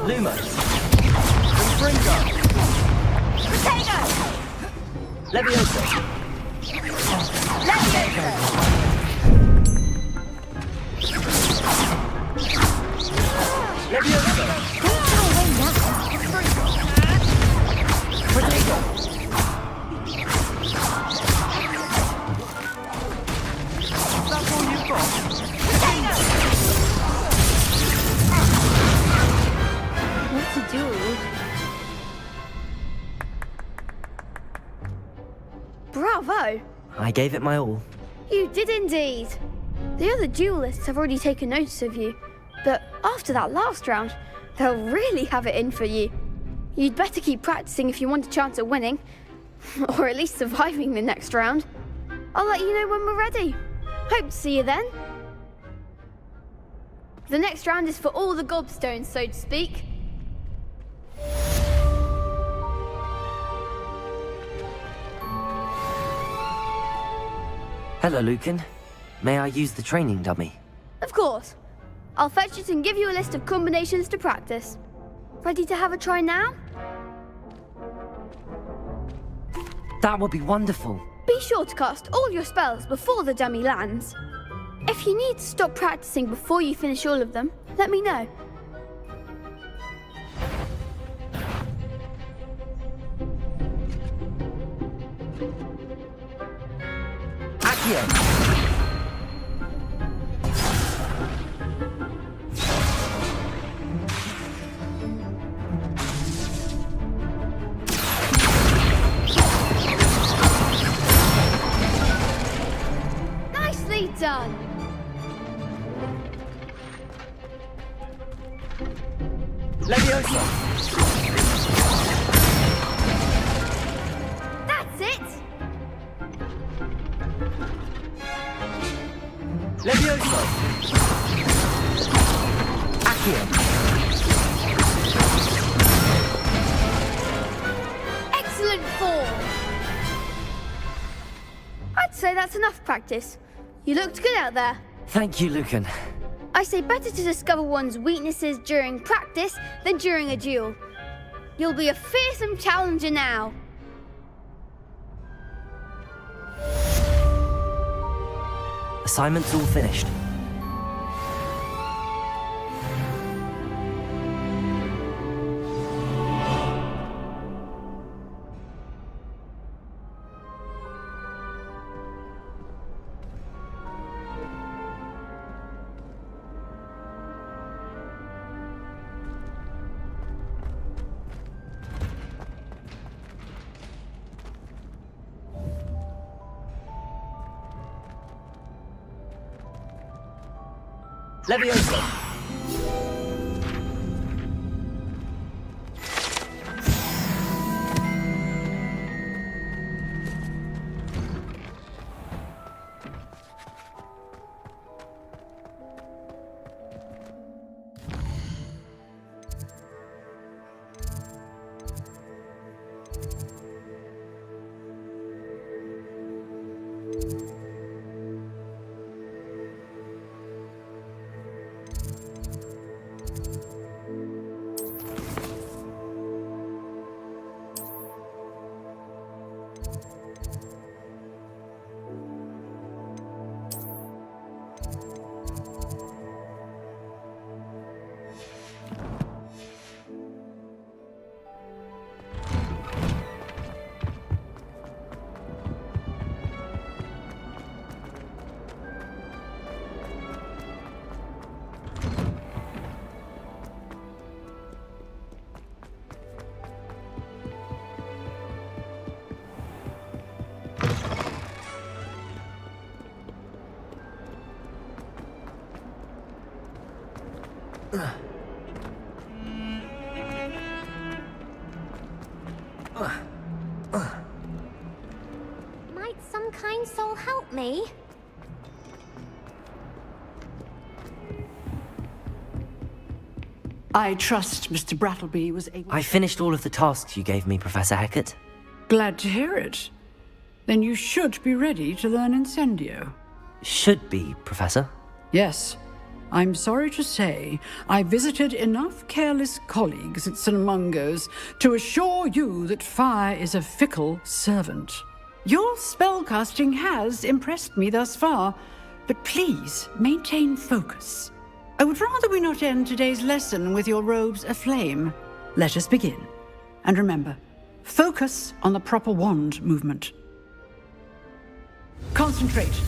Speaker 2: Lumos.
Speaker 13: Confringo.
Speaker 24: Potato.
Speaker 2: Levioso.
Speaker 24: Levioso.
Speaker 2: Levioso. Potato.
Speaker 20: That's all you've got?
Speaker 24: What to do? Bravo!
Speaker 2: I gave it my all.
Speaker 24: You did indeed. The other duelists have already taken notice of you, but after that last round, they'll really have it in for you. You'd better keep practicing if you want a chance at winning, or at least surviving the next round. I'll let you know when we're ready. Hope to see you then. The next round is for all the gobstones, so to speak.
Speaker 2: Hello, Lucan. May I use the training dummy?
Speaker 24: Of course. I'll fetch it and give you a list of combinations to practice. Ready to have a try now?
Speaker 2: That would be wonderful.
Speaker 24: Be sure to cast all your spells before the dummy lands. If you need to stop practicing before you finish all of them, let me know.
Speaker 2: Accio!
Speaker 24: Nicely done!
Speaker 2: Leviosa!
Speaker 24: That's it!
Speaker 2: Leviosa! Accio!
Speaker 24: Excellent form! I'd say that's enough practice. You looked good out there.
Speaker 2: Thank you, Lucan.
Speaker 24: I say better to discover one's weaknesses during practice than during a duel. You'll be a fearsome challenger now.
Speaker 2: Assignment's all finished. Leviosa!
Speaker 4: Might some kind soul help me?
Speaker 17: I trust Mr. Brattleby was able...
Speaker 2: I finished all of the tasks you gave me, Professor Hackett.
Speaker 17: Glad to hear it. Then you should be ready to learn Incendio.
Speaker 2: Should be, Professor.
Speaker 17: Yes. I'm sorry to say, I visited enough careless colleagues at St. Mungo's to assure you that fire is a fickle servant. Your spellcasting has impressed me thus far, but please maintain focus. I would rather we not end today's lesson with your robes aflame. Let us begin. And remember, focus on the proper wand movement. Concentrate,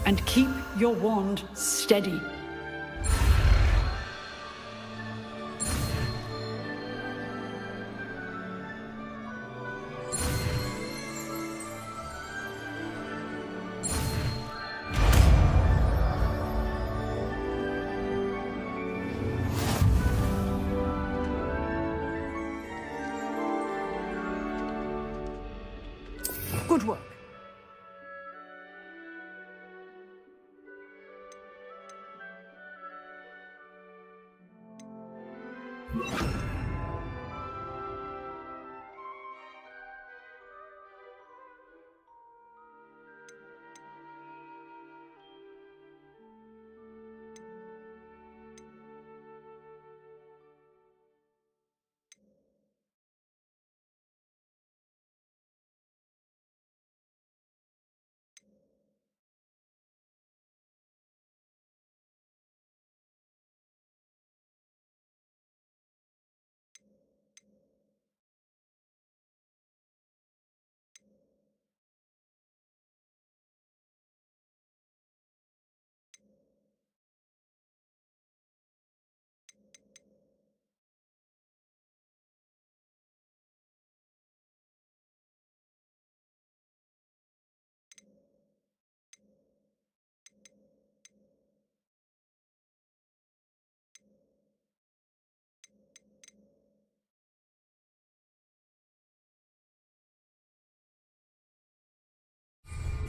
Speaker 17: and keep your wand steady. Good work.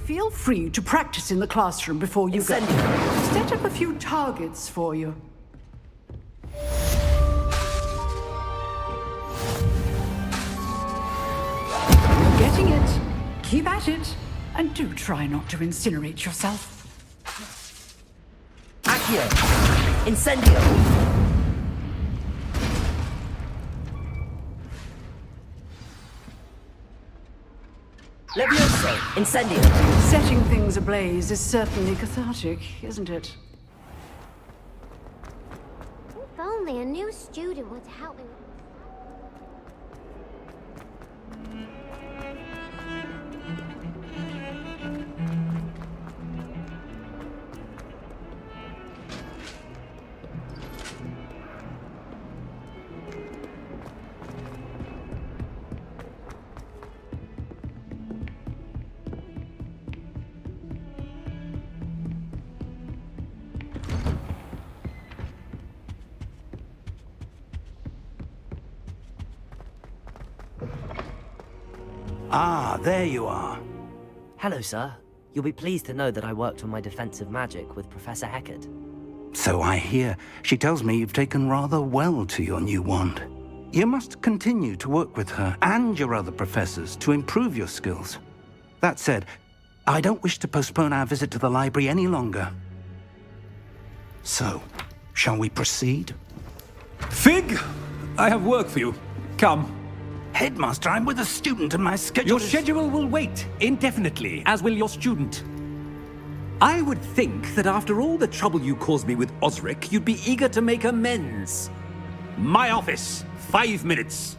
Speaker 17: Feel free to practice in the classroom before you go. Set up a few targets for you. You're getting it. Keep at it. And do try not to incinerate yourself.
Speaker 2: Accio! Incendio! Levioso! Incendio!
Speaker 17: Setting things ablaze is certainly cathartic, isn't it?
Speaker 4: If only a new student were to help me with...
Speaker 1: Ah, there you are.
Speaker 2: Hello, sir. You'll be pleased to know that I worked on my defensive magic with Professor Heckard.
Speaker 1: So I hear. She tells me you've taken rather well to your new wand. You must continue to work with her and your other professors to improve your skills. That said, I don't wish to postpone our visit to the library any longer. So, shall we proceed?
Speaker 9: Fig! I have work for you. Come.
Speaker 1: Headmaster, I'm with a student and my schedule
Speaker 9: Your schedule will wait indefinitely, as will your student. I would think that after all the trouble you caused me with Osric, you'd be eager to make amends. My office, 5 minutes.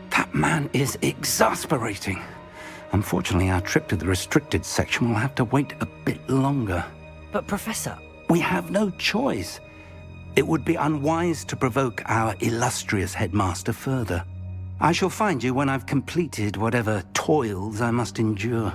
Speaker 1: That man is exasperating. Unfortunately, our trip to the restricted section will have to wait a bit longer.
Speaker 2: But Professor...
Speaker 1: We have no choice. It would be unwise to provoke our illustrious headmaster further. I shall find you when I've completed whatever toils I must endure.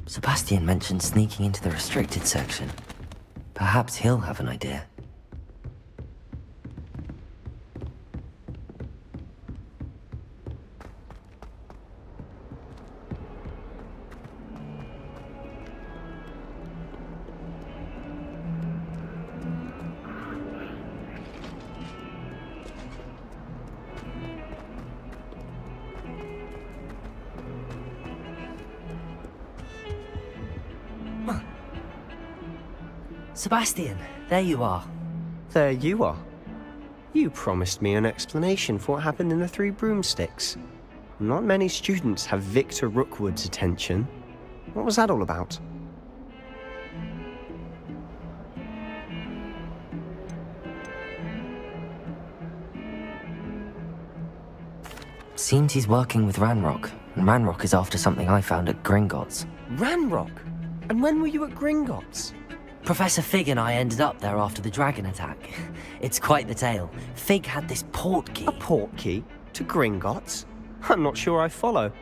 Speaker 2: Sebastian mentioned sneaking into the restricted section. Perhaps he'll have an idea. Sebastian, there you are.
Speaker 19: There you are. You promised me an explanation for what happened in the Three Broomsticks. Not many students have Victor Rookwood's attention. What was that all about?
Speaker 2: Seems he's working with Ranrock, and Ranrock is after something I found at Gringotts.
Speaker 19: Ranrock? And when were you at Gringotts?
Speaker 2: Professor Fig and I ended up there after the dragon attack. It's quite the tale. Fig had this port key.
Speaker 19: A port key? To Gringotts? I'm not sure I follow.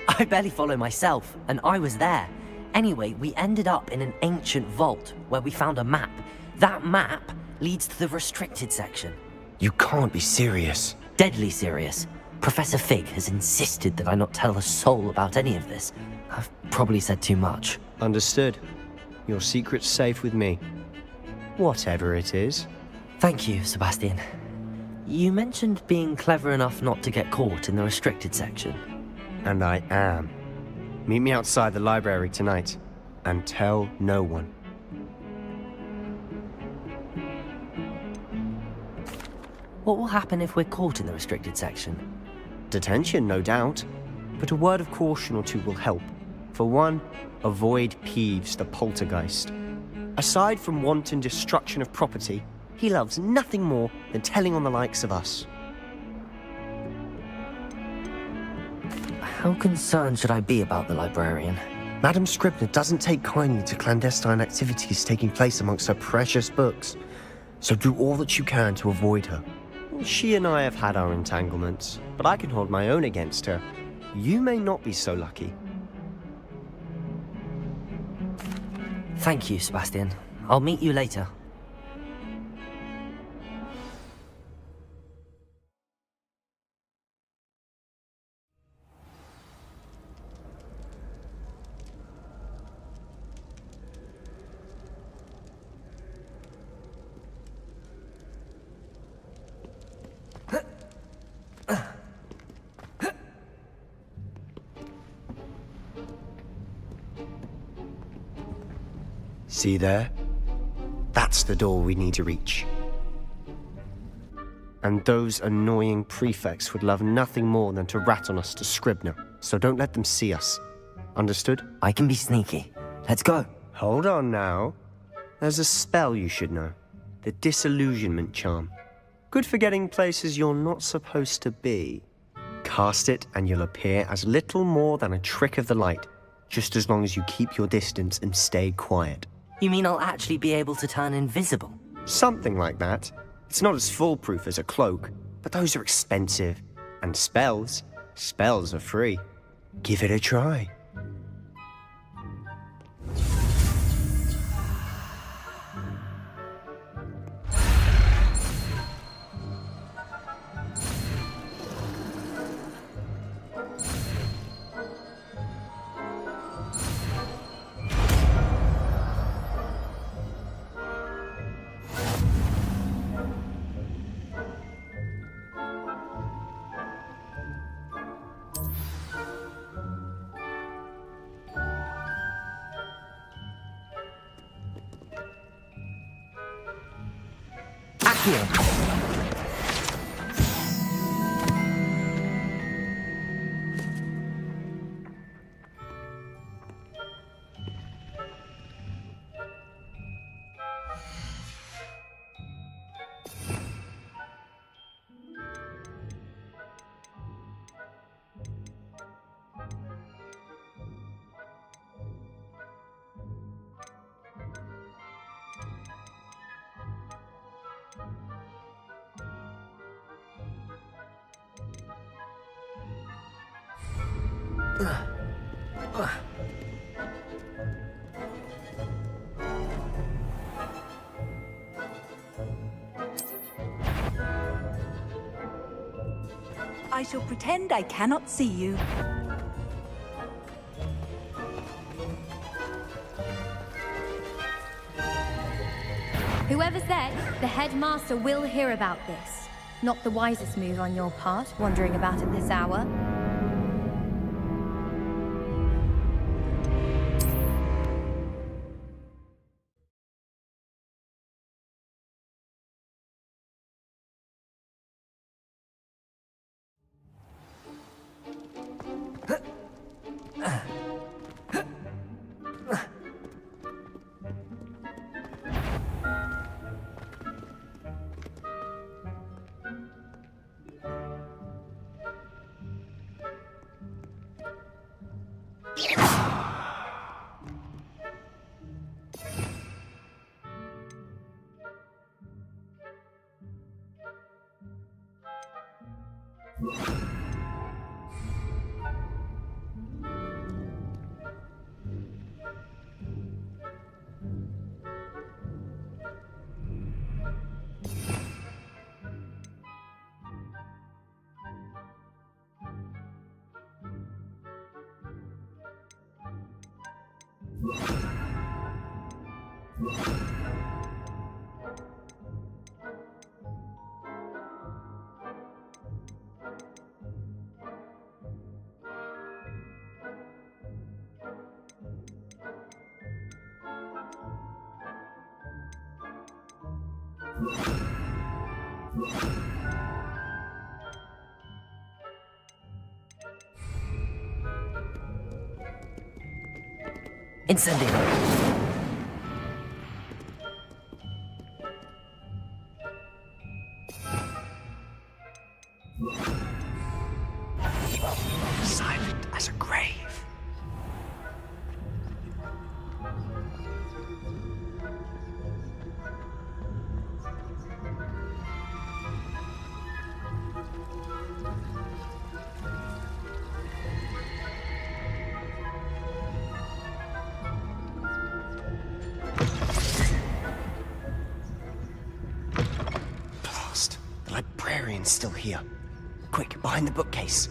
Speaker 2: I barely follow myself, and I was there. Anyway, we ended up in an ancient vault where we found a map. That map leads to the restricted section.
Speaker 19: You can't be serious.
Speaker 2: Deadly serious. Professor Fig has insisted that I not tell a soul about any of this. I've probably said too much.
Speaker 19: Understood. Your secret's safe with me. Whatever it is.
Speaker 2: Thank you, Sebastian. You mentioned being clever enough not to get caught in the restricted section.
Speaker 19: And I am. Meet me outside the library tonight, and tell no one.
Speaker 2: What will happen if we're caught in the restricted section?
Speaker 19: Detention, no doubt. But a word of caution or two will help. For one, avoid Peeves, the poltergeist. Aside from wanton destruction of property, he loves nothing more than telling on the likes of us.
Speaker 2: How concerned should I be about the librarian?
Speaker 19: Madame Scribner doesn't take kindly to clandestine activities taking place amongst her precious books, so do all that you can to avoid her. She and I have had our entanglements, but I can hold my own against her. You may not be so lucky.
Speaker 2: Thank you, Sebastian. I'll meet you later.
Speaker 19: See there? That's the door we need to reach. And those annoying prefects would love nothing more than to rat on us to Scribner, so don't let them see us. Understood?
Speaker 2: I can be sneaky. Let's go.
Speaker 19: Hold on now. There's a spell you should know. The Disillusionment Charm. Good for getting places you're not supposed to be. Cast it and you'll appear as little more than a trick of the light, just as long as you keep your distance and stay quiet.
Speaker 2: You mean I'll actually be able to turn invisible?
Speaker 19: Something like that. It's not as foolproof as a cloak, but those are expensive. And spells are free. Give it a try.
Speaker 11: I shall pretend I cannot see you.
Speaker 4: Whoever's there, the headmaster will hear about this. Not the wisest move on your part, wandering about at this hour.
Speaker 2: Incendio.
Speaker 10: Silent as a grave. Blast! The librarian's still here. Quick, behind the bookcase.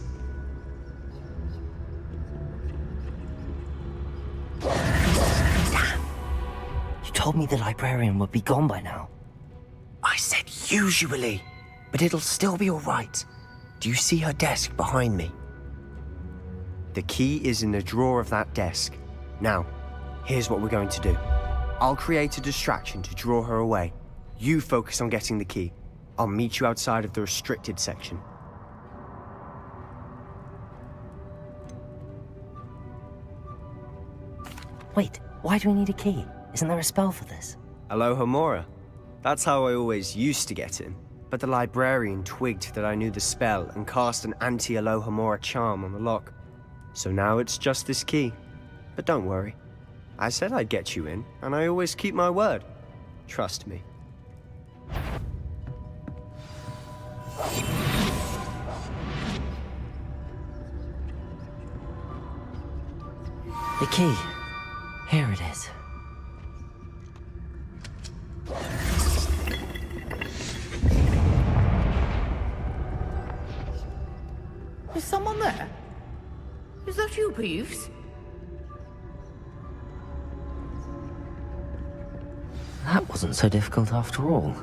Speaker 2: You told me the librarian would be gone by now.
Speaker 10: I said usually, but it'll still be all right. Do you see her desk behind me?
Speaker 19: The key is in the drawer of that desk. Now, here's what we're going to do. I'll create a distraction to draw her away. You focus on getting the key. I'll meet you outside of the restricted section.
Speaker 2: Wait, why do we need a key? Isn't there a spell for this?
Speaker 19: Alohomora. That's how I always used to get in. But the librarian twigged that I knew the spell and cast an anti-Alohomora charm on the lock. So now it's just this key. But don't worry. I said I'd get you in, and I always keep my word. Trust me.
Speaker 2: The key. Here it is.
Speaker 7: Is someone there? Is that you, Peeves?
Speaker 2: That wasn't so difficult after all.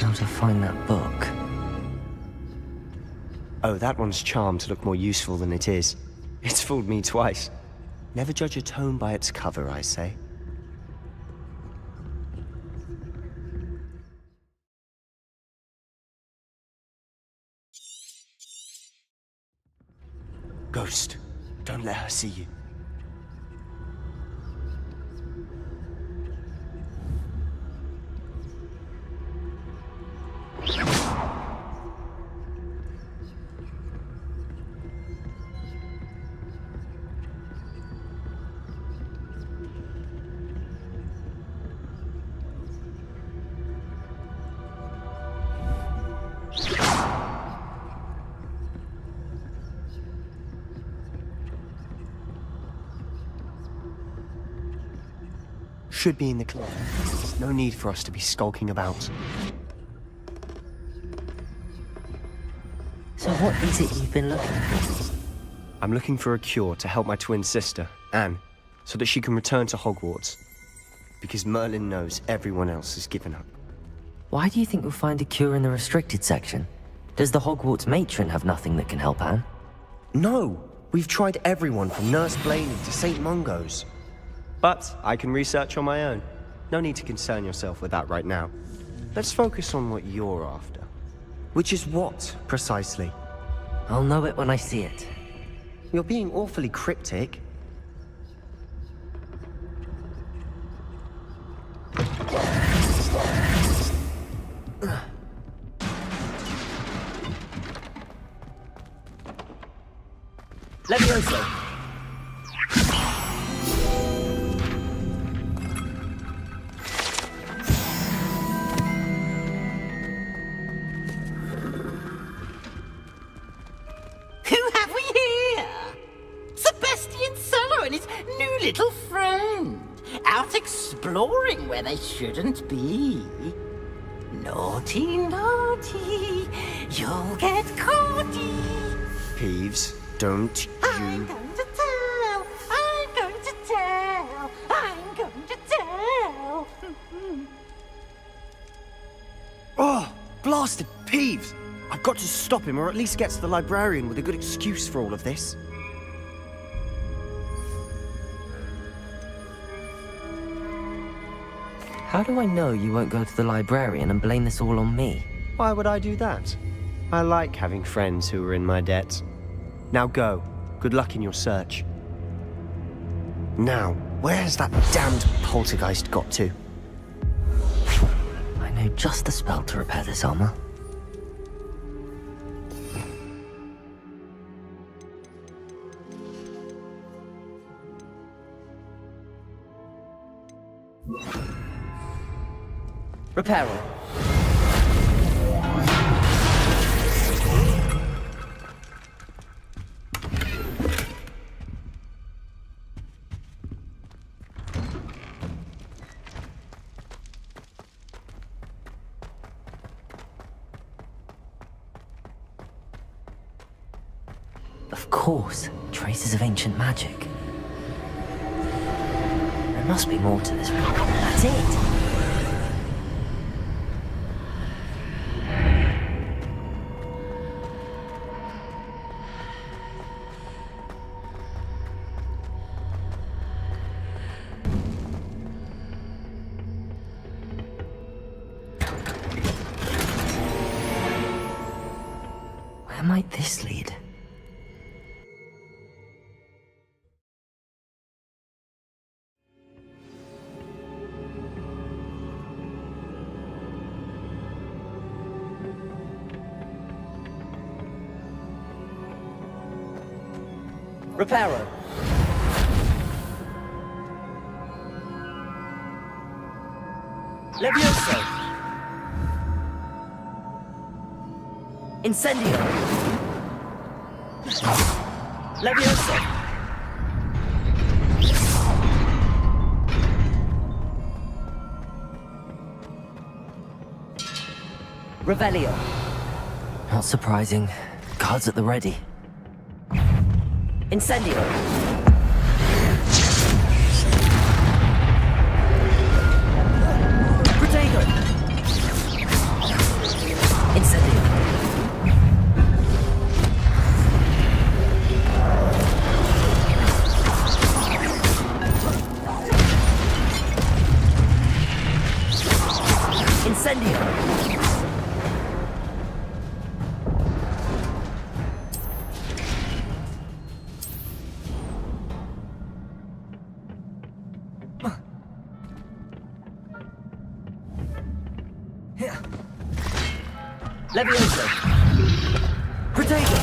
Speaker 2: How to find that book.
Speaker 19: Oh, that one's charmed to look more useful than it is. It's fooled me twice. Never judge a tome by its cover, I say. Ghost, don't let her see you. Should be in the clear. No need for us to be skulking about.
Speaker 2: So what is it you've been looking for?
Speaker 19: I'm looking for a cure to help my twin sister, Anne, so that she can return to Hogwarts. Because Merlin knows everyone else has given up.
Speaker 2: Why do you think we'll find a cure in the restricted section? Does the Hogwarts matron have nothing that can help Anne?
Speaker 19: No! We've tried everyone from Nurse Blaney to St. Mungo's. But I can research on my own. No need to concern yourself with that right now. Let's focus on what you're after. Which is what, precisely?
Speaker 2: I'll know it when I see it.
Speaker 19: You're being awfully cryptic.
Speaker 6: Levioso!
Speaker 10: Little friend, out exploring where they shouldn't be. Naughty, naughty, you'll get caughty.
Speaker 19: Peeves, don't
Speaker 10: I'm going to tell, I'm going to tell, I'm going to tell.
Speaker 19: Oh, blasted Peeves! I've got to stop him, or at least get to the librarian with a good excuse for all of this.
Speaker 2: How do I know you won't go to the librarian and blame this all on me?
Speaker 19: Why would I do that? I like having friends who are in my debt. Now go. Good luck in your search. Now, where's that damned poltergeist got to?
Speaker 2: I know just the spell to repair this armor.
Speaker 6: Repair.
Speaker 2: Of course, traces of ancient magic. There must be more to this. That's it! might this lead? Reparo. Levioso. Incendio. Levioso. Revelio. Not surprising. Guards at the ready. Incendio. Protego. Incendio. Incendio. Levioso. Protego.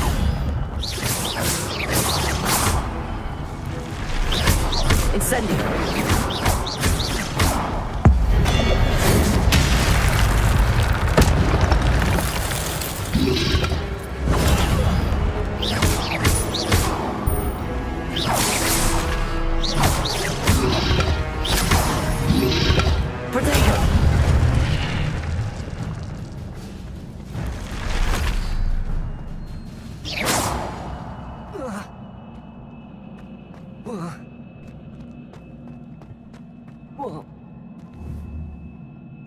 Speaker 2: Incendio. Protego.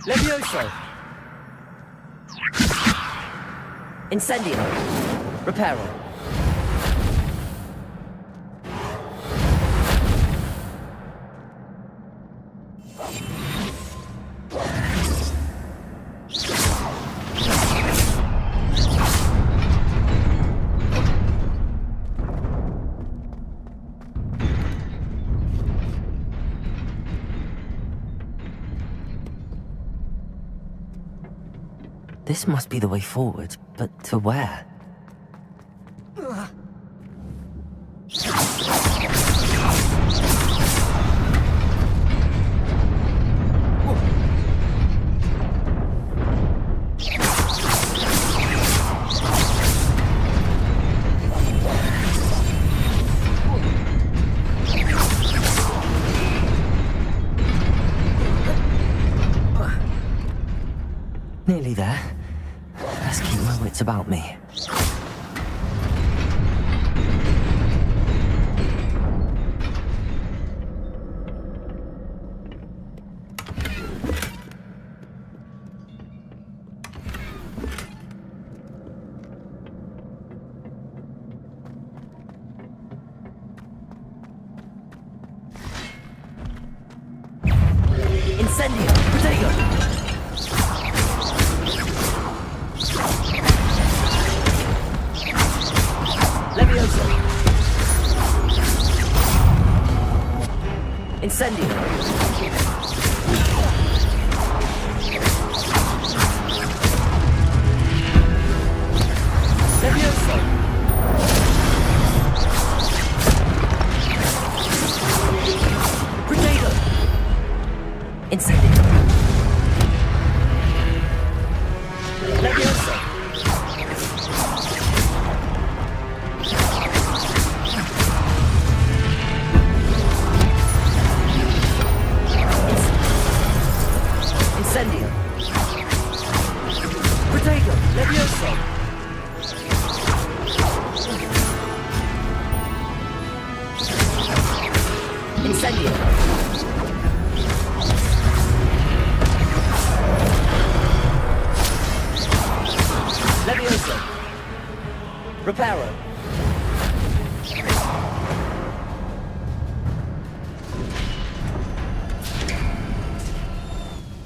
Speaker 2: Levioso. Incendio. Reparo. This must be the way forward, but to where? Nearly there. Let's keep my wits about me. Incendio! Protego! Levioso! Incendio! Levioso! Protego! Incendio! Levioso! Incendio! Protego! Levioso! Incendio! Levioso! Reparo!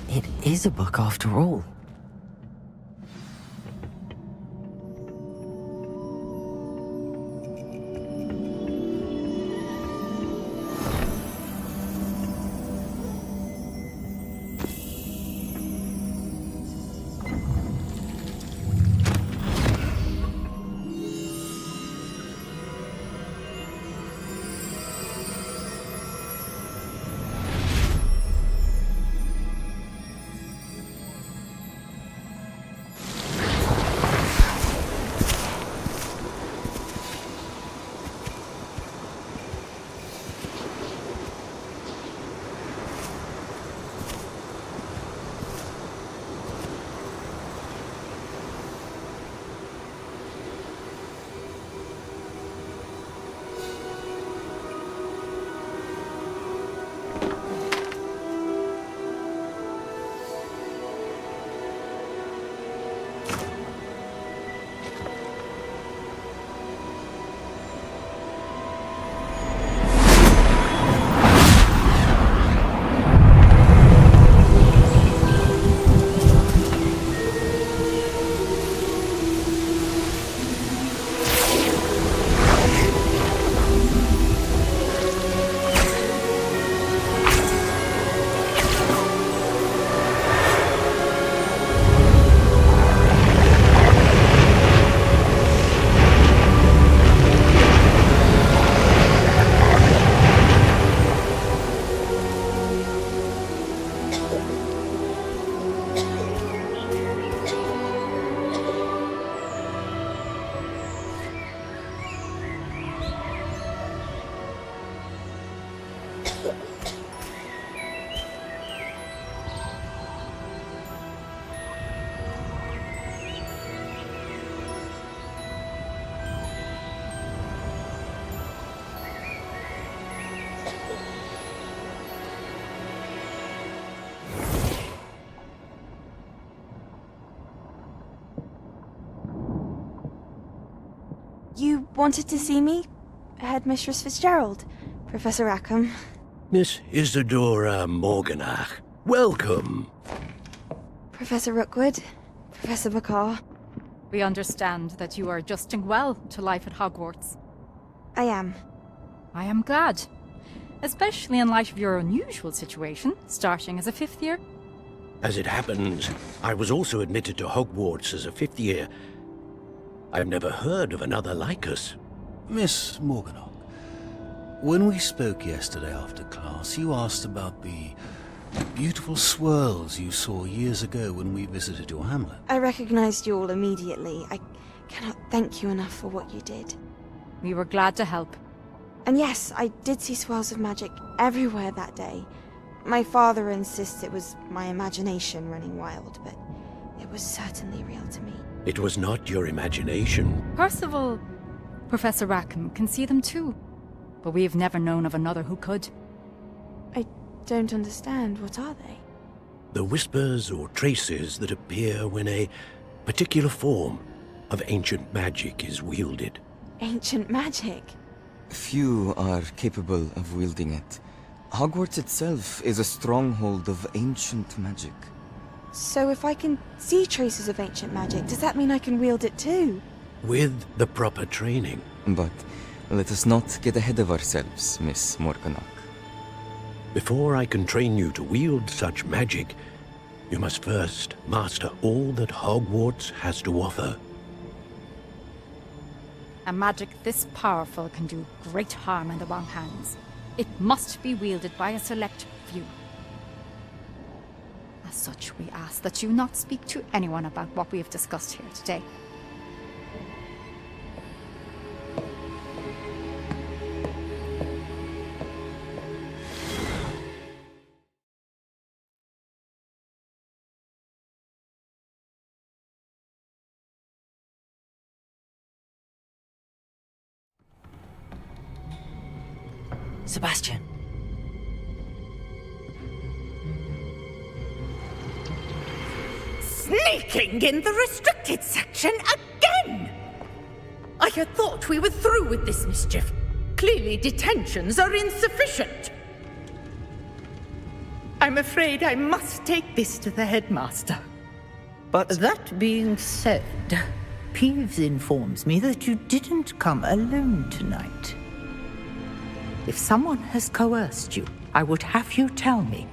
Speaker 2: It is a book after all.
Speaker 5: You wanted to see me? Headmistress Fitzgerald, Professor Rackham.
Speaker 8: Miss Isadora Morganach, welcome.
Speaker 5: Professor Rookwood, Professor McCaw.
Speaker 16: We understand that you are adjusting well to life at Hogwarts.
Speaker 5: I am.
Speaker 16: I am glad. Especially in light of your unusual situation, starting as a 5th year.
Speaker 8: As it happens, I was also admitted to Hogwarts as a 5th year. I've never heard of another like us.
Speaker 18: Miss Morganach, when we spoke yesterday after class, you asked about the beautiful swirls you saw years ago when we visited your hamlet.
Speaker 5: I recognized you all immediately. I cannot thank you enough for what you did.
Speaker 16: We were glad to help.
Speaker 5: And yes, I did see swirls of magic everywhere that day. My father insists it was my imagination running wild, but it was certainly real to me.
Speaker 8: It was not your imagination.
Speaker 16: Percival, Professor Rackham can see them too. But we've never known of another who could.
Speaker 5: I don't understand. What are they?
Speaker 8: The whispers or traces that appear when a particular form of ancient magic is wielded.
Speaker 5: Ancient magic?
Speaker 22: Few are capable of wielding it. Hogwarts itself is a stronghold of ancient magic.
Speaker 5: So if I can see traces of ancient magic, does that mean I can wield it too?
Speaker 8: With the proper training.
Speaker 22: But let us not get ahead of ourselves, Miss Morganach.
Speaker 8: Before I can train you to wield such magic, you must first master all that Hogwarts has to offer.
Speaker 16: A magic this powerful can do great harm in the wrong hands. It must be wielded by a select few. As such, we ask that you not speak to anyone about what we have discussed here today.
Speaker 2: Sebastian.
Speaker 7: Sneaking in the restricted section again! I had thought we were through with this mischief. Clearly detentions are insufficient. I'm afraid I must take this to the headmaster.
Speaker 25: But that being said, Peeves informs me that you didn't come alone tonight. If someone has coerced you, I would have you tell me.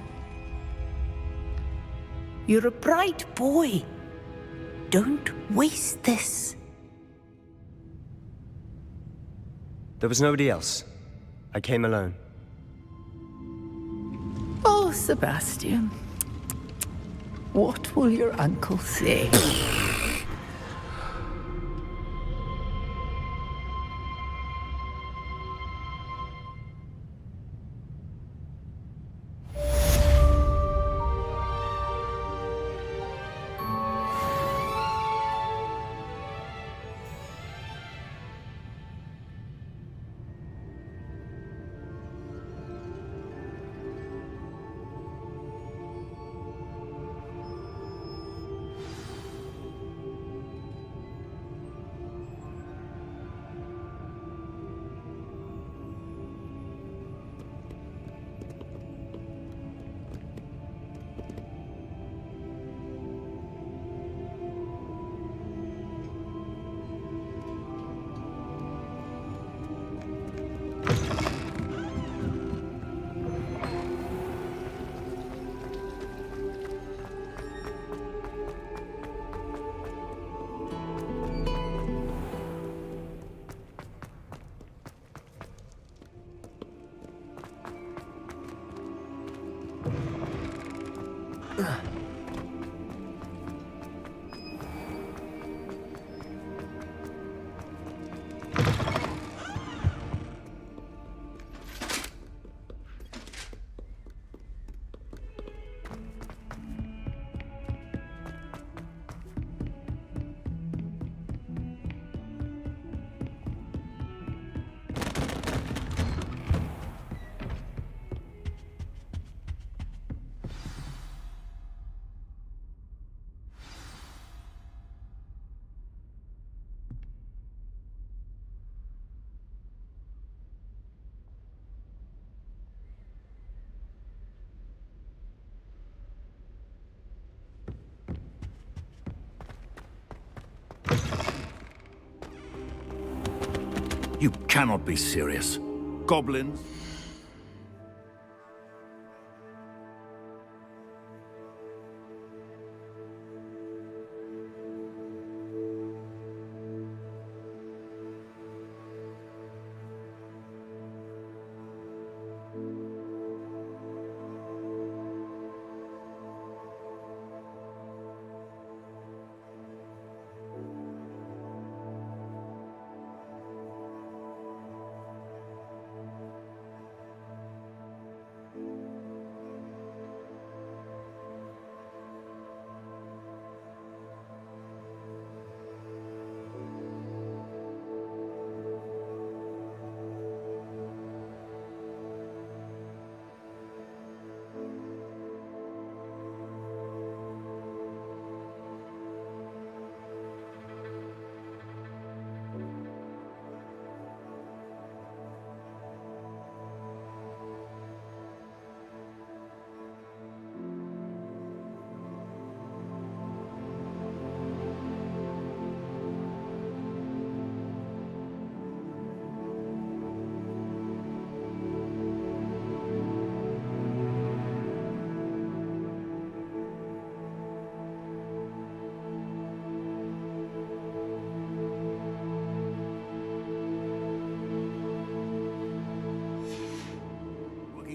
Speaker 25: You're a bright boy. Don't waste this.
Speaker 19: There was nobody else. I came alone.
Speaker 25: Oh, Sebastian. What will your uncle say?
Speaker 8: You cannot be serious. Goblins?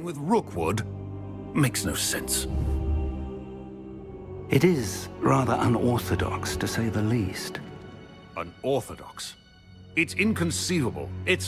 Speaker 8: With Rookwood makes no sense.
Speaker 1: It is rather unorthodox, to say the least.
Speaker 8: Unorthodox? It's inconceivable. It's